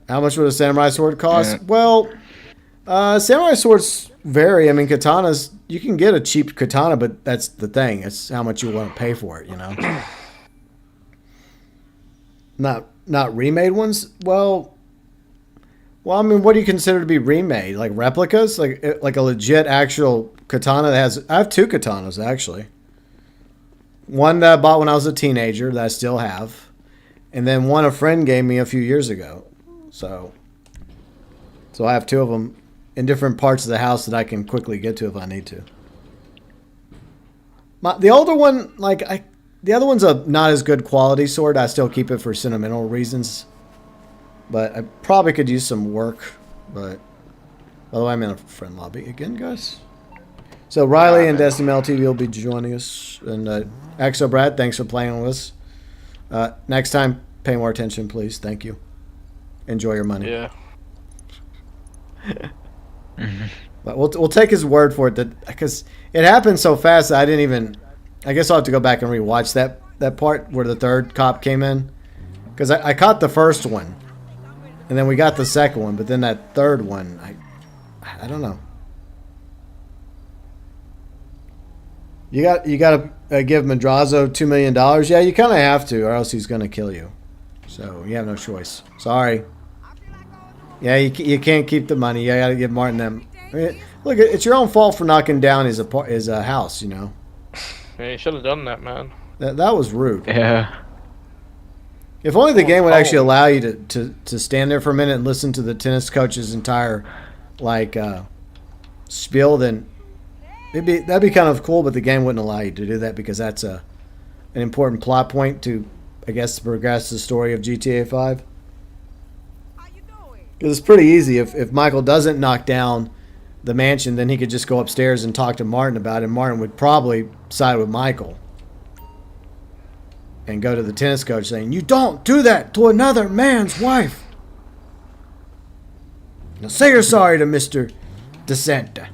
How much would a samurai sword cost? Yeah. Well, samurai swords vary. I mean, katanas, you can get a cheap katana, but that's the thing. It's how much you want to pay for it, you know? Not remade ones? Well, I mean, what do you consider to be remade? Like replicas? Like a legit actual katana that has... I have 2 katanas, actually. One that I bought when I was a teenager that I still have. And then one a friend gave me a few years ago. So I have 2 of them in different parts of the house that I can quickly get to if I need to. The older one, the other one's a not as good quality sword. I still keep it for sentimental reasons. But I probably could use some work. But by the way, I'm in a friend lobby again, guys. So Riley and Destiny Mel TV will be joining us. And Exo Brad, thanks for playing with us. Next time, pay more attention, please. Thank you. Enjoy your money. Yeah. But we'll take his word for it that because it happened so fast that I didn't even. I guess I'll have to go back and rewatch that part where the third cop came in because I caught the first one, and then we got the second one, but then that third one, I don't know. You got to give Madrazo $2 million. Yeah, you kind of have to, or else he's gonna kill you. So you have no choice. Sorry. Yeah, you can't keep the money. You got to give Martin them. I mean, look, it's your own fault for knocking down his house. You know. Yeah, you should have done that, man. That was rude. Yeah. If only the game would actually allow you to stand there for a minute and listen to the tennis coach's entire spiel, then that'd be kind of cool. But the game wouldn't allow you to do that because that's an important plot point to, I guess, to progress the story of GTA 5. Because it's pretty easy. If Michael doesn't knock down the mansion, then he could just go upstairs and talk to Martin about it. And Martin would probably side with Michael and go to the tennis coach saying, "You don't do that to another man's wife. Now say you're sorry to Mr. DeSanta."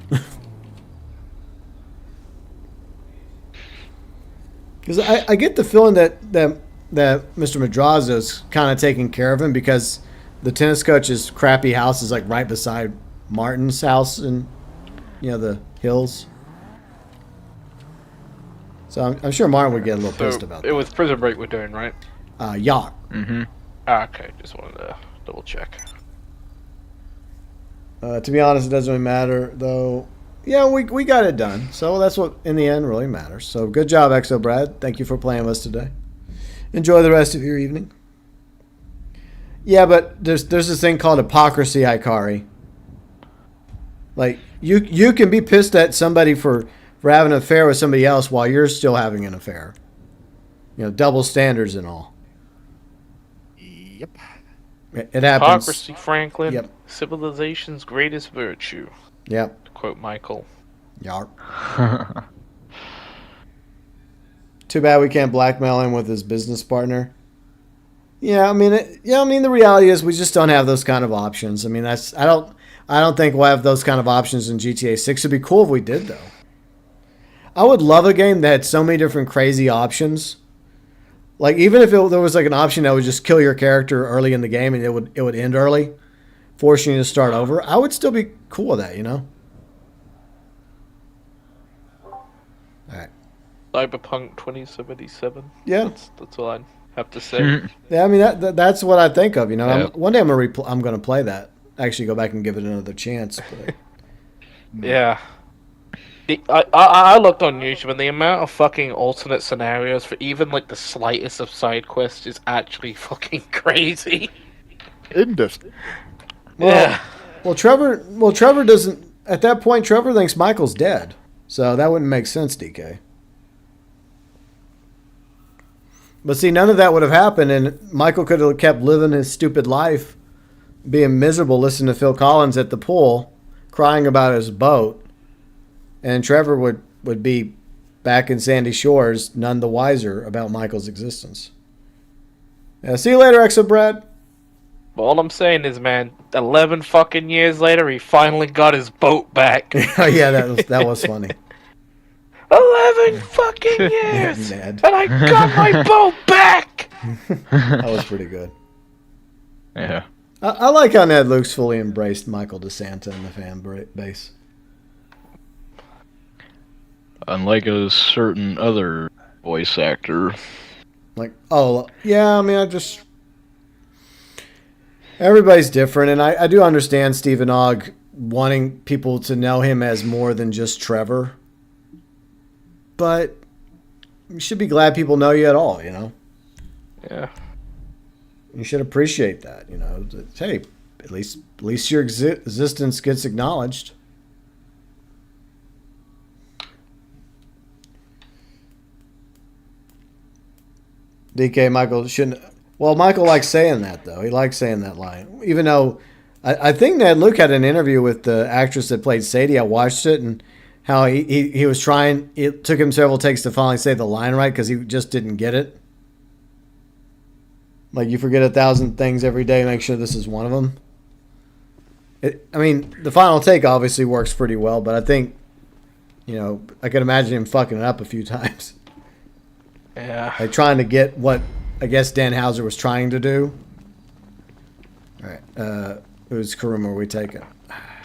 Because I get the feeling that Mr. Madrazo's kind of taking care of him because the tennis coach's crappy house is like right beside Martin's house in, the hills. So I'm sure Martin would get a little pissed about It was Prison Break we're doing, right? that. Yacht. Mm-hmm. Okay, just wanted to double check. To be honest, it doesn't really matter, though. Yeah, we got it done. So that's what, in the end, really matters. So good job, Exo Brad. Thank you for playing with us today. Enjoy the rest of your evening. Yeah, but there's this thing called hypocrisy, Hikari. Like, you can be pissed at somebody for for having an affair with somebody else while you're still having an affair. You know, double standards and all. Yep. It happens. Hypocrisy, Franklin. Yep. Civilization's greatest virtue. Yep. To quote Michael. Yarp. Too bad we can't blackmail him with his business partner. Yeah, I mean, the reality is we just don't have those kind of options. I mean, I don't think we'll have those kind of options in GTA 6. It'd be cool if we did, though. I would love a game that had so many different crazy options. Like, even if there was like an option that would just kill your character early in the game and it would end early, forcing you to start over, I would still be cool with that, you know? All right. Cyberpunk 2077. Yeah. That's all I have to say. Yeah, I mean, that's what I think of, you know? Yeah. One day I'm going to play that. Actually go back and give it another chance. But... Yeah. I looked on YouTube and the amount of fucking alternate scenarios for even like the slightest of side quests is actually fucking crazy. Isn't it? Yeah. Well, Trevor doesn't. At that point, Trevor thinks Michael's dead, so that wouldn't make sense, DK. But see, none of that would have happened, and Michael could have kept living his stupid life, being miserable, listening to Phil Collins at the pool, crying about his boat, and Trevor would be back in Sandy Shores, none the wiser about Michael's existence. Yeah, see you later, Exo Brad. But all I'm saying is, man, 11 fucking years later, he finally got his boat back. Oh yeah, that was funny. 11 fucking years, Ned. and I got my boat back. That was pretty good. Yeah. I like how Ned Luke's fully embraced Michael DeSanta in the fan base. Unlike a certain other voice actor. Like, oh, yeah, I mean, everybody's different, and I do understand Stephen Ogg wanting people to know him as more than just Trevor. But you should be glad people know you at all, you know? Yeah. You should appreciate that, you know? Hey, at least your existence gets acknowledged. DK, Michael shouldn't... Well, Michael likes saying that, though. He likes saying that line. Even though I think Ned Luke had an interview with the actress that played Sadie. I watched it, and how he was trying... It took him several takes to finally say the line right because he just didn't get it. Like, you forget 1,000 things every day. Make sure this is one of them. I mean, the final take obviously works pretty well, but I think, you know, I could imagine him fucking it up a few times. Yeah. Like trying to get what I guess Dan Houser was trying to do. All right. Whose Karuma are we taking?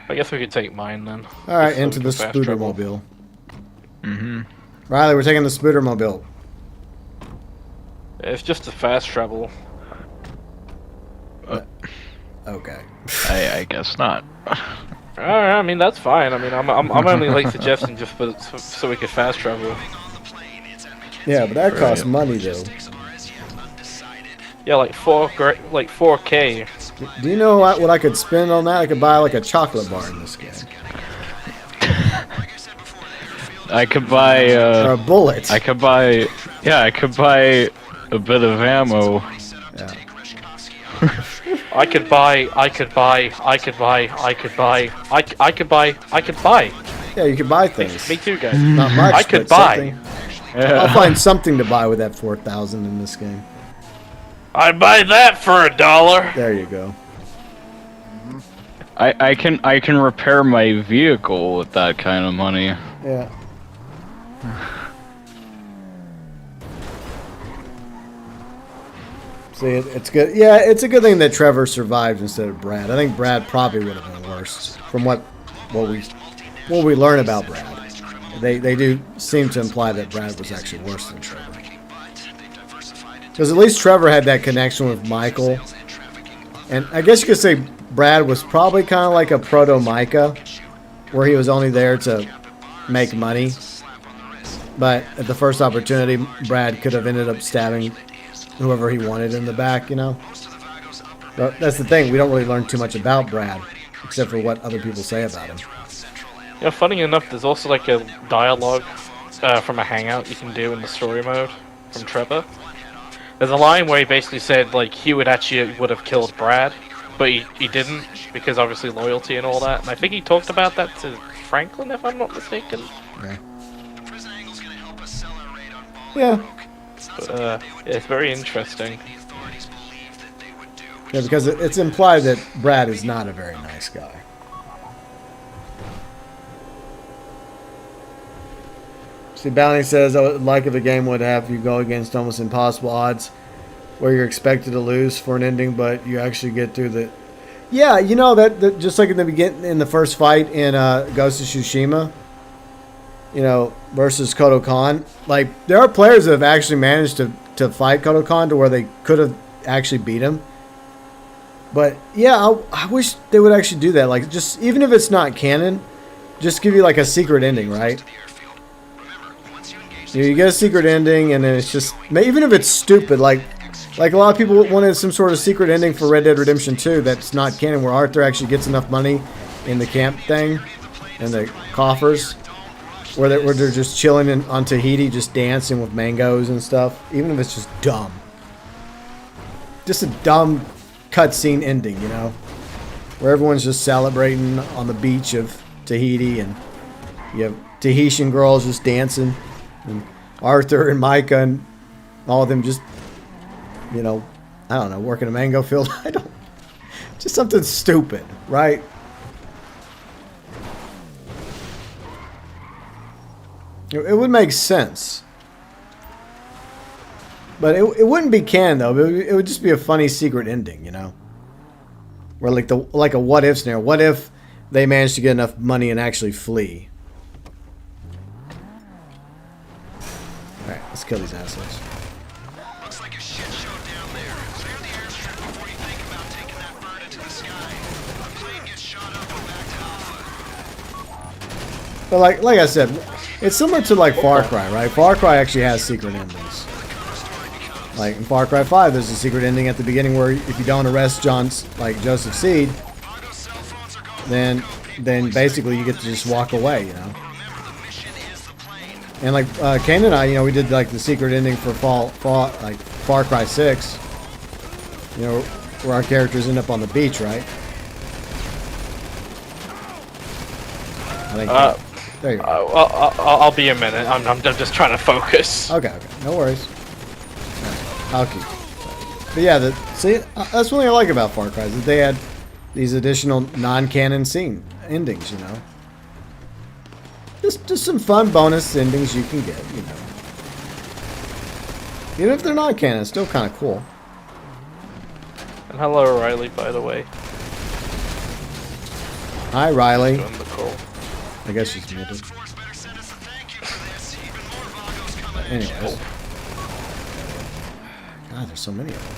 I guess we could take mine then. All right, Just so into we the can fast travel. Spoodermobile. Mm-hmm. Riley, we're taking the Spoodermobile. It's just a fast travel. Okay. I guess not. I mean, that's fine. I mean, I'm only like suggesting just so we could fast travel. Yeah, but that costs money though. Yeah, like 4K. Do you know what I could spend on that? I could buy like a chocolate bar in this game. I could buy Or a bullet. I could buy a bit of ammo. Yeah. I could buy. Yeah, you could buy things. Me too, guys. Not much. I could but buy. something. I'll find something to buy with that 4,000 in this game. I'd buy that for $1. There you go. I can repair my vehicle with that kind of money. Yeah. See, it's good. Yeah, it's a good thing that Trevor survived instead of Brad. I think Brad probably would have been worse from what we learn about Brad. They do seem to imply that Brad was actually worse than Trevor. Because at least Trevor had that connection with Michael. And I guess you could say Brad was probably kind of like a proto-Micah, where he was only there to make money. But at the first opportunity, Brad could have ended up stabbing whoever he wanted in the back, you know? But that's the thing, we don't really learn too much about Brad, except for what other people say about him. Yeah, funny enough, there's also like a dialogue from a hangout you can do in the story mode from Trevor. There's a line where he basically said like he would have killed Brad, but he didn't because obviously loyalty and all that. And I think he talked about that to Franklin, if I'm not mistaken. Yeah. Yeah. But, it's very interesting. Yeah, because it's implied that Brad is not a very nice guy. See, Bounty says, I would like if the game would have you go against almost impossible odds where you're expected to lose for an ending, but you actually get through the... Yeah, you know, that just like in the beginning, in the first fight in Ghost of Tsushima, you know, versus Kodo Khan. Like, there are players that have actually managed to fight Kodo Khan to where they could have actually beat him. But, yeah, I wish they would actually do that. Like, just, even if it's not canon, just give you, like, a secret ending, right? You get a secret ending, and then it's just... Even if it's stupid, like a lot of people wanted some sort of secret ending for Red Dead Redemption 2 that's not canon, where Arthur actually gets enough money in the camp thing, in the coffers, where they're just chilling on Tahiti, just dancing with mangoes and stuff. Even if it's just dumb. Just a dumb cutscene ending, you know? Where everyone's just celebrating on the beach of Tahiti, and you have Tahitian girls just dancing. And Arthur and Micah and all of them just, you know, I don't know, working a mango field. Just something stupid, right? It would make sense. But it wouldn't be canon, though. It would just be a funny secret ending, you know? Where like a what if scenario. What if they managed to get enough money and actually flee? Alright, let's kill these assholes. Looks like a shit show down there. Clear the airstrip before you think about taking that bird into the sky. A plane gets shot up and back to Alpha. But like I said, it's similar to like Far Cry, right? Far Cry actually has secret endings. Like in Far Cry 5, there's a secret ending at the beginning where if you don't arrest Joseph Seed, then basically you get to just walk away, you know. And like Kane and I, you know, we did like the secret ending for Far Cry 6. You know, where our characters end up on the beach, right? I think there you go. I'll be a minute. I'm just trying to focus. Okay, no worries. I'll keep. But yeah, see, that's one thing I like about Far Cry, is that they had these additional non-canon endings, you know. Just some fun bonus endings you can get, you know. Even if they're not canon, it's still kind of cool. And hello, Riley, by the way. Hi, Riley. Join the call. I guess she's muted. Anyways. God, there's so many of them.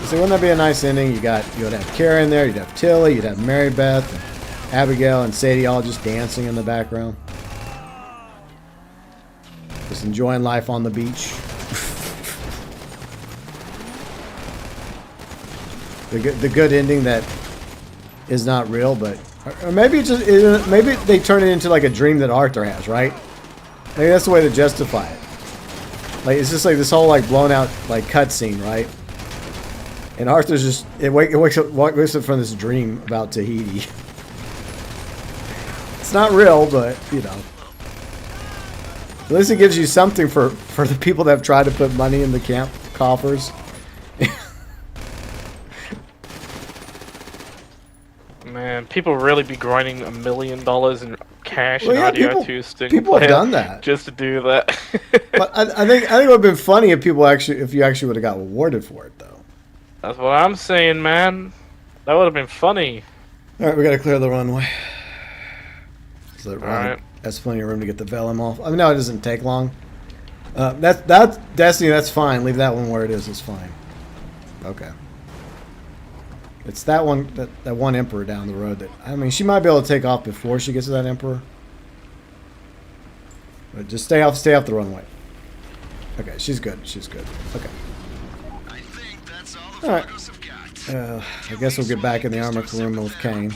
So wouldn't that be a nice ending? You would have Karen there, you'd have Tilly, you'd have Mary Beth, and Abigail, and Sadie all just dancing in the background. Just enjoying life on the beach. the good ending that is not real, but or maybe maybe they turn it into like a dream that Arthur has, right? Maybe that's the way to justify it. Like it's just like this whole like blown out like cutscene, right? And Arthur's just it wakes up from this dream about Tahiti. It's not real, but you know. At least it gives you something for the people that have tried to put money in the camp coffers. Man, people really be grinding $1 million in cash Well, and yeah, RDR2 Sting people have plan done that. just to do that. But I think it would have been funny if you actually would have got rewarded for it, though. That's what I'm saying, man. That would have been funny. All right, we gotta clear the runway. So that Alright. That's plenty of room to get the vellum off. I mean, no, it doesn't take long. That's Destiny. That's fine. Leave that one where it is. It's fine. Okay. It's that one, that one Emperor down the road that, I mean, she might be able to take off before she gets to that Emperor. But just stay off the runway. Okay, she's good. She's good. Okay. All right. I guess we'll get back in the armor room with Kane.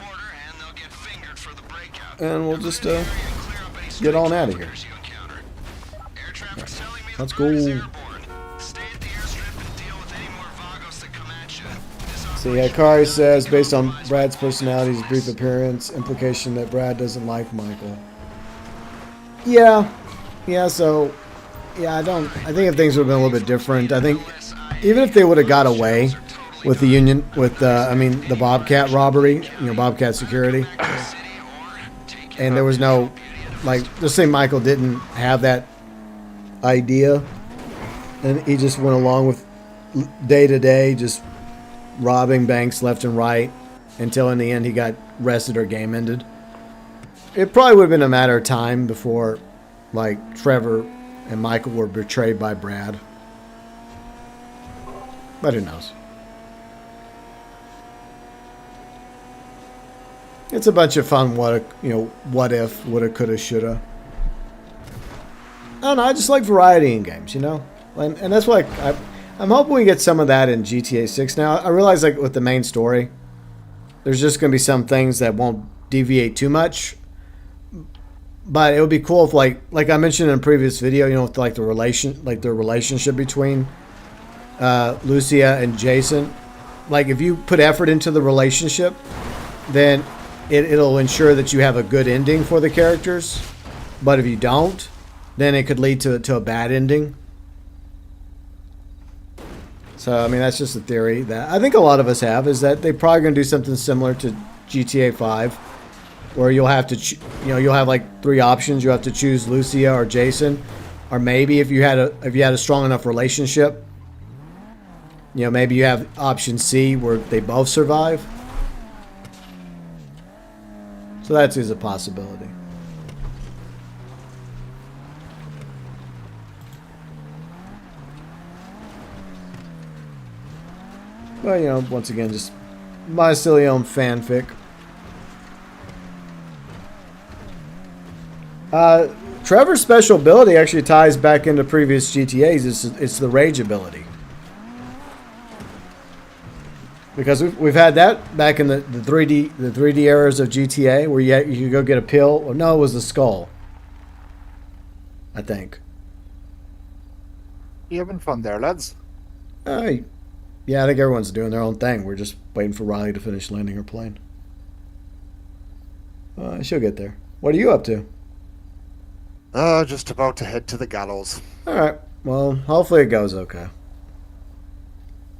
And we'll just get on out of here. Right. Let's go. So yeah, Kari says, based on Brad's personality, his brief appearance, implication that Brad doesn't like Michael. Yeah. Yeah, so... Yeah, I think if things would have been a little bit different, I think even if they would have got away with the Union, with the Bobcat robbery, Bobcat security, and there was no, like, just say Michael didn't have that idea, and he just went along with day to day, just robbing banks left and right, until in the end he got arrested or game ended. It probably would have been a matter of time before, like, Trevor and Michael were betrayed by Brad. But who knows? It's a bunch of fun what if, woulda, coulda, shoulda. I don't know, I just like variety in games, And that's why I'm hoping we get some of that in GTA 6 now. I realize, like, with the main story, there's just going to be some things that won't deviate too much. But it would be cool if, like I mentioned in a previous video, with the relationship between Lucia and Jason. Like, if you put effort into the relationship, then it'll ensure that you have a good ending for the characters. But if you don't, then it could lead to a bad ending. So, I mean, that's just a theory that I think a lot of us have, is that they're probably going to do something similar to GTA 5. Where you'll have to, you'll have like 3 options. You have to choose Lucia or Jason, or maybe if you had a strong enough relationship, maybe you have option C where they both survive. So that is a possibility. Well, once again, just my silly own fanfic. Trevor's special ability actually ties back into previous GTAs. It's the rage ability. Because we've had that back in the 3D eras of GTA, where you could go get a pill. Or no, it was the skull, I think. You having fun there, lads? Yeah, I think everyone's doing their own thing. We're just waiting for Riley to finish landing her plane. She'll get there. What are you up to? Just about to head to the gallows. Alright, well, hopefully it goes okay.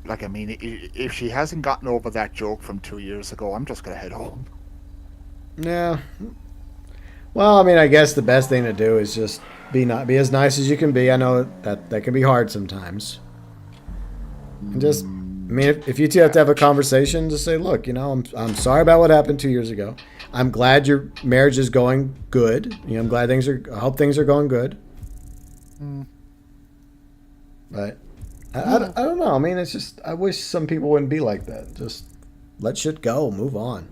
Like, I mean, if she hasn't gotten over that joke from 2 years ago, I'm just going to head home. Yeah. Well, I mean, I guess the best thing to do is just be as nice as you can be. I know that can be hard sometimes. And just, I mean, if you two have to have a conversation, just say, look, I'm sorry about what happened 2 years ago. I'm glad your marriage is going good. I'm glad I hope things are going good. But I don't know. I mean, it's just, I wish some people wouldn't be like that. Just let shit go. Move on.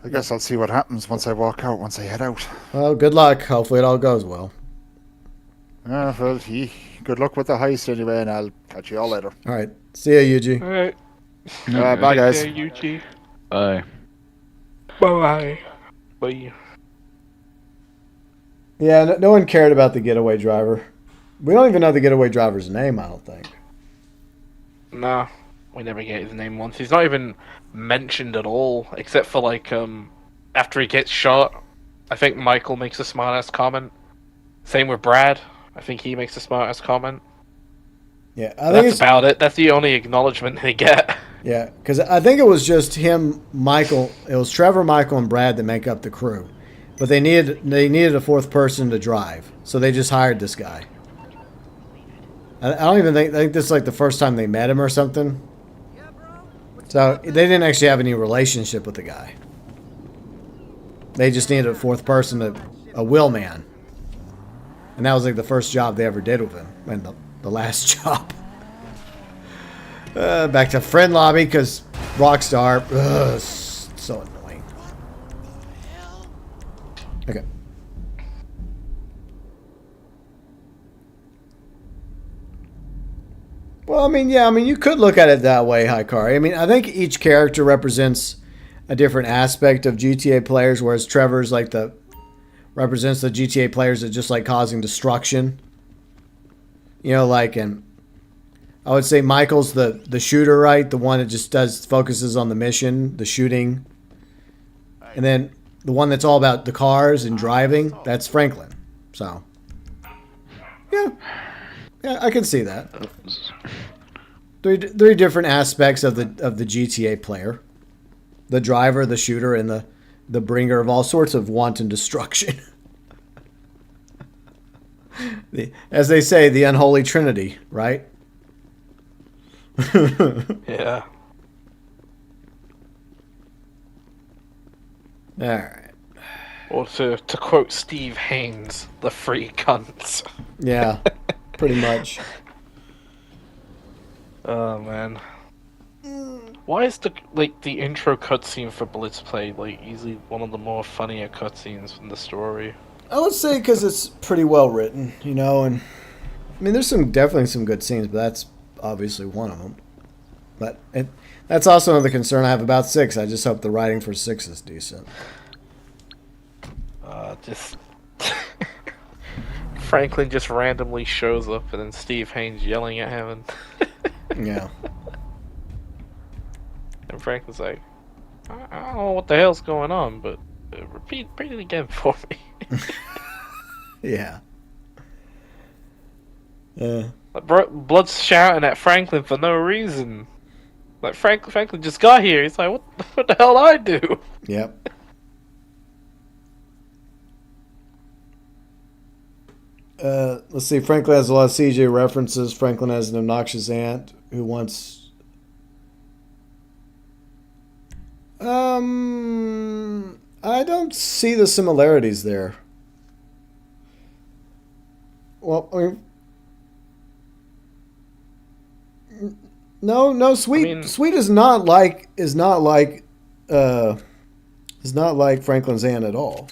I guess I'll see what happens once I head out. Well, good luck. Hopefully it all goes well. Well, good luck with the heist anyway, and I'll catch you all later. All right. See ya, Yuji. Alright. Bye, guys. Take care, Yuji. Bye. Bye. Bye. Yeah, no one cared about the getaway driver. We don't even know the getaway driver's name, I don't think. Nah, we never get his name once. He's not even mentioned at all, except for, like, after he gets shot, I think Michael makes a smart-ass comment. Same with Brad. I think he makes a smart-ass comment. Yeah, I think that's about it. That's the only acknowledgement they get. Yeah, because I think it was just him, Michael. It was Trevor, Michael, and Brad that make up the crew. But they needed a 4th person to drive, so they just hired this guy. I don't even think this is like the first time they met him or something. So they didn't actually have any relationship with the guy. They just needed a 4th person, a wheel man. And that was like the first job they ever did with him, and the last job. Back to friend lobby, because Rockstar, so annoying. Okay. Well, I mean, yeah, I mean, you could look at it that way, Hikari. I mean, I think each character represents a different aspect of GTA players, whereas Trevor's like represents the GTA players that just like causing destruction. You know, like, and I would say Michael's the shooter, right? The one that just focuses on the mission, the shooting. And then the one that's all about the cars and driving, that's Franklin. So, yeah, I can see that. Three different aspects of the GTA player: the driver, the shooter, and the bringer of all sorts of wanton destruction. As they say, the unholy trinity, right? Yeah. All right. Or to quote Steve Haynes, the free cunts. Yeah, pretty much. Oh man. Why is the intro cutscene for Blitzplay like easily one of the more funnier cutscenes in the story? I would say because it's pretty well written, you know, and I mean, there's definitely some good scenes, but that's obviously one of them. But that's also another concern I have about 6. I just hope the writing for 6 is decent. Just Franklin just randomly shows up, and then Steve Haynes yelling at him, and Yeah. and Franklin's like, I don't know what the hell's going on, but repeat it again for me. Yeah. Like, Blood's shouting at Franklin for no reason. Like, Franklin just got here. He's like, what the hell did I do? Yep. Let's see. Franklin has a lot of CJ references. Franklin has an obnoxious aunt who wants. I don't see the similarities there. Well, I mean, no. Sweet is not like Franklin's aunt at all.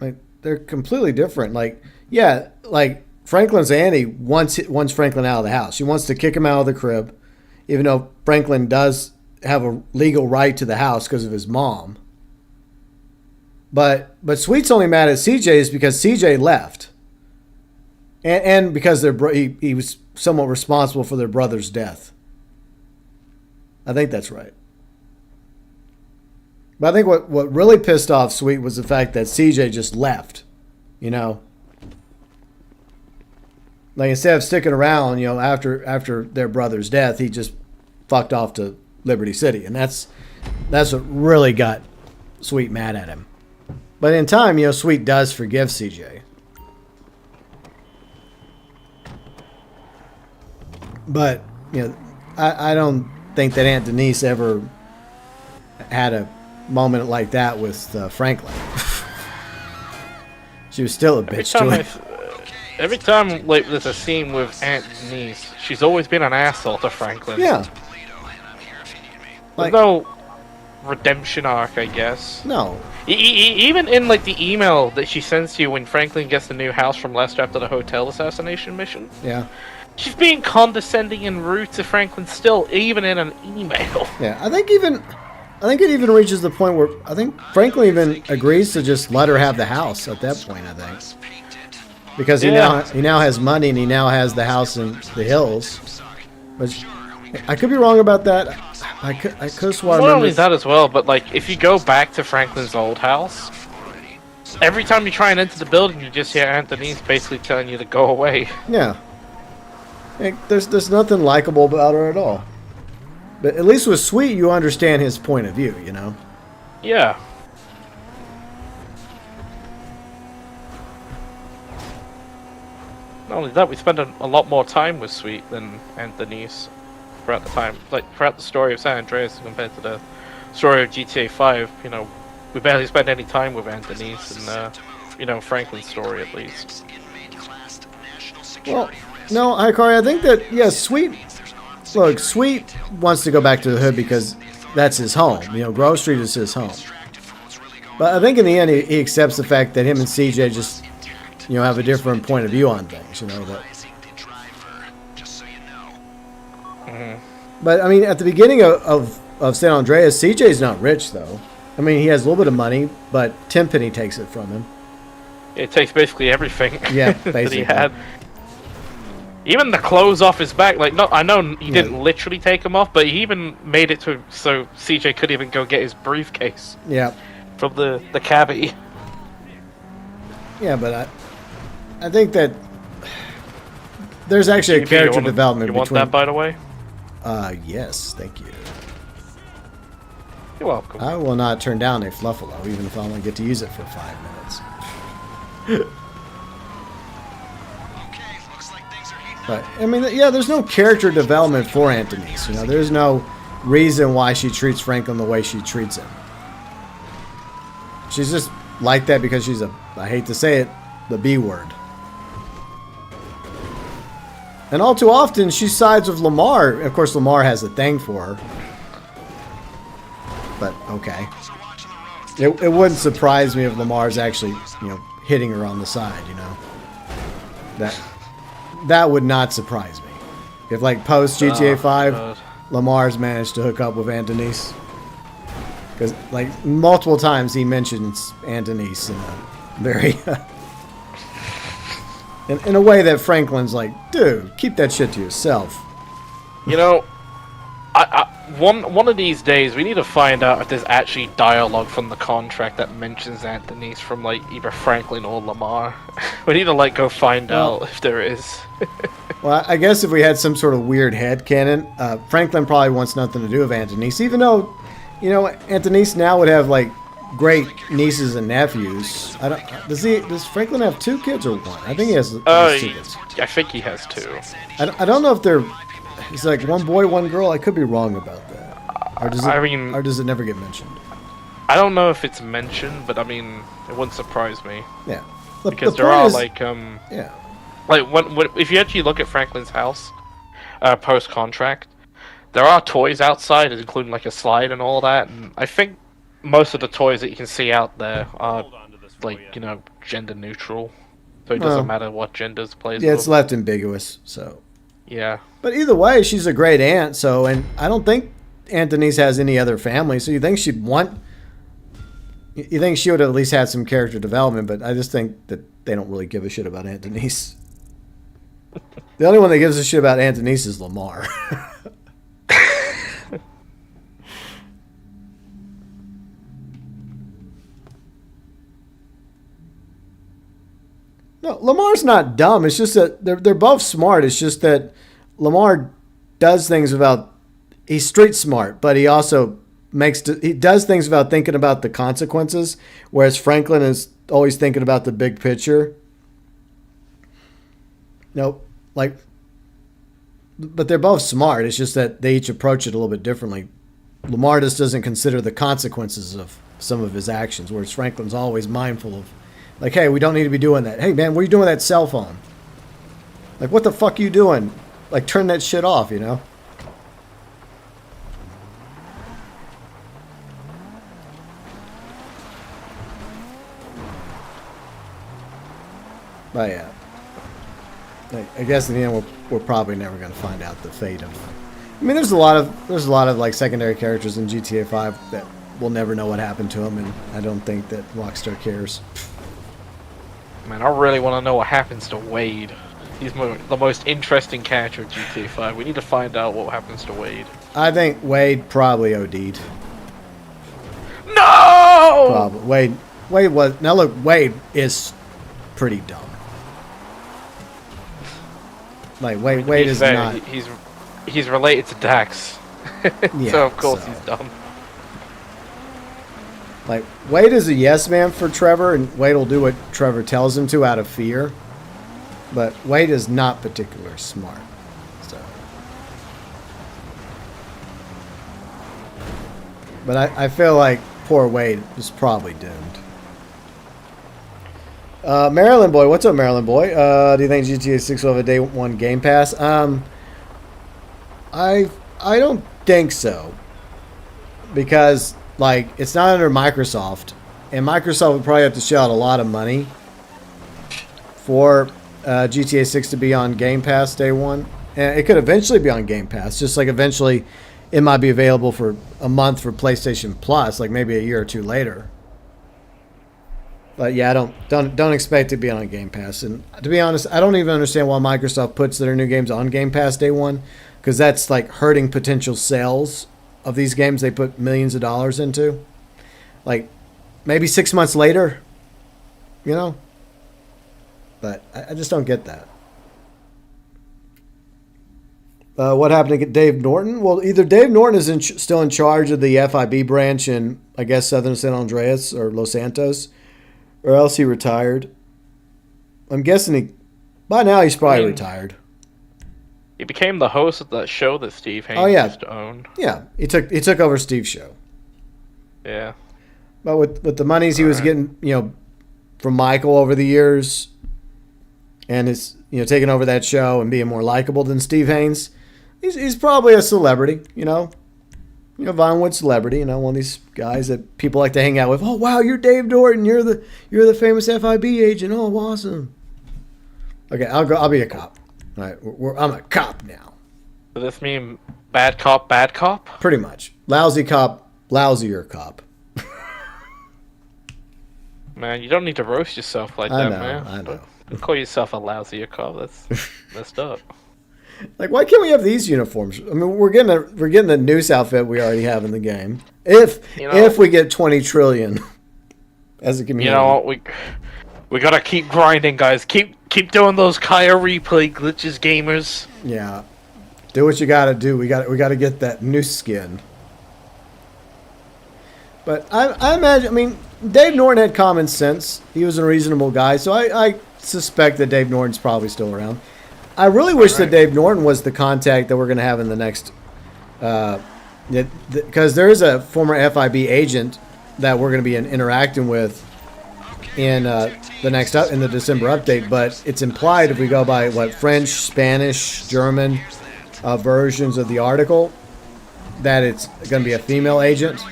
Like, they're completely different. Like, yeah, like Franklin's auntie wants Franklin out of the house. She wants to kick him out of the crib, even though Franklin does have a legal right to the house because of his mom. But Sweet's only mad at CJ is because CJ left, and because he was somewhat responsible for their brother's death. I think that's right. But I think what really pissed off Sweet was the fact that CJ just left. You know, like instead of sticking around, you know, after their brother's death, he just fucked off to Liberty City, and that's what really got Sweet mad at him. But in time, you know, Sweet does forgive CJ. But, you know, I don't think that Aunt Denise ever had a moment like that with Franklin. She was still a bitch to him. Every time like there's a scene with Aunt Denise, she's always been an asshole to Franklin. Yeah. There's no redemption arc, I guess. No. Even in like the email that she sends you when Franklin gets the new house from Lester after the hotel assassination mission. Yeah. She's being condescending and rude to Franklin still, even in an email. Yeah, I think it even reaches the point where I think Franklin even agrees to just let her have the house at that point, I think. Because he now has money and he now has the house in the hills. But I could be wrong about that. I could have sworn. Not only that as well, but like if you go back to Franklin's old house, every time you try and enter the building, you just hear Anthony's basically telling you to go away. Yeah. There's nothing likable about her at all. But at least with Sweet, you understand his point of view, you know? Yeah. Not only that, we spend a lot more time with Sweet than Anthony's throughout the time. Like, throughout the story of San Andreas compared to the story of GTA 5, you know, we barely spend any time with Anthony's and, you know, Franklin's story at least. Well, no, Hikari, I think that, yeah, Sweet wants to go back to the hood because that's his home. You know, Grove Street is his home. But I think in the end, he accepts the fact that him and CJ just, you know, have a different point of view on things. You know, that But I mean, at the beginning of San Andreas, CJ's not rich though. I mean, he has a little bit of money, but Tenpenny takes it from him. It takes basically everything. Yeah, that basically. he had. Even the clothes off his back. Like, no, I know he didn't literally take them off, but he even made it to so CJ could even go get his briefcase. Yeah. From the cabbie. Yeah, but I think that there's actually a character development between... You want that, by the way? Yes, thank you. You're welcome. I will not turn down a Fluffalo, even if I only get to use it for 5 minutes. Okay, looks like things are heating up. But, I mean, yeah, there's no character development for Antonice. You know, there's no reason why she treats Franklin the way she treats him. She's just like that because she's I hate to say it, the B word. And all too often, she sides with Lamar. Of course, Lamar has a thing for her. But, okay. It wouldn't surprise me if Lamar's actually, you know, hitting her on the side, you know. That would not surprise me. If, like, post GTA 5, Lamar's managed to hook up with Antonice. Because, like, multiple times he mentions Antonice in a very... in a way that Franklin's like, dude, keep that shit to yourself. You know, one of these days we need to find out if there's actually dialogue from the contract that mentions Antonice from like either Franklin or Lamar. We need to like go find out if there is. Well, I guess if we had some sort of weird headcanon, Franklin probably wants nothing to do with Antonice, even though, you know, Antonice now would have like great nieces and nephews. I don't. Does Franklin have 2 kids or 1? I think he has 2 kids. I think he has 2. I don't know if they're. It's like 1 boy, 1 girl. I could be wrong about that. Or does it? I mean, or does it never get mentioned? I don't know if it's mentioned, but I mean, it wouldn't surprise me. Yeah. Because there are yeah. Like when if you actually look at Franklin's house, post contract, there are toys outside, including like a slide and all that. And I think most of the toys that you can see out there are like, you know, gender neutral, so it doesn't matter what genders plays. Yeah, it's left ambiguous. So. Yeah. But either way, she's a great aunt. So, and I don't think Antonice has any other family. So you think she'd want? You think she would have at least had some character development? But I just think that they don't really give a shit about Antonice. The only one that gives a shit about Antonice is Lamar. No, Lamar's not dumb. It's just that they're both smart. It's just that Lamar does things without... He's street smart, but he also he does things without thinking about the consequences, whereas Franklin is always thinking about the big picture. No, like... But they're both smart. It's just that they each approach it a little bit differently. Lamar just doesn't consider the consequences of some of his actions, whereas Franklin's always mindful of... Like, hey, we don't need to be doing that. Hey, man, what are you doing with that cell phone? Like, what the fuck are you doing? Like, turn that shit off, you know? But yeah. I guess in the end, we're probably never going to find out the fate of... I mean, there's a lot of like secondary characters in GTA 5 that we'll never know what happened to them, and I don't think that Rockstar cares. Man, I really want to know what happens to Wade. He's the most interesting character in GTA 5. We need to find out what happens to Wade. I think Wade probably OD'd. No! Probably. Wade was... Now look, Wade is pretty dumb. Like, Wade is fair. not... He's related to Dax. Yeah, so of course he's dumb. Like, Wade is a yes man for Trevor, and Wade will do what Trevor tells him to out of fear. But Wade is not particularly smart. So. But I feel like poor Wade is probably doomed. Maryland boy, what's up, Maryland boy? Do you think GTA 6 will have a day 1 Game Pass? I don't think so, because like it's not under Microsoft, and Microsoft would probably have to shell out a lot of money for GTA 6 to be on Game Pass day 1. And it could eventually be on Game Pass. Just like eventually, it might be available for a month for PlayStation Plus, like maybe a year or two later. But yeah, don't expect it to be on Game Pass. And to be honest, I don't even understand why Microsoft puts their new games on Game Pass day one, because that's like hurting potential sales of these games they put millions of dollars into. Like maybe 6 months later, you know. But I just don't get that. What happened to Dave Norton? Well, either Dave Norton is still in charge of the FIB branch in, I guess, Southern San Andreas or Los Santos, or else he retired. I'm guessing by now he's probably retired. He became the host of that show that Steve Haynes used to own. Yeah, he took over Steve's show. Yeah. But with the monies he was getting, from Michael over the years, and his taking over that show and being more likable than Steve Haynes, he's probably a celebrity, Vinewood celebrity, one of these guys that people like to hang out with. Oh wow, you're Dave Norton, you're the famous FIB agent. Oh, awesome. Okay, I'll be a cop. All right, I'm a cop now. Does this mean bad cop, bad cop? Pretty much. Lousy cop, lousier cop. Man, you don't need to roast yourself like that, man. I know. Don't call yourself a lousier cop. That's messed up. Like, why can't we have these uniforms? I mean, we're getting the noose outfit we already have in the game. If we get 20 trillion as a community. You know what? We gotta keep grinding, guys. Keep doing those Kaya replay glitches, gamers. Yeah, do what you gotta do. We gotta get that noose skin. But I imagine. I mean, Dave Norton had common sense. He was a reasonable guy, so I suspect that Dave Norton's probably still around. I really wish that Dave Norton was the contact that we're going to have in the next, because there is a former FIB agent that we're going to be interacting with in in the December update. But it's implied if we go by French, Spanish, German versions of the article that it's going to be a female agent.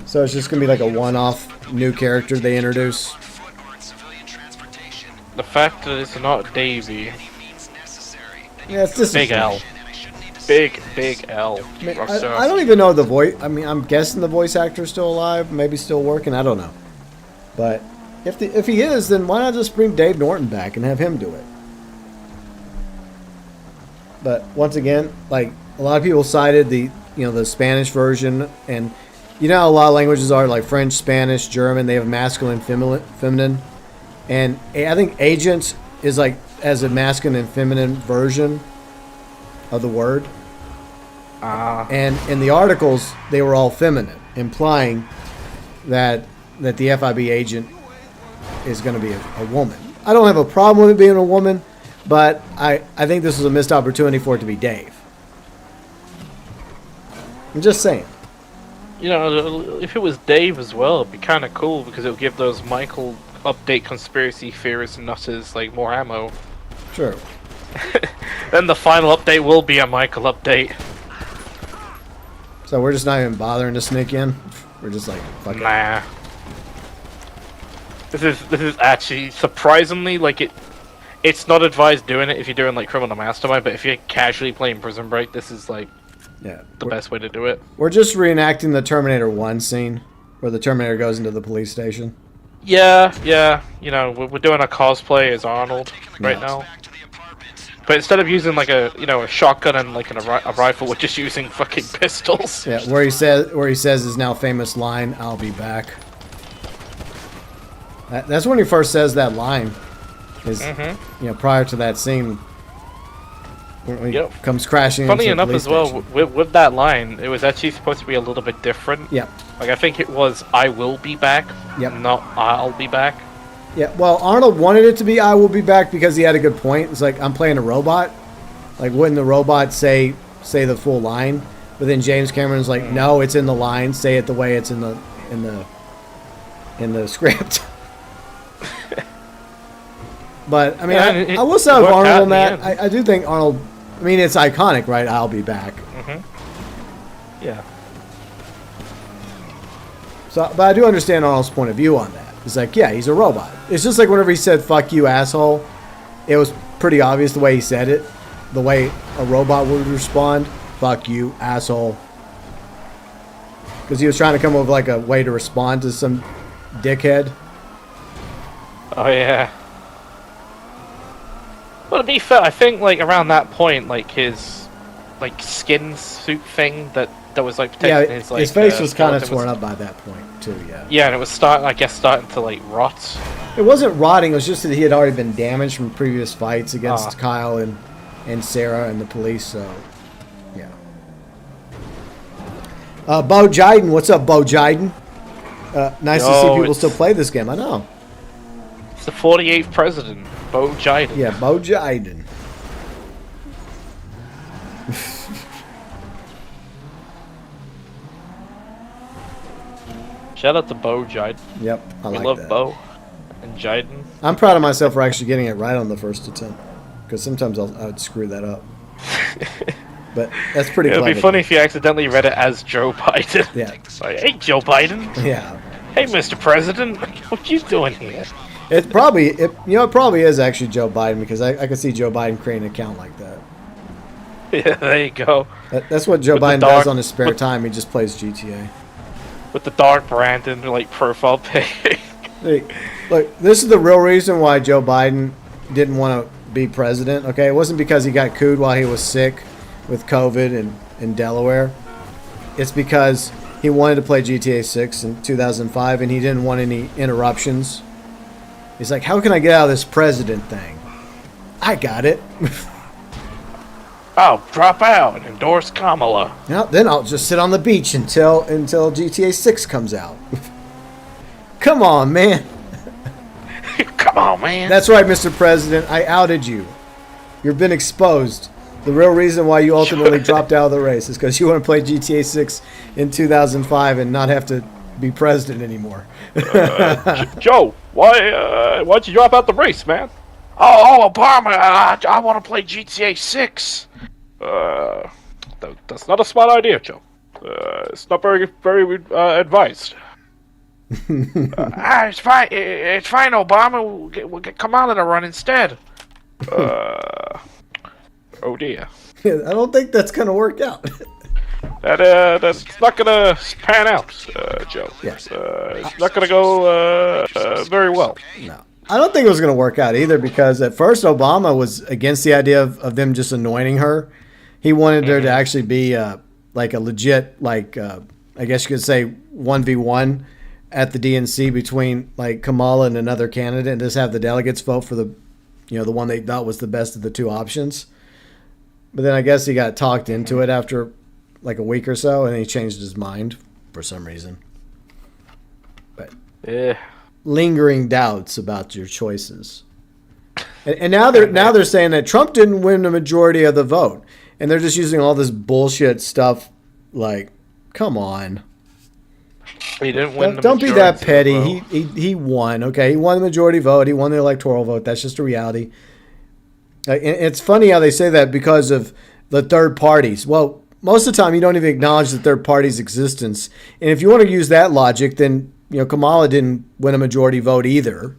So it's just going to be like a one-off new character they introduce. The fact that it's not Davey. Yeah, it's just Big L. Big L. I mean, I don't even know the voice. I mean, I'm guessing the voice actor's still alive, maybe still working. I don't know. But if he is, then why not just bring Dave Norton back and have him do it? But once again, like a lot of people cited the Spanish version, and how a lot of languages are like French, Spanish, German. They have masculine, feminine. And I think agent is like as a masculine and feminine version of the word. And in the articles, they were all feminine, implying that the FIB agent is going to be a woman. I don't have a problem with it being a woman, but I think this was a missed opportunity for it to be Dave. I'm just saying. If it was Dave as well, it'd be kind of cool because it would give those Michael update conspiracy theorists and nutters like more ammo. True. Then the final update will be a Michael update. So we're just not even bothering to sneak in. We're just like, fuck it. Nah. This is actually surprisingly like it's not advised doing it if you're doing like Criminal Mastermind, but if you're casually playing Prison Break, this is like the best way to do it. We're just reenacting the Terminator 1 scene where the Terminator goes into the police station. Yeah. We're doing a cosplay as Arnold right now. But instead of using like a shotgun and like a rifle, we're just using fucking pistols. Yeah, where he says his now famous line, "I'll be back." That's when he first says that line. Is prior to that scene when he comes crashing. Funny into enough, the as police well, with that line, it was actually supposed to be a little bit different. Yeah. Like I think it was "I will be back," not "I'll be back." Yeah, well, Arnold wanted it to be "I will be back" because he had a good point. It's like, I'm playing a robot. Like, wouldn't the robot say the full line? But then James Cameron's like, no, it's in the line. Say it the way it's in the script. But I mean, I will say with Arnold on that. I do think Arnold. I mean, it's iconic, right? "I'll be back." Yeah. So, but I do understand Arnold's point of view on that. It's like, yeah, he's a robot. It's just like whenever he said "fuck you, asshole," it was pretty obvious the way he said it. The way a robot would respond. Fuck you, asshole. Because he was trying to come up with like a way to respond to some dickhead. Oh yeah. Well, to be fair, I think like around that point, like his like skin suit thing that was like protecting his like his face was kind of skeleton torn up by that point too. Yeah. Yeah, and it was starting to like rot. It wasn't rotting. It was just that he had already been damaged from previous fights against Kyle and Sarah and the police. So, yeah. Bo Jiden, what's up, Bo Jiden? Nice to see people still play this game. I know. It's the 48th president, Bo Jiden. Yeah, Bo Jiden. Shout out to Bo Jiden. Yep, I We like love that. Bo and Jiden. I'm proud of myself for actually getting it right on the first attempt. Because sometimes I would screw that up. But that's pretty It'd clever. be funny if you accidentally read it as Joe Biden. Yeah. Like, hey, Joe Biden. Yeah. Hey, Mr. President. What you doing here? It probably is actually Joe Biden because I could see Joe Biden creating an account like that. Yeah, there you go. That's what Joe With the Biden dark- does on his spare time. He just plays GTA. With the dark Brandon like profile pic. Hey, look, this is the real reason why Joe Biden didn't want to be president. Okay, it wasn't because he got cooed while he was sick with COVID in Delaware. It's because he wanted to play GTA 6 in 2005 and he didn't want any interruptions. He's like, how can I get out of this president thing? I got it. I'll drop out and endorse Kamala. Now, then I'll just sit on the beach until GTA 6 comes out. Come on, man. Come on, man. That's right, Mr. President. I outed you. You've been exposed. The real reason why you ultimately dropped out of the race is because you want to play GTA 6 in 2005 and not have to be president anymore. Joe, why'd you drop out the race, man? Oh, Obama, I want to play GTA 6. That's not a smart idea, Joe. It's not very advised. It's fine. It's fine, Obama. We'll get Kamala to run instead. Oh dear. I don't think that's going to work out. That's not gonna pan out, Joe. Yes. It's not gonna go very well. No. I don't think it was going to work out either because at first Obama was against the idea of them just anointing her. He wanted her to actually be like a legit, like I guess you could say 1v1 at the DNC between like Kamala and another candidate and just have the delegates vote for the one they thought was the best of the two options. But then I guess he got talked into it after like a week or so and he changed his mind for some reason. But Yeah. lingering doubts about your choices. And now they're saying that Trump didn't win the majority of the vote. And they're just using all this bullshit stuff like, come on. He didn't win. Don't be that petty. He He won. Okay, he won the majority vote. He won the electoral vote. That's just a reality. And it's funny how they say that because of the third parties. Well, most of the time you don't even acknowledge the third party's existence. And if you want to use that logic, then Kamala didn't win a majority vote either.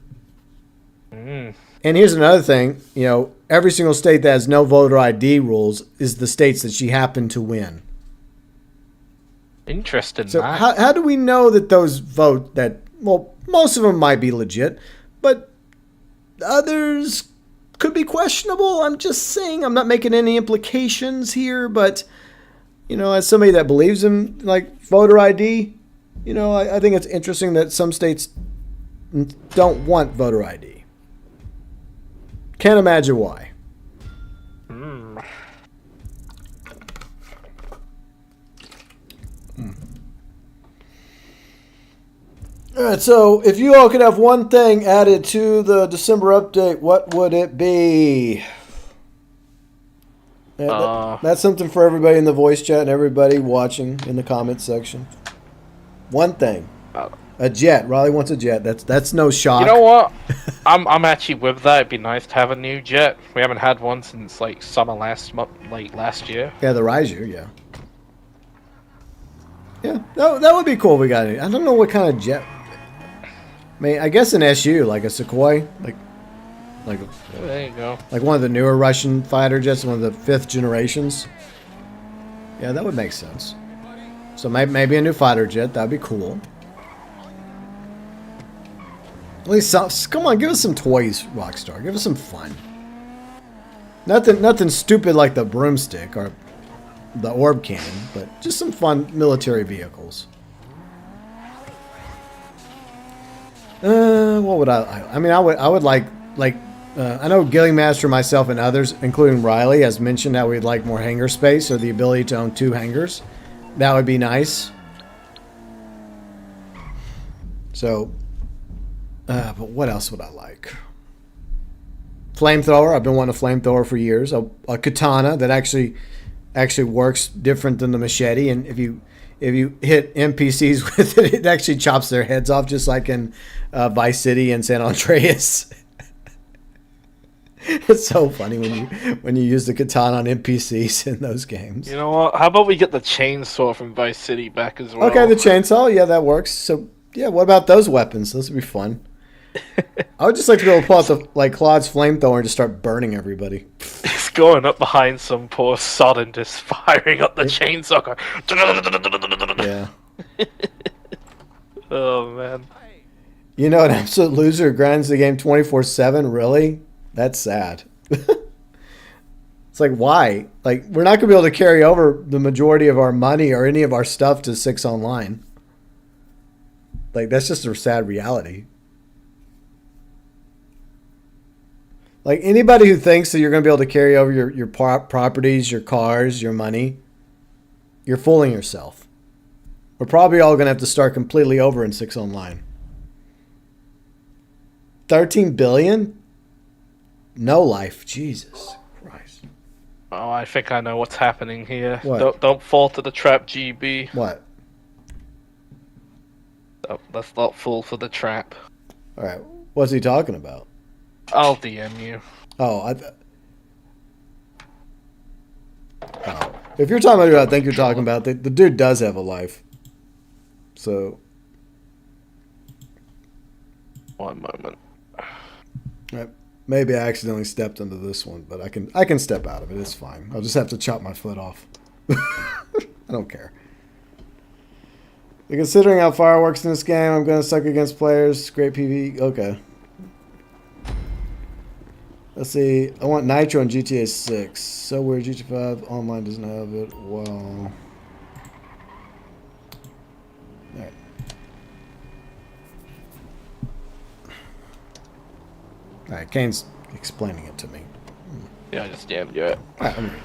And here's another thing. Every single state that has no voter ID rules is the states that she happened to win. Interesting. So man. how do we know that those vote that, well, most of them might be legit, but others could be questionable? I'm just saying, I'm not making any implications here, but, as somebody that believes in, like, voter ID, I think it's interesting that some states don't want voter ID. Can't imagine why. All right, so if you all could have one thing added to the December update, what would it be? Yeah, that's something for everybody in the voice chat and everybody watching in the comments section. One thing. A jet. Riley wants a jet. That's no shock. You know what? I'm actually with that. It'd be nice to have a new jet. We haven't had one since like summer last year. Yeah, the Ryzer, yeah. Yeah, that would be cool if we got it. I don't know what kind of jet. I mean, I guess an SU, like a Sukhoi. Like, like There you go. like one of the newer Russian fighter jets, one of the 5th generations. Yeah, that would make sense. So maybe a new fighter jet. That'd be cool. At least some, come on, give us some toys, Rockstar. Give us some fun. Nothing stupid like the broomstick or the orb cannon, but just some fun military vehicles. What would I mean, I would like I know Gilling Master, myself, and others, including Riley, has mentioned that we'd like more hangar space or the ability to own 2 hangars. That would be nice. So, but what else would I like? Flamethrower. I've been wanting a flamethrower for years. A katana that actually works different than the machete, and if you hit NPCs with it, it actually chops their heads off, just like in Vice City and San Andreas. It's so funny when you use the katana on NPCs in those games. You know what? How about we get the chainsaw from Vice City back as well? Okay, the chainsaw, yeah, that works. So yeah, what about those weapons? Those would be fun. I would just like to be able to pull out the Claude's flamethrower and just start burning everybody. It's going up behind some poor sod and just firing up the chainsaw. Yeah. Oh man. You know, an absolute loser who grinds the game 24/7. Really? That's sad. It's like, why? Like, we're not gonna be able to carry over the majority of our money or any of our stuff to 6 online. Like, that's just a sad reality. Like, anybody who thinks that you're going to be able to carry over your properties, your cars, your money, you're fooling yourself. We're probably all going to have to start completely over in 6 online. 13 billion? No life. Jesus Christ. Oh, I think I know what's happening here. What? Don't fall to the trap, GB. What? Oh, let's not fall for the trap. All right. What's he talking about? I'll DM you. Oh, if you're talking about who I think you're talking about, the dude does have a life. So. One moment. Maybe I accidentally stepped into this one, but I can step out of it. It's fine. I'll just have to chop my foot off. I don't care. But considering how fireworks in this game, I'm gonna suck against players. Great PV. Okay. Let's see. I want Nitro in GTA 6. So weird. GTA 5 online doesn't have it. Wow. Alright. Alright, Kane's explaining it to me. Yeah, I just DM'd you it. Alright, I'm ready.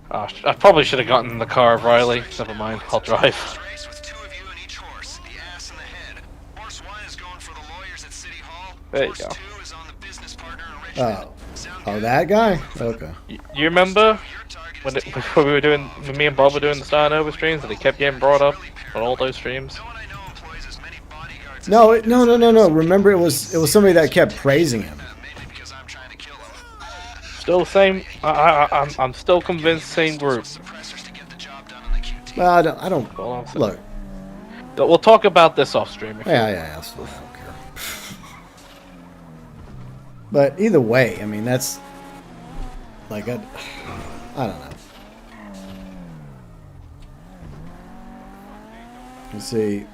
I probably should have gotten in the car of Riley. Never mind. I'll drive. Race with 2 of you in each horse, the ass and the head. Horse 1 is going for the lawyers at City Hall. There you Horse go. 2 is on the business partner in Richmond. Oh, that guy? Okay. You remember when we were doing, when me and Bob were doing the Star Nova streams, and they kept getting brought up on all those streams? No one I know employs as many bodyguards No, no. Remember, it was somebody that kept praising him. mainly because I'm trying to kill them. Still the same. I'm still convinced. Same group. Suppressors to get the job done on the QT. Well, I don't. All I'm saying. Look. We'll talk about this off stream. Yeah. I don't care. But either way, I mean, that's like I don't know. Let's see.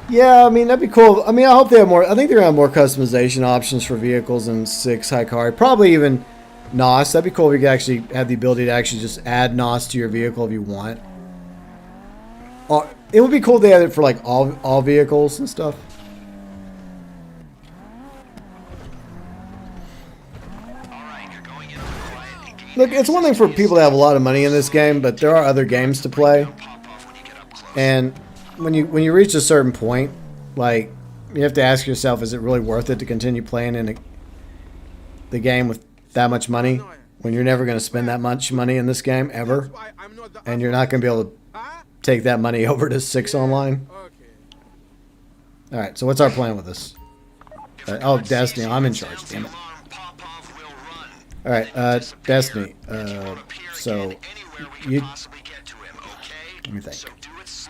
Yeah, I mean, that'd be cool. I mean, I hope they have more. I think they're gonna have more customization options for vehicles in 6 Hikari. Probably even NOS. That'd be cool if you could actually have the ability to actually just add NOS to your vehicle if you want. Or it would be cool if they had it for like all vehicles and stuff. Look, it's one thing for people to have a lot of money in this game, but there are other games to play. And when you reach a certain point, like, you have to ask yourself, is it really worth it to continue playing in the game with that much money when you're never going to spend that much money in this game ever? And you're not going to be able to take that money over to 6 online? Alright, so what's our plan with this? Oh, Destiny, I'm in charge, damn it. Alright, Destiny, so, you... Let me think.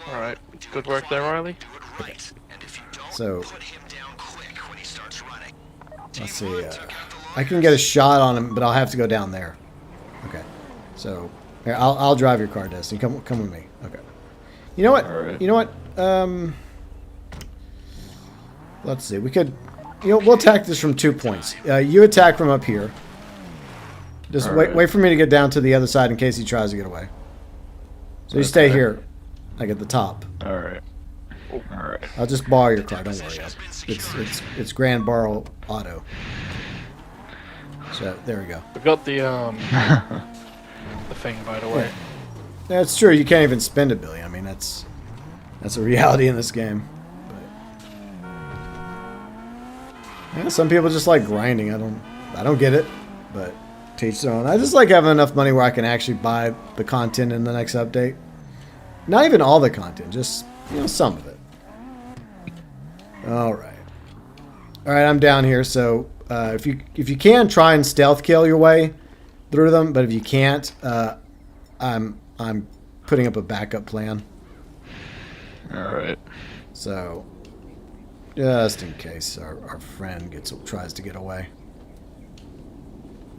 Alright, good work there, Riley. So, Let's see. I can get a shot on him, but I'll have to go down there. Okay. So here, I'll drive your car, Destiny. Come with me. Okay. You know what? Alright. You know what? Let's see. We could. We'll attack this from 2 points. You attack from up here. Just wait for me to get down to the other side in case he tries to get away. So you stay here, like at the top. Alright. Alright. I'll just borrow your car. Don't worry. It's Grand Borrow Auto. So there we go. We've got the the thing, by the way. That's true. You can't even spend $1 billion. I mean, that's a reality in this game. But yeah, some people just like grinding. I don't get it, but teach their own. I just like having enough money where I can actually buy the content in the next update. Not even all the content, just some of it. All right. I'm down here. So if you can, try and stealth kill your way through them, but if you can't, I'm putting up a backup plan. Alright. So just in case our friend tries to get away.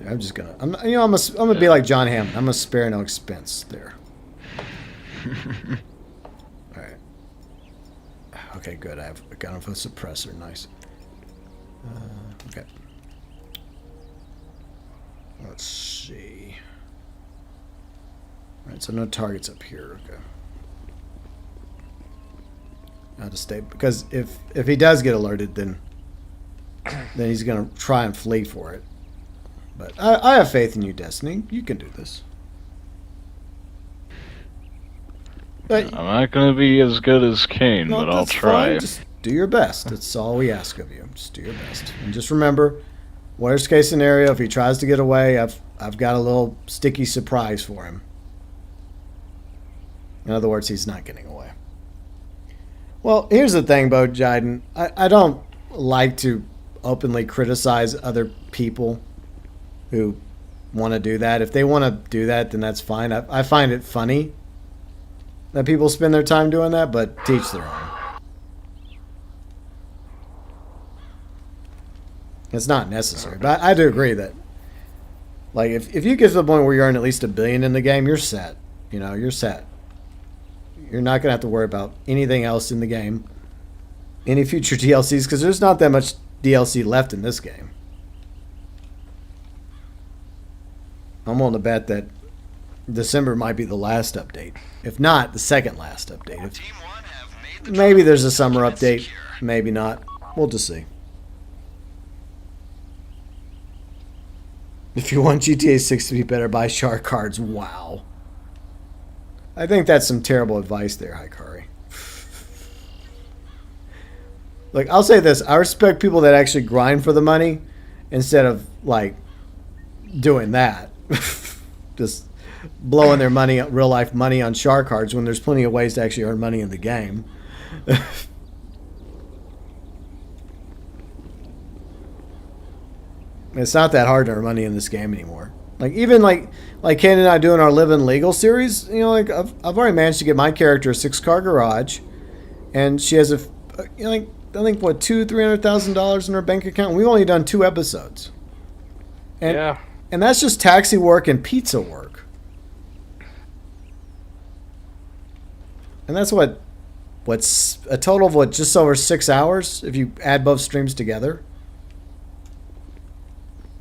I'm just gonna I'm gonna be like John Hammond. I'm gonna spare no expense there. Alright. Okay, good. I got him with a suppressor. Nice. Okay. Let's see. Alright, so no targets up here. Okay. I'll just stay, because if he does get alerted, then he's gonna try and flee for it. But I have faith in you, Destiny. You can do this. But I'm not gonna be as good as Kane, no, but I'll that's try. fine. Just do your best. That's all we ask of you. Just do your best. And just remember, worst case scenario, if he tries to get away, I've got a little sticky surprise for him. In other words, he's not getting away. Well, here's the thing, Bo Jiden. I don't like to openly criticize other people who want to do that. If they want to do that, then that's fine. I find it funny that people spend their time doing that, but teach their own. It's not necessary. But I do agree that, like, if you get to the point where you earn at least $1 billion in the game, you're set. You're set. You're not going to have to worry about anything else in the game. Any future DLCs, because there's not that much DLC left in this game. I'm willing to bet that December might be the last update. If not, the second last update. Maybe there's a summer update. Maybe not. We'll just see. If you want GTA 6 to be better, buy shark cards. Wow. I think that's some terrible advice there, Hikari. Like, I'll say this. I respect people that actually grind for the money instead of, like, doing that. Just blowing their money, real life money on shark cards when there's plenty of ways to actually earn money in the game. It's not that hard to earn money in this game anymore. Like, even like Ken and I doing our Living Legal series, like I've already managed to get my character a 6-car garage, and she has I think $200,000-$300,000 in her bank account. And we've only done 2 episodes. And, Yeah. And that's just taxi work and pizza work. And that's what's a total of just over 6 hours if you add both streams together.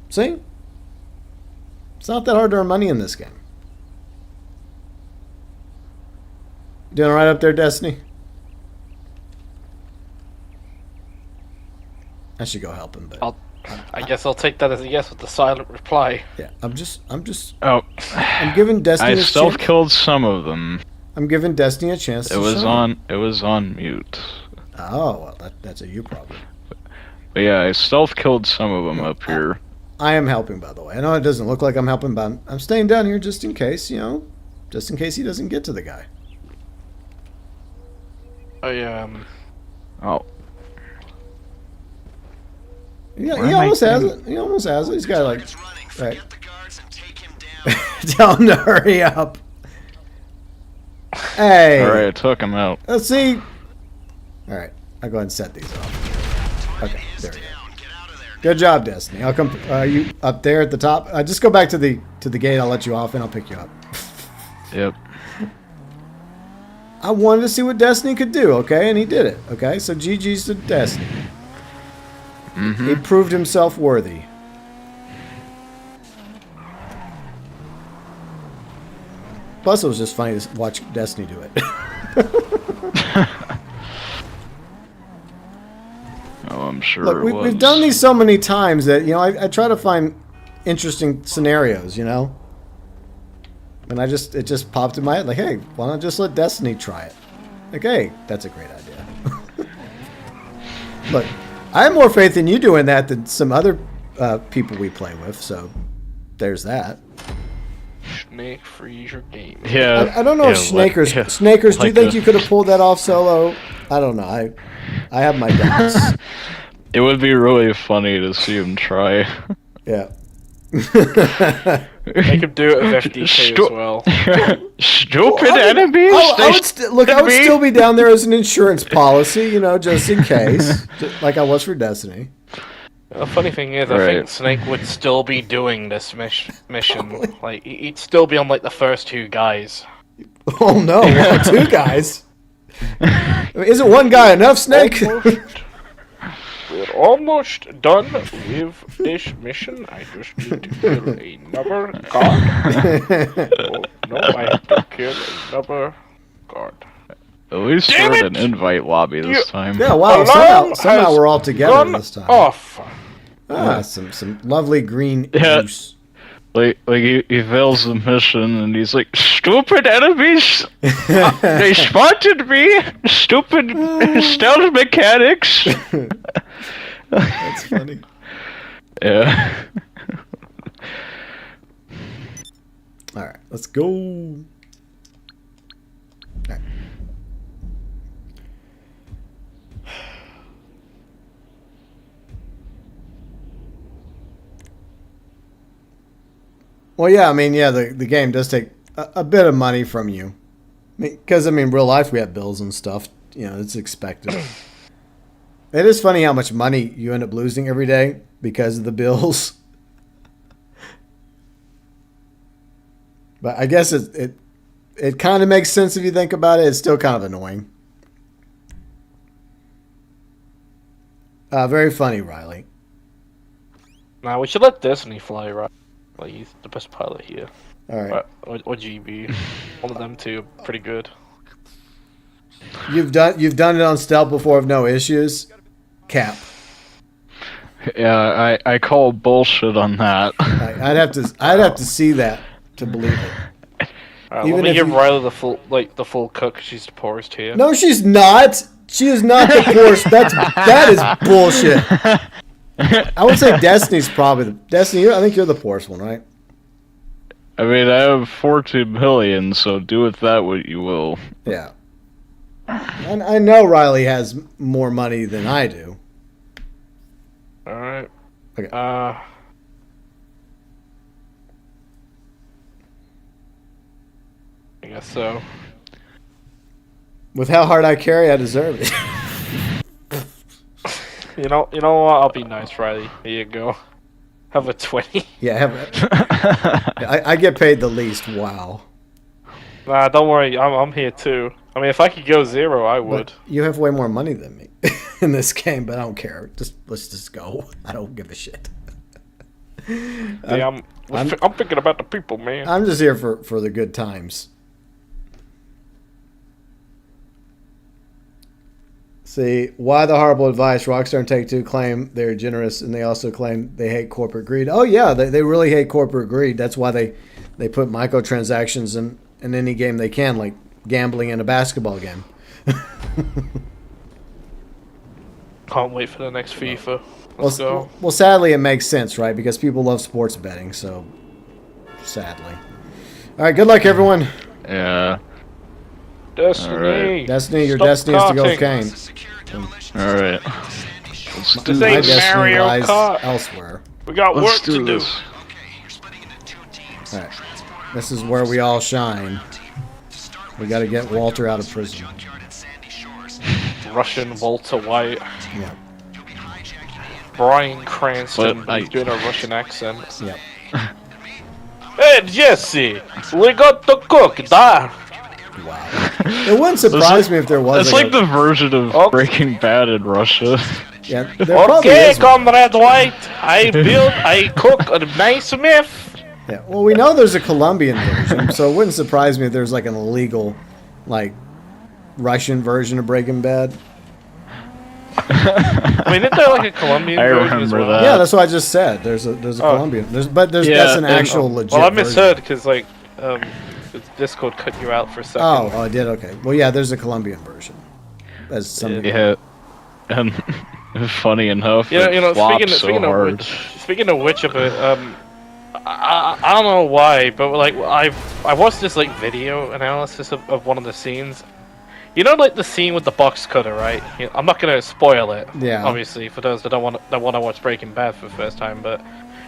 See? It's not that hard to earn money in this game. Doing all right up there, Destiny? I should go help him, but I guess I'll take that as a yes with the silent reply. yeah, I'm Oh, giving Destiny I a chance. stealth killed some of them. I'm giving Destiny a chance It to was shine. on mute. Oh, well, that's a you problem. But yeah, I stealth killed some of them up here. I am helping, by the way. I know it doesn't look like I'm helping, but I'm staying down here just in case, just in case he doesn't get to the guy. Oh, Yeah, Where he am I almost has getting- it. He almost has it. He's got like, Target's running. right. Forget the guards and take him down. Tell him to hurry up. Hey. alright, I took him out. Let's see. All right, I'll go ahead and set these off. Okay, Target is there we go. down. Get out of there. Good job, Destiny. I'll come. Are you up there at the top? Just go back to the gate. I'll let you off, and I'll pick you up. Yep. I wanted to see what Destiny could do, okay, and he did it. Okay, so GG's to Destiny. He proved himself worthy. Plus, it was just funny to watch Destiny do it. Oh, I'm sure Look, it was. we've done these so many times that, you know, I try to find interesting scenarios, you know? And it just popped in my head, like, hey, why not just let Destiny try it? Like, hey, that's a great idea. Look, I have more faith in you doing that than some other people we play with, so there's that. Snake freeze your game. Yeah. I don't know if Snakers, Snakers, do you think you could have pulled that off solo? I don't know. I have my doubts. It would be really funny to see him try. Yeah. They could do it with FDK as well. Stupid enemies! I would still be down there as an insurance policy, you know, just in case, like I was for Destiny. The funny thing is, I think Snake would still be doing this mission. Like, he'd still be on, like, the first two guys. Oh no, two guys? I mean, isn't one guy enough, Snake? We're almost done with this mission. I just need to kill another guard. No, I have to kill another guard. At least we're in an invite lobby this time. Yeah, wow, somehow we're all together this time. Off. Some lovely green Yeah. juice. Like he fails the mission and he's like, stupid enemies! They spotted me! Stupid stealth mechanics! That's funny. Yeah. Alright, let's go. All right. Well, yeah, I mean, yeah, the game does take a bit of money from you. Because, I mean, real life we have bills and stuff. You know, it's expected. It is funny how much money you end up losing every day because of the bills. But I guess it kind of makes sense if you think about it. It's still kind of annoying. Very funny, Riley. Nah, we should let Destiny fly, right? Like, he's the best pilot here. All right. Or GB. One of them two are pretty good. You've done it on stealth before with no issues. Cap. Yeah, I call bullshit on that. I'd have to see that to believe it. Alright, Even let me if give you- Riley the full cook, 'cause she's the poorest here. No, she's not. She is not the poorest. That is bullshit. I would say Destiny's probably Destiny. I think you're the poorest one, right? I mean, I have 14 million, so do with that what you will. Yeah. And I know Riley has more money than I do. Alright. Okay. I guess so. With how hard I carry, I deserve it. You know what? I'll be nice, Riley. Here you go. Have a 20. Yeah, I get paid the least. Wow. Nah, don't worry. I'm here too. I mean, if I could go 0, I would. But you have way more money than me in this game, but I don't care. Let's just go. I don't give a shit. Yeah, I'm thinking about the people, man. I'm just here for the good times. See, why the horrible advice? Rockstar and Take-Two claim they're generous, and they also claim they hate corporate greed. Oh yeah, they really hate corporate greed. That's why they put microtransactions in any game they can, like gambling in a basketball game. Can't wait for the next FIFA. Let's go. Well, sadly, it makes sense, right? Because people love sports betting, so sadly. All right, good luck, everyone. Yeah. Destiny. Alright. Destiny, your Stop destiny is to go with cutting. Kane. Alright. Let's do This My ain't this. destiny Mario lies Kart. elsewhere. We got work Let's to do do. this. Okay, you're splitting into 2 teams. All right. This is where we all shine. To start We with, got to get Walter out of prison. junkyard at Sandy Shores. Russian Walter White. Yeah. You'll be hijacking the Bryan Cranston But I- doing a Russian accent. Yep. Hey Jesse, we got to cook, da. Wow. It wouldn't surprise me if there was. It's like the version of Oh. Breaking Bad in Russia. Yeah, there probably Okay, is one. Comrade White, I cook a nice myth. Yeah. Well, we know there's a Colombian version, so it wouldn't surprise me if there's like an illegal, like, Russian version of Breaking Bad. I mean, isn't there like a Colombian I version as remember well? that. Yeah, that's what I just said. There's a Colombian. That's an and- actual legit. Well, I version. misheard because like Discord cut you out for a second. Oh, I did. Okay. Well, yeah, there's a Colombian version. As somebody. Yeah. And funny enough, You know, it flopped so speaking hard. speaking of which, I don't know why, but like I watched this like video analysis of one of the scenes. You know, like the scene with the box cutter, right? I'm not gonna spoil it. Yeah. Obviously, for those that want to watch Breaking Bad for the first time, but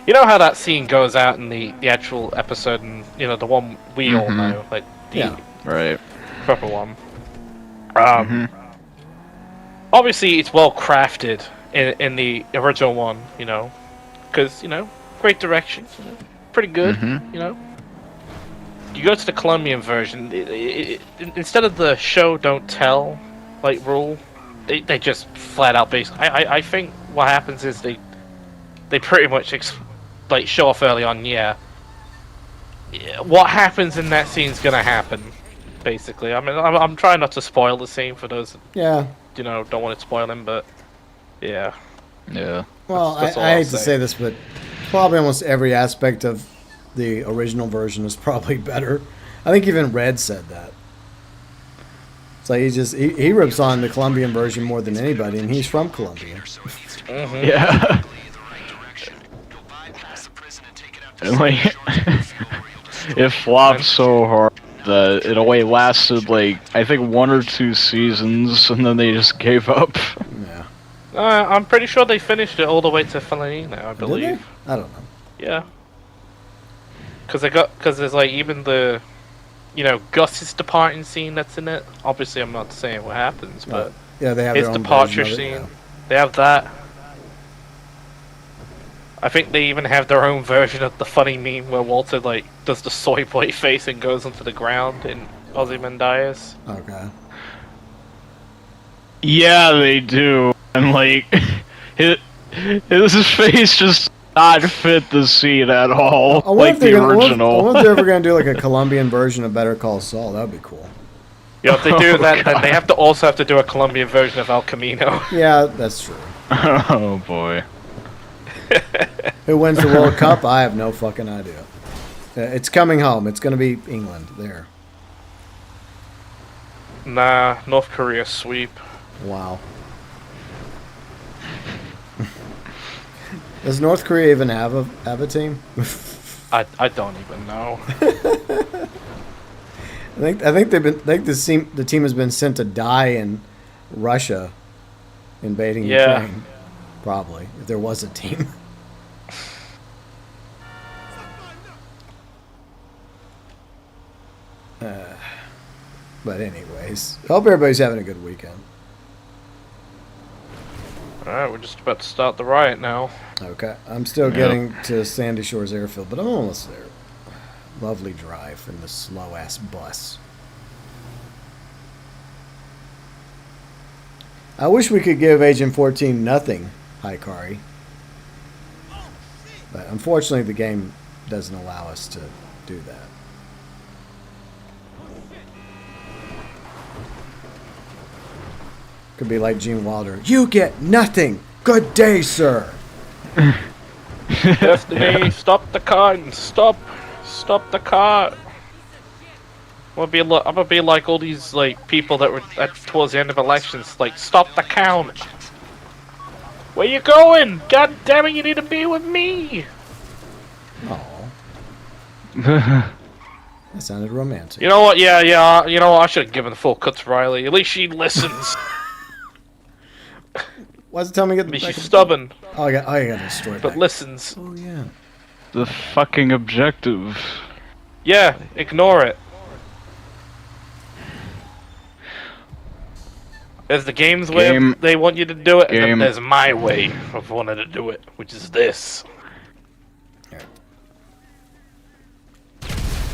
you know how that scene goes out in the actual episode, and you know the one we all know, like the Yeah. Right. proper one. Obviously, it's well crafted in the original one, you know, because you know, great direction, you know, pretty good, you know. You go to the Colombian version, instead of the show don't tell like rule, they just flat out basically. I think what happens is they pretty much like show off early on. Yeah, what happens in that scene is gonna happen, basically. I mean, I'm trying not to spoil the scene for those Yeah. you know don't want it spoiling, but yeah. Yeah. Well, That's all I I'll hate to say. say this, but probably almost every aspect of the original version is probably better. I think even Red said that. It's like he rips on the Colombian version more than anybody, and he's from Colombia. Yeah. And like, it flopped so hard that it only lasted like I think 1 or 2 seasons, and then they just gave up. Yeah. I'm pretty sure they finished it all the way to Fellaini now, I Did they? believe. I don't know. Yeah. Because there's like even the, you know, Gus's departing scene that's in it. Obviously, I'm not saying what happens, but Yeah, they have his their own departure version of scene, it, yeah. they have that. I think they even have their own version of the funny meme where Walter like does the soy boy face and goes onto the ground in Ozymandias. Okay. Yeah, they do, and like, his face just not fit the scene at all, I wonder like if they're the gonna, I original. wonder if they're ever going to do like a Colombian version of Better Call Saul. That would be cool. Yeah, if they do Oh, that, then God. they have to also have to do a Colombian version of El Camino. Yeah, that's true. Oh boy. Who wins the World Cup? I have no fucking idea. It's coming home. It's going to be England there. Nah, North Korea sweep. Wow. Does North Korea even have a team? I don't even know. I think the team has been sent to die in Russia, invading Yeah. Ukraine. Probably, if there was a team. But anyways, hope everybody's having a good weekend. Alright, we're just about to start the riot now. Okay, I'm still getting to Sandy Shores Airfield, but I'm almost there. Lovely drive in the slow ass bus. I wish we could give Agent 14 nothing, Hikari. But unfortunately, the game doesn't allow us to do that. Could be like Gene Wilder. You get nothing. Good day, sir. Destiny, stop the car and stop the car. I'm gonna be like all these like people that were towards the end of elections, like stop the count. Where you going? God damn it, you need to be with me. Oh, that sounded romantic. You know what? Yeah. You know what? I should have given the full cut to Riley. At least she listens. Why does it tell me to I get mean, the she's stubborn, I got destroyed. but listens. Oh yeah. The fucking objective. Yeah, ignore it. There's the game's way Game. they want you to do it, and then Game. there's my way of wanting to do it, which is this.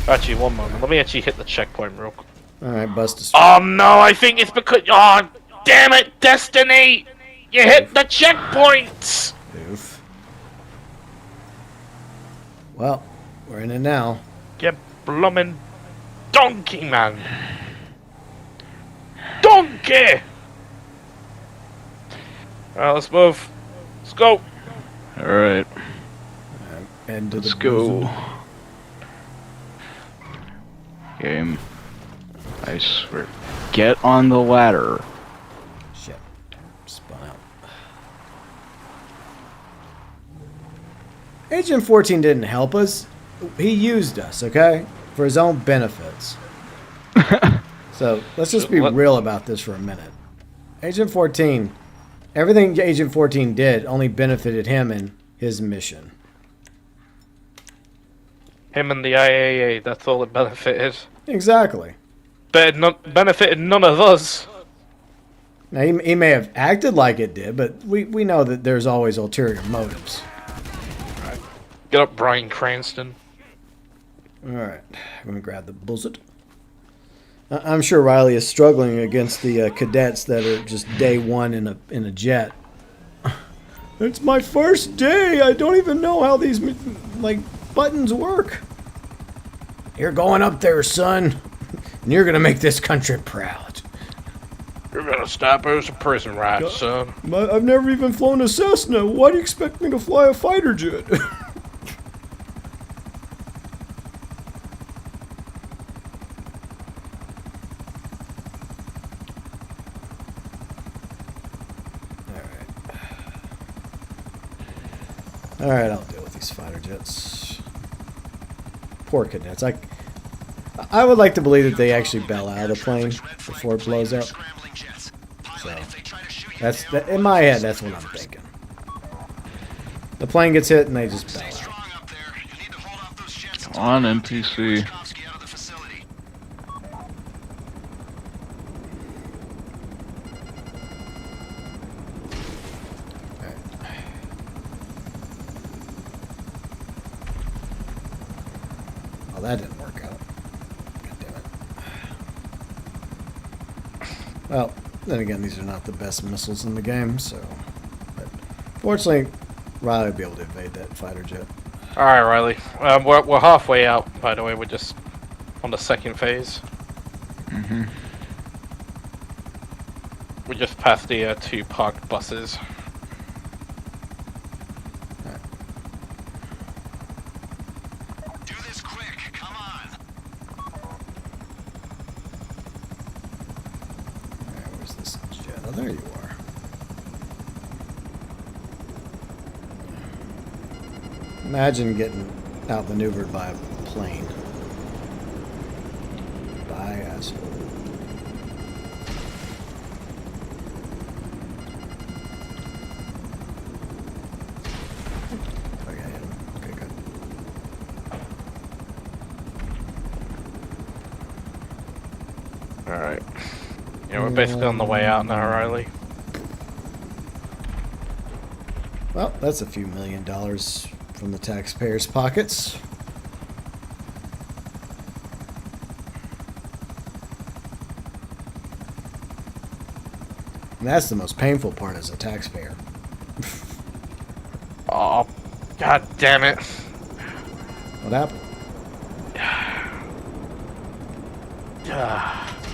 Actually, one moment. Let me actually hit the checkpoint real quick. Alright, Bustus. Oh no, I think it's because. Oh, damn it, Destiny! You hit the checkpoint! Oof. Well, we're in it now. You bloomin' donkey, man! Donkey! Alright, let's move. Let's go. Alright, End of let's the go. blizzard. Game. I swear. Get on the ladder. Shit. Spun out. Agent 14 didn't help us. He used us, okay? For his own benefits. So, let's just be real about this for a minute. Agent 14, everything Agent 14 did only benefited him and his mission. Him and the IAA, that's all it benefited. Exactly. Benefited none of us. Now, he may have acted like it did, but we know that there's always ulterior motives. Get up, Bryan Cranston. Alright, I'm going to grab the bullset. I'm sure Riley is struggling against the cadets that are just day one in a jet. It's my first day. I don't even know how these buttons work. You're going up there, son, and you're gonna make this country proud. You're gonna stop us a prison ride, son. I've never even flown a Cessna. Why do you expect me to fly a fighter jet? Alright, I'll deal with these fighter jets. Poor cadets. I would like to believe that they actually bail out of the plane before it blows up. So, in my head, that's what I'm thinking. The plane gets hit and they just bail out. Come on, NPC. Oh, that didn't work out. God damn it. Well, then again, these are not the best missiles in the game, so... But fortunately, Riley will be able to evade that fighter jet. Alright, Riley. We're halfway out, by the way. We're just on the second phase. Mm-hmm. We just passed the 2 parked buses. Do this quick, come on. Alright, where's this jet? Oh, there you are. Imagine getting outmaneuvered by a plane. By asshole. Okay, hit him. Okay, good. Alright. Yeah, we're basically on the way out now, Riley. Well, that's a few $1 million from the taxpayers' pockets. And that's the most painful part as a taxpayer. Oh, god damn it. What happened?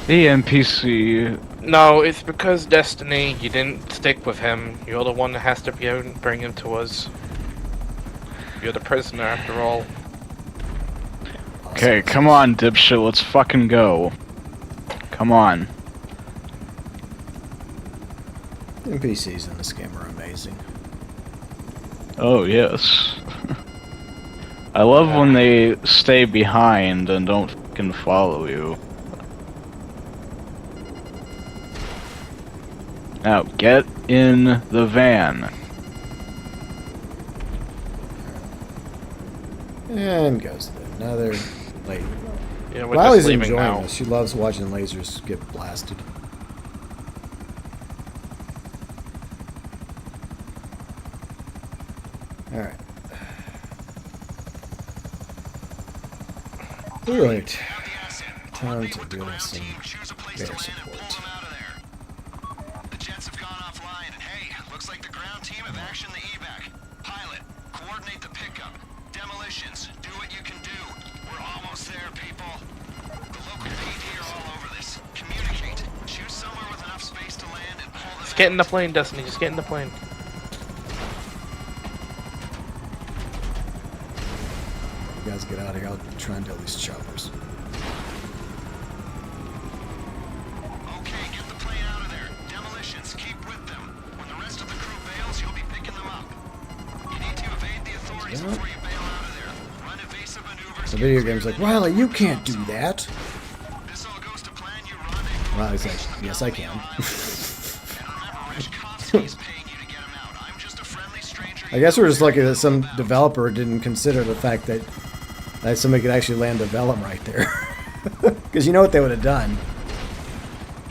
The NPC. No, it's because Destiny, you didn't stick with him. You're the one that has to bring him to us. You're the prisoner after all. Okay, come on, dipshit, let's fucking go. Come on. NPCs in this game are amazing. Oh, yes. I love when they stay behind and don't fucking follow you. Now, get in the van. And goes to another lady. Yeah, we're Riley's just leaving enjoying now. this. She loves watching lasers get blasted. Alright. Alright. Have the asset. Time Coordinate to with the do ground some team. Choose a place bear to land and pull support. them out of there. The jets have gone offline, and hey, looks like the ground team have actioned the evac. Pilot, coordinate the pickup. Demolitions, do what you can do. We're almost there, people. The local PD are all over this. Communicate. Choose somewhere with enough space to land and pull them Just get in the out. plane, Destiny. Just get in the plane. You guys get out of here. I'll try and deal these choppers. Okay, get the plane out of there. Demolitions, keep with them. When the rest of the crew bails, you'll be picking them up. You need to evade the authorities Yeah. before you bail out of there. Run evasive maneuvers. The get video clear game's to like, the Riley, you exit can't do zone. that. This all goes to plan. You rendezvous. Riley's like, yes, I can. And remember, Rich Kofsky's paying you to get him out. I'm just a friendly stranger. I guess we're just lucky that some developer didn't consider the fact that somebody could actually land a Velum right there. Because you know what they would have done?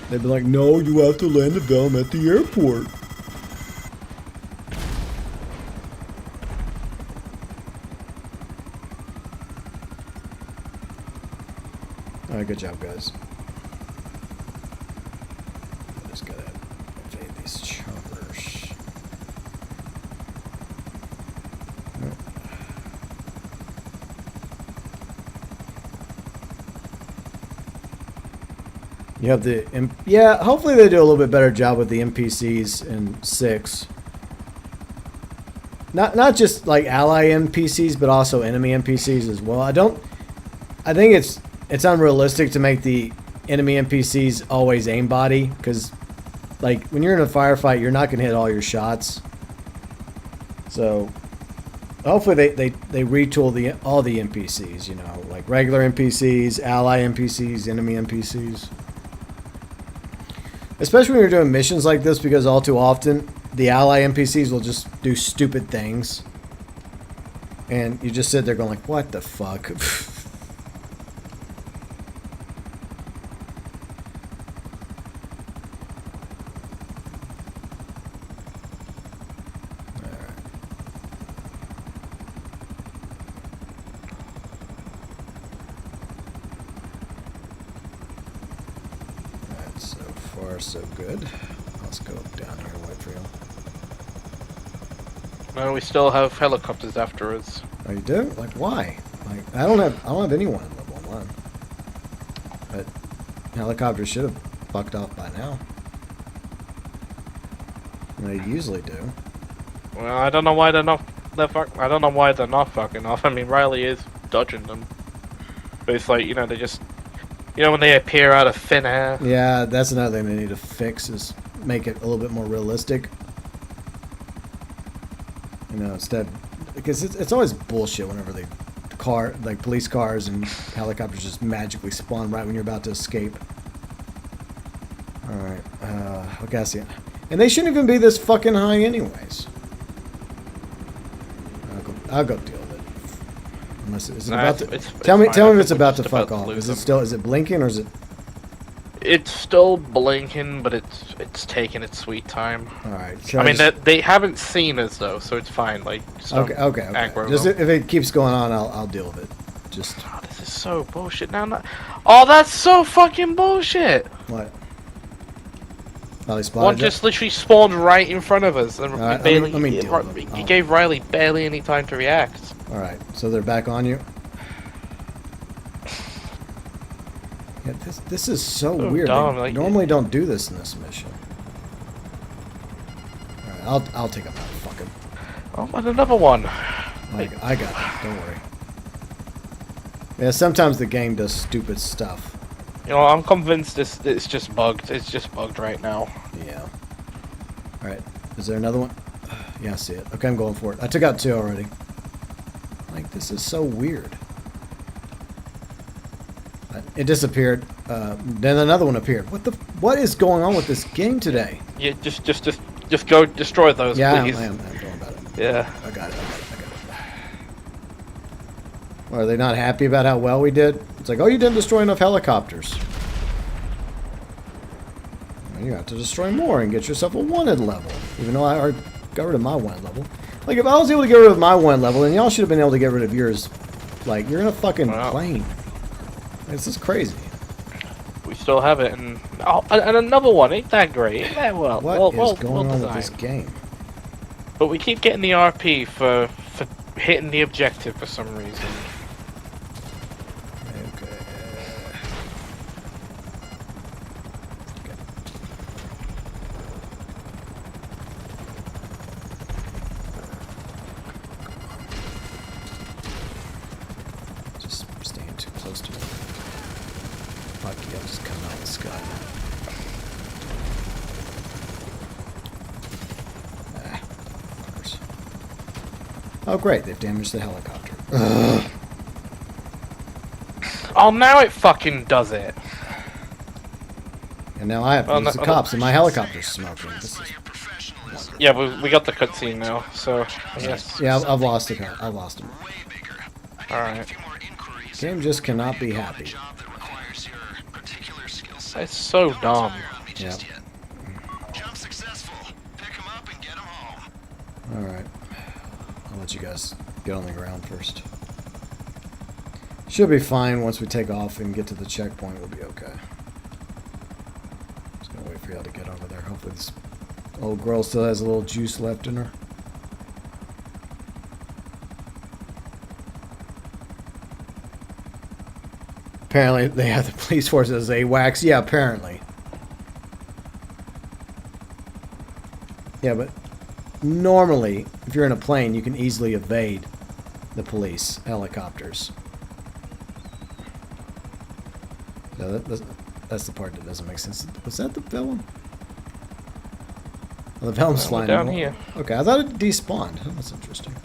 They'd be like, no, you have to land a Velum at the airport. Alright, good job, guys. I just gotta evade these choppers. You have the... yeah, hopefully they do a little bit better job with the NPCs in 6. Not just like ally NPCs, but also enemy NPCs as well. I think it's unrealistic to make the enemy NPCs always aimbody, because like when you're in a firefight, you're not gonna hit all your shots. So hopefully they retool all the NPCs, you know, like regular NPCs, ally NPCs, enemy NPCs. Especially when you're doing missions like this, because all too often the ally NPCs will just do stupid things. And you just sit there going like, what the fuck? So far, so good. Let's go down here and wait for you. No, we still have helicopters after us. Oh, you do? Like, why? Like, I don't have anyone in level 1. But helicopters should have fucked off by now. They usually do. Well, I don't know why they're not. I don't know why they're not fucking off. I mean, Riley is dodging them, but it's like, you know, they just, you know, when they appear out of thin air. Yeah, that's another thing they need to fix, is make it a little bit more realistic. You know, instead, because it's always bullshit whenever like police cars and helicopters just magically spawn right when you're about to escape. All right, okay, I see it. And they shouldn't even be this fucking high, anyways. I'll go deal with it. Unless is it Nah, about to? it's Tell me fine. if I it's think we're about to just fuck about to off. lose Is it blinking or is it? It's still blinking, but it's taking its sweet time. All right. I mean, they haven't seen us though, so it's fine. Like, just don't Okay. aggro Just them. if it keeps going on, I'll deal with it. Just Oh, this is so bullshit. Oh, that's so fucking bullshit. what? Oh, they spotted One it? just literally spawned right in front of us, and Alright, barely. let me deal with them. He gave Riley barely any time to react. All right, so they're back on you. Yeah, this is so So weird. dumb, They like- normally don't do this in this mission. All right, I'll take a fucking. Oh, and another one. I got it. Don't worry. Yeah, sometimes the game does stupid stuff. You know, I'm convinced it's just bugged. It's just bugged right now. Yeah. All right. Is there another one? Yeah, I see it. Okay, I'm going for it. I took out 2 already. Like, this is so weird. It disappeared. Then another one appeared. What is going on with this game today? Yeah, just go destroy those, Yeah, please. I am going about it. Yeah. I got it. Well, are they not happy about how well we did? It's like, oh, you didn't destroy enough helicopters. Well, you have to destroy more and get yourself a wanted level. Even though I already got rid of my wanted level. Like, if I was able to get rid of my one level, then y'all should have been able to get rid of yours. Like, you're in a fucking plane. This is crazy. We still have it, and another one. Ain't that great? Ain't that well? What well, is going on with this designed. game? But we keep getting the RP for hitting the objective for some reason. Okay. Just staying too close to it. Fuck yeah, I'll just come out of the sky. Fuckers. Oh great, they've damaged the helicopter. Ugh. Oh, now it fucking does it. And now I have to use the cops and my helicopter's smoking. This is... Yeah, we got the cutscene now, so I guess. Yeah, I've lost it. I've lost him. Alright. Game just cannot be happy. It's so dumb. Yeah. Alright. I'll let you guys get on the ground first. Should be fine once we take off and get to the checkpoint. We'll be okay. Just gonna wait for y'all to get over there. Hopefully this old girl still has a little juice left in her. Apparently they have the police force as AWACS. Yeah, apparently. Yeah, but normally, if you're in a plane, you can easily evade the police helicopters. No, that's the part that doesn't make sense. Was that the Vellum? Oh, the Vellum's flying down here. Okay, I thought it despawned. Oh, that's interesting.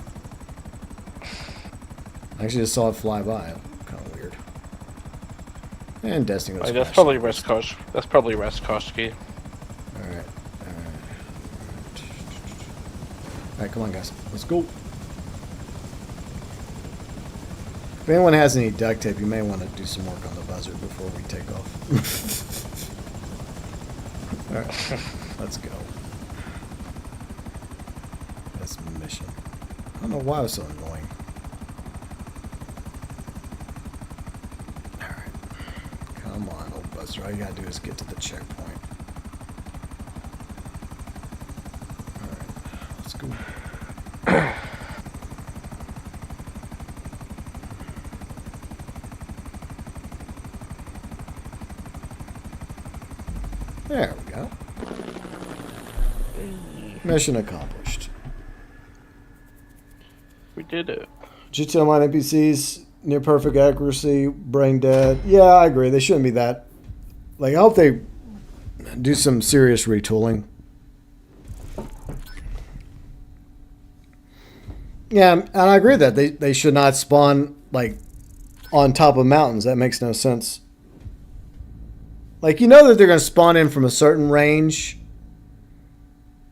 I actually just saw it fly by. Kind of weird. And Destiny goes. That's probably Reskosh. That's probably Reskoshki. Alright. Alright, come on, guys. Let's go. If anyone has any duct tape, you may want to do some work on the buzzard before we take off. Alright, let's go. That's the mission. I don't know why it was so annoying. Alright. Come on, old buzzer. All you gotta do is get to the checkpoint. Alright, let's go. There we go. Mission accomplished. We did it. GTO mine NPCs, near perfect accuracy, brain dead. Yeah, I agree. They shouldn't be that. Like, I hope they do some serious retooling. Yeah, and I agree that they should not spawn, like, on top of mountains. That makes no sense. Like, you know that they're going to spawn in from a certain range,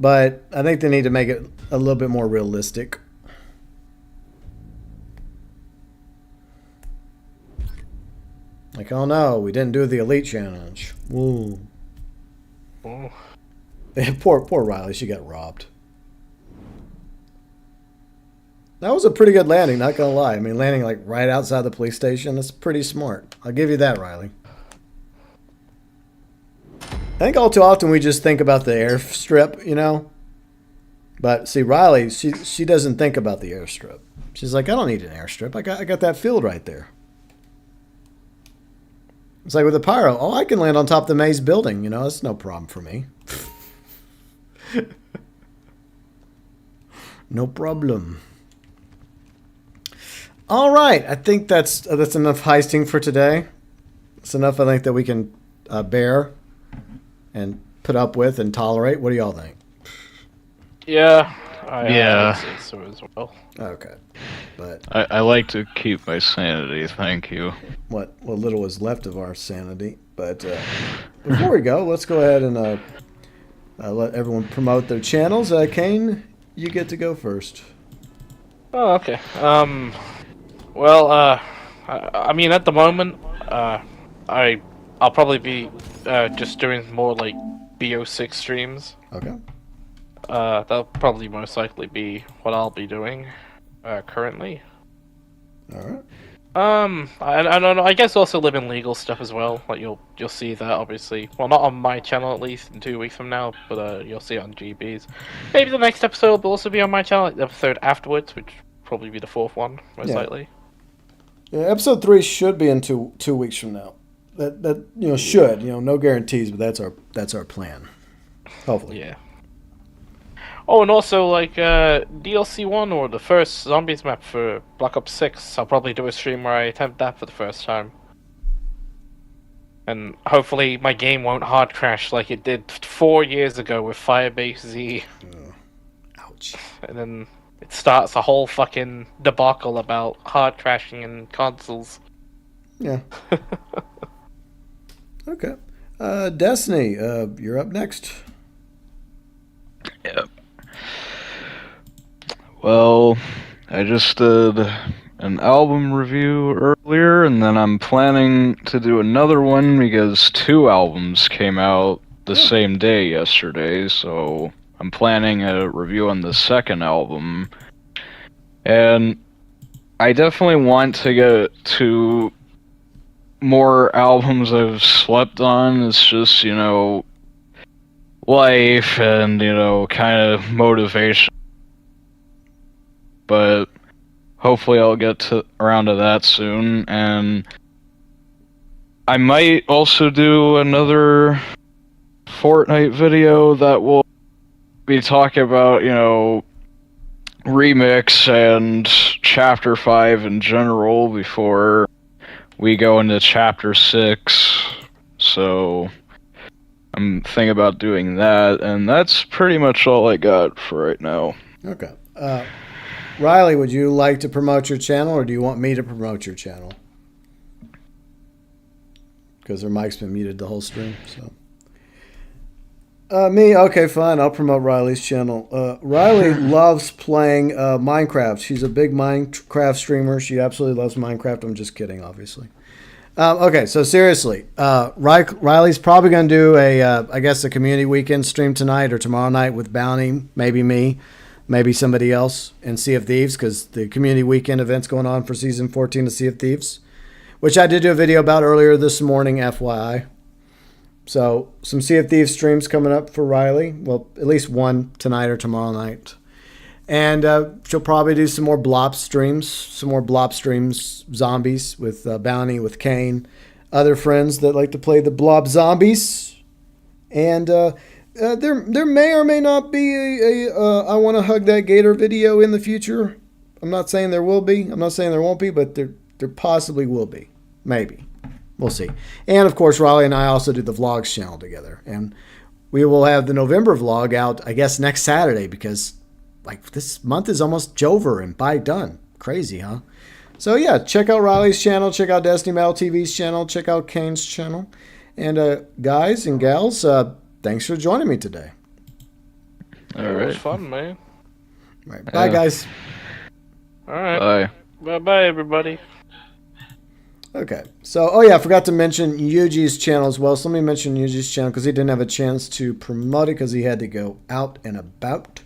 but I think they need to make it a little bit more realistic. Like, oh no, we didn't do the Elite Challenge. Woo. Oh. Poor Riley, she got robbed. That was a pretty good landing, not going to lie. I mean, landing like right outside the police station, that's pretty smart. I'll give you that, Riley. I think all too often we just think about the airstrip, you know? But see, Riley, she doesn't think about the airstrip. She's like, I don't need an airstrip. I got that field right there. It's like with the pyro. Oh, I can land on top of the maze building. You know, that's no problem for me. No problem. All right. I think that's enough heisting for today. It's enough, I think, that we can bear and put up with and tolerate. What do y'all think? Yeah. I would say so as well. Okay. But I like to keep my sanity, thank you. what little is left of our sanity. But before we go, let's go ahead and let everyone promote their channels. Kane, you get to go first. Oh, okay. Well, I mean, at the moment, I'll probably be just doing more like BO6 streams. Okay. That'll probably most likely be what I'll be doing currently. All right. I don't know. I guess also live in legal stuff as well. Like you'll see that obviously. Well, not on my channel at least in 2 weeks from now, but you'll see it on GB's. Maybe the next episode will also be on my channel. Like the episode afterwards, which will probably be the 4th one, most likely. Yeah, episode 3 should be in 2 weeks from now. That should, no guarantees, but that's our plan. Hopefully. Yeah. Oh, and also, like, DLC 1 or the first Zombies map for Black Ops 6, I'll probably do a stream where I attempt that for the first time. And hopefully my game won't hard crash like it did 4 years ago with Firebase Z. Ouch. And then it starts a whole fucking debacle about hard crashing in consoles. Yeah. Okay. Destiny, you're up next. Yep. Well, I just did an album review earlier, and then I'm planning to do another one because 2 albums came out the same day yesterday, so I'm planning a review on the second album. And I definitely want to get to more albums I've slept on. It's just, life and, kind of motivation. But hopefully I'll get around to that soon, and I might also do another Fortnite video that will be talking about, Remix and Chapter 5 in general before we go into Chapter 6, so I'm thinking about doing that, and that's pretty much all I got for right now. Okay. Riley, would you like to promote your channel, or do you want me to promote your channel? Because her mic's been muted the whole stream. So, me, okay, fine. I'll promote Riley's channel. Riley loves playing Minecraft. She's a big Minecraft streamer. She absolutely loves Minecraft. I'm just kidding, obviously. Okay, so seriously, Riley's probably going to do a community weekend stream tonight or tomorrow night with Bounty, maybe me. Maybe somebody else in Sea of Thieves, because the community weekend event's going on for Season 14 of Sea of Thieves, which I did do a video about earlier this morning, FYI. So, some Sea of Thieves streams coming up for Riley. Well, at least one tonight or tomorrow night. And she'll probably do some more Blop streams, zombies, with Bounty, with Kane, other friends that like to play the Blob zombies. And there may or may not be a I want to hug that gator video in the future. I'm not saying there will be. I'm not saying there won't be, but there possibly will be. Maybe. We'll see. And, of course, Riley and I also do the vlogs channel together. And we will have the November vlog out, I guess, next Saturday, because, this month is almost over and done. Crazy, huh? So, yeah, check out Riley's channel. Check out Destiny Metal TV's channel. Check out Kane's channel. And, guys and gals, thanks for joining me today. All right. It was fun, man. All right. Bye, guys. All right. Bye. Bye-bye, everybody. Okay. So, I forgot to mention Yuji's channel as well. So let me mention Yuji's channel because he didn't have a chance to promote it because he had to go out and about.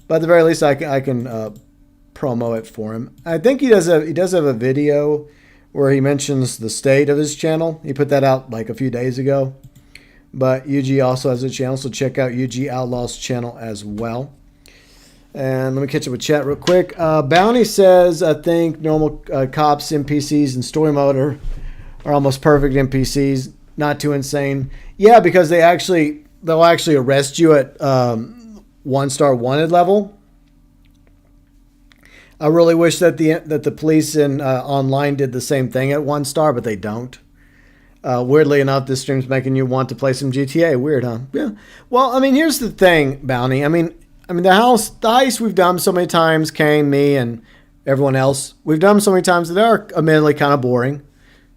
But at the very least, I can promo it for him. I think he does have a video where he mentions the state of his channel. He put that out a few days ago. But Yuji also has a channel, so check out Yuji Outlaw's channel as well. And let me catch up with chat real quick. Bounty says, I think normal cops, NPCs, and story mode are almost perfect NPCs. Not too insane. Yeah, because they'll actually arrest you at 1-star wanted level. I really wish that the police in online did the same thing at 1-star, but they don't. Weirdly enough, this stream's making you want to play some GTA. Weird, huh? Yeah. Well, here's the thing, Bounty. the heist we've done so many times, Kane, me, and everyone else. We've done them so many times that they are admittedly kind of boring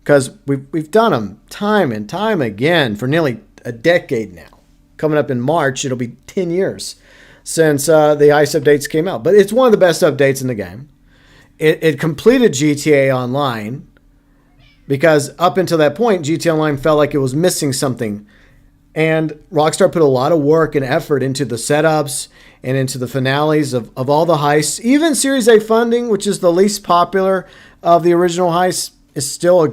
because we've done them time and time again for nearly a decade now. Coming up in March, it'll be 10 years since the Heist updates came out. But it's one of the best updates in the game. It completed GTA Online because up until that point, GTA Online felt like it was missing something. And Rockstar put a lot of work and effort into the setups and into the finales of all the heists. Even Series A funding, which is the least popular of the original heists, is still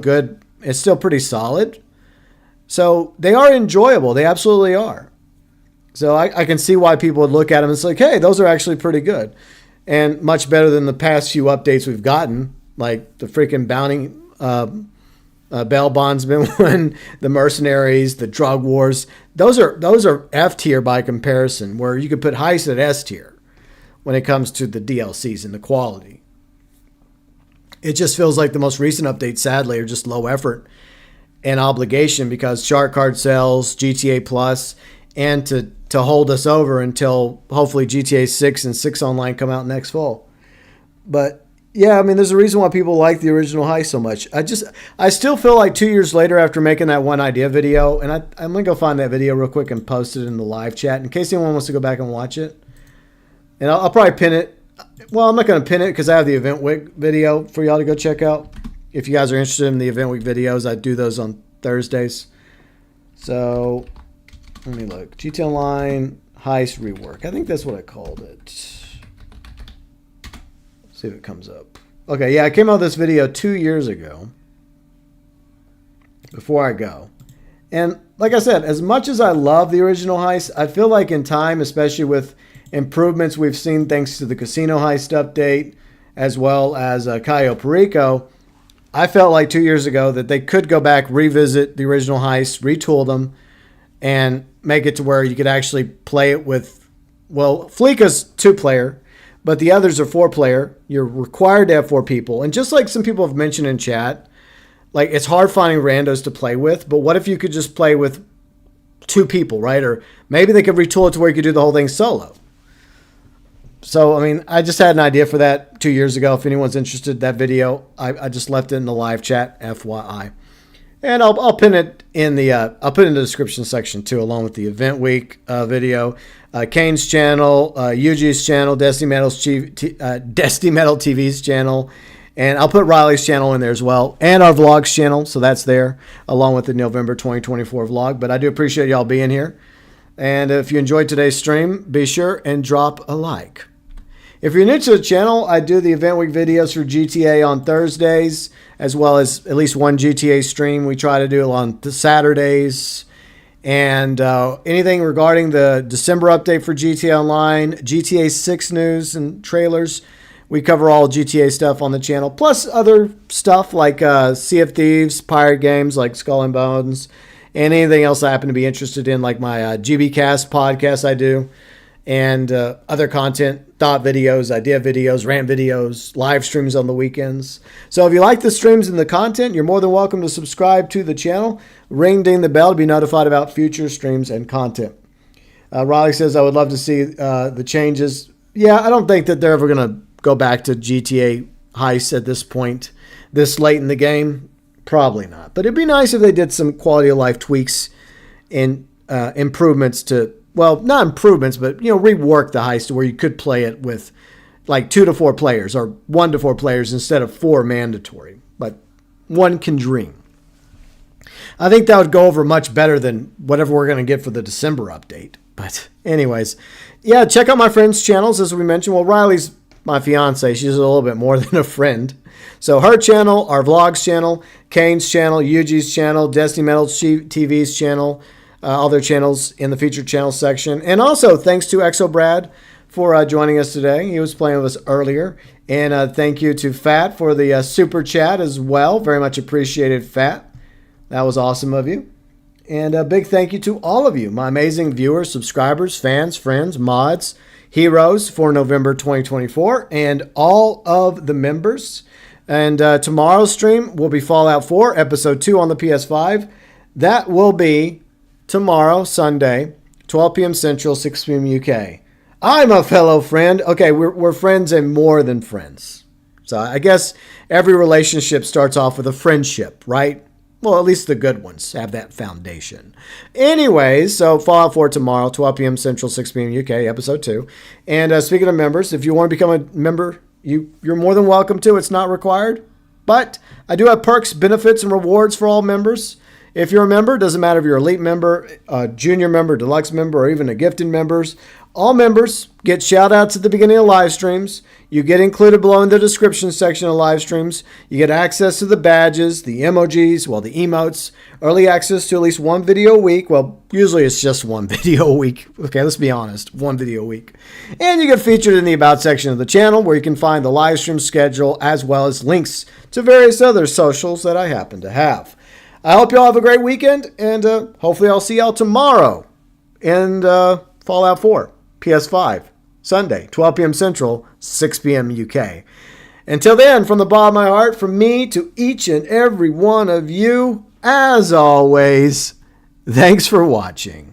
it's still pretty solid. So they are enjoyable. They absolutely are. So I can see why people would look at them and say, like, hey, those are actually pretty good. And much better than the past few updates we've gotten, like the freaking bounty bail bondsman one, the mercenaries, the drug wars. Those are F tier by comparison, where you could put Heist at S tier when it comes to the DLCs and the quality. It just feels like the most recent updates, sadly, are just low effort and obligation because shark card sales, GTA Plus, and to hold us over until hopefully GTA 6 and 6 Online come out next fall. But yeah, I mean, there's a reason why people like the original Heist so much. I still feel like 2 years later after making that one idea video, and I'm going to go find that video real quick and post it in the live chat in case anyone wants to go back and watch it. And I'll probably pin it. Well, I'm not going to pin it because I have the Event Week video for y'all to go check out. If you guys are interested in the Event Week videos, I do those on Thursdays. So let me look. GT Online Heist Rework. I think that's what I called it. See if it comes up. Okay, yeah, I came out with this video 2 years ago. Before I go. And like I said, as much as I love the original Heist, I feel like in time, especially with improvements we've seen thanks to the Casino Heist update, as well as Cayo Perico, I felt like 2 years ago that they could go back, revisit the original Heist, retool them, and make it to where you could actually play it with, well, Fleeka's 2-player, but the others are 4-player. You're required to have 4 people. And just like some people have mentioned in chat, like it's hard finding randos to play with, but what if you could just play with 2 people, right? Or maybe they could retool it to where you could do the whole thing solo. So, I mean, I just had an idea for that 2 years ago. If anyone's interested, that video, I just left it in the live chat, FYI. And I'll pin it in the description section too, along with the Event Week video, Kane's channel, Yuji's channel, Destiny Metal TV's channel, and I'll put Riley's channel in there as well, and our vlogs channel. So that's there, along with the November 2024 vlog. But I do appreciate y'all being here. And if you enjoyed today's stream, be sure and drop a like. If you're new to the channel, I do the Event Week videos for GTA on Thursdays, as well as at least one GTA stream. We try to do on the Saturdays. And anything regarding the December update for GTA Online, GTA 6 news and trailers, we cover all GTA stuff on the channel, plus other stuff like Sea of Thieves, pirate games like Skull and Bones, and anything else I happen to be interested in, like my GBcast podcast I do, and other content, thought videos, idea videos, rant videos, live streams on the weekends. So if you like the streams and the content, you're more than welcome to subscribe to the channel. Ding the bell to be notified about future streams and content. Riley says, I would love to see the changes. Yeah, I don't think that they're ever going to go back to GTA Heist at this point, this late in the game. Probably not. But it'd be nice if they did some quality of life tweaks and improvements to, well, not improvements, but, rework the Heist to where you could play it with like 2 to 4 players or 1 to 4 players instead of 4 mandatory. But one can dream. I think that would go over much better than whatever we're going to get for the December update. But anyways, yeah, check out my friends' channels, as we mentioned. Well, Riley's my fiance. She's a little bit more than a friend. So her channel, our vlogs channel, Kane's channel, Yuji's channel, Destiny Metal TV's channel, all their channels in the featured channel section. And also, thanks to Exo Brad for joining us today. He was playing with us earlier. And thank you to Fat for the super chat as well. Very much appreciated, Fat. That was awesome of you. And a big thank you to all of you, my amazing viewers, subscribers, fans, friends, mods, heroes for November 2024, and all of the members. And tomorrow's stream will be Fallout 4, Episode 2 on the PS5. That will be tomorrow, Sunday, 12 p.m. Central, 6 p.m. UK. I'm a fellow friend. Okay, we're friends and more than friends. So I guess every relationship starts off with a friendship, right? Well, at least the good ones have that foundation. Anyways, so Fallout 4 tomorrow, 12 p.m. Central, 6 p.m. UK, Episode 2. And speaking of members, if you want to become a member, you're more than welcome to. It's not required. But I do have perks, benefits, and rewards for all members. If you're a member, doesn't matter if you're elite member, a junior member, deluxe member, or even a gifted members. All members get shout outs at the beginning of live streams. You get included below in the description section of live streams. You get access to the badges, the emojis, the emotes, early access to at least one video a week. Well, usually it's just one video a week. Okay, let's be honest, one video a week. And you get featured in the About section of the channel where you can find the live stream schedule as well as links to various other socials that I happen to have. I hope you all have a great weekend, and hopefully I'll see y'all tomorrow in Fallout 4, PS5, Sunday, 12 p.m. Central, 6 p.m. UK. Until then, from the bottom of my heart, from me to each and every one of you, as always, thanks for watching.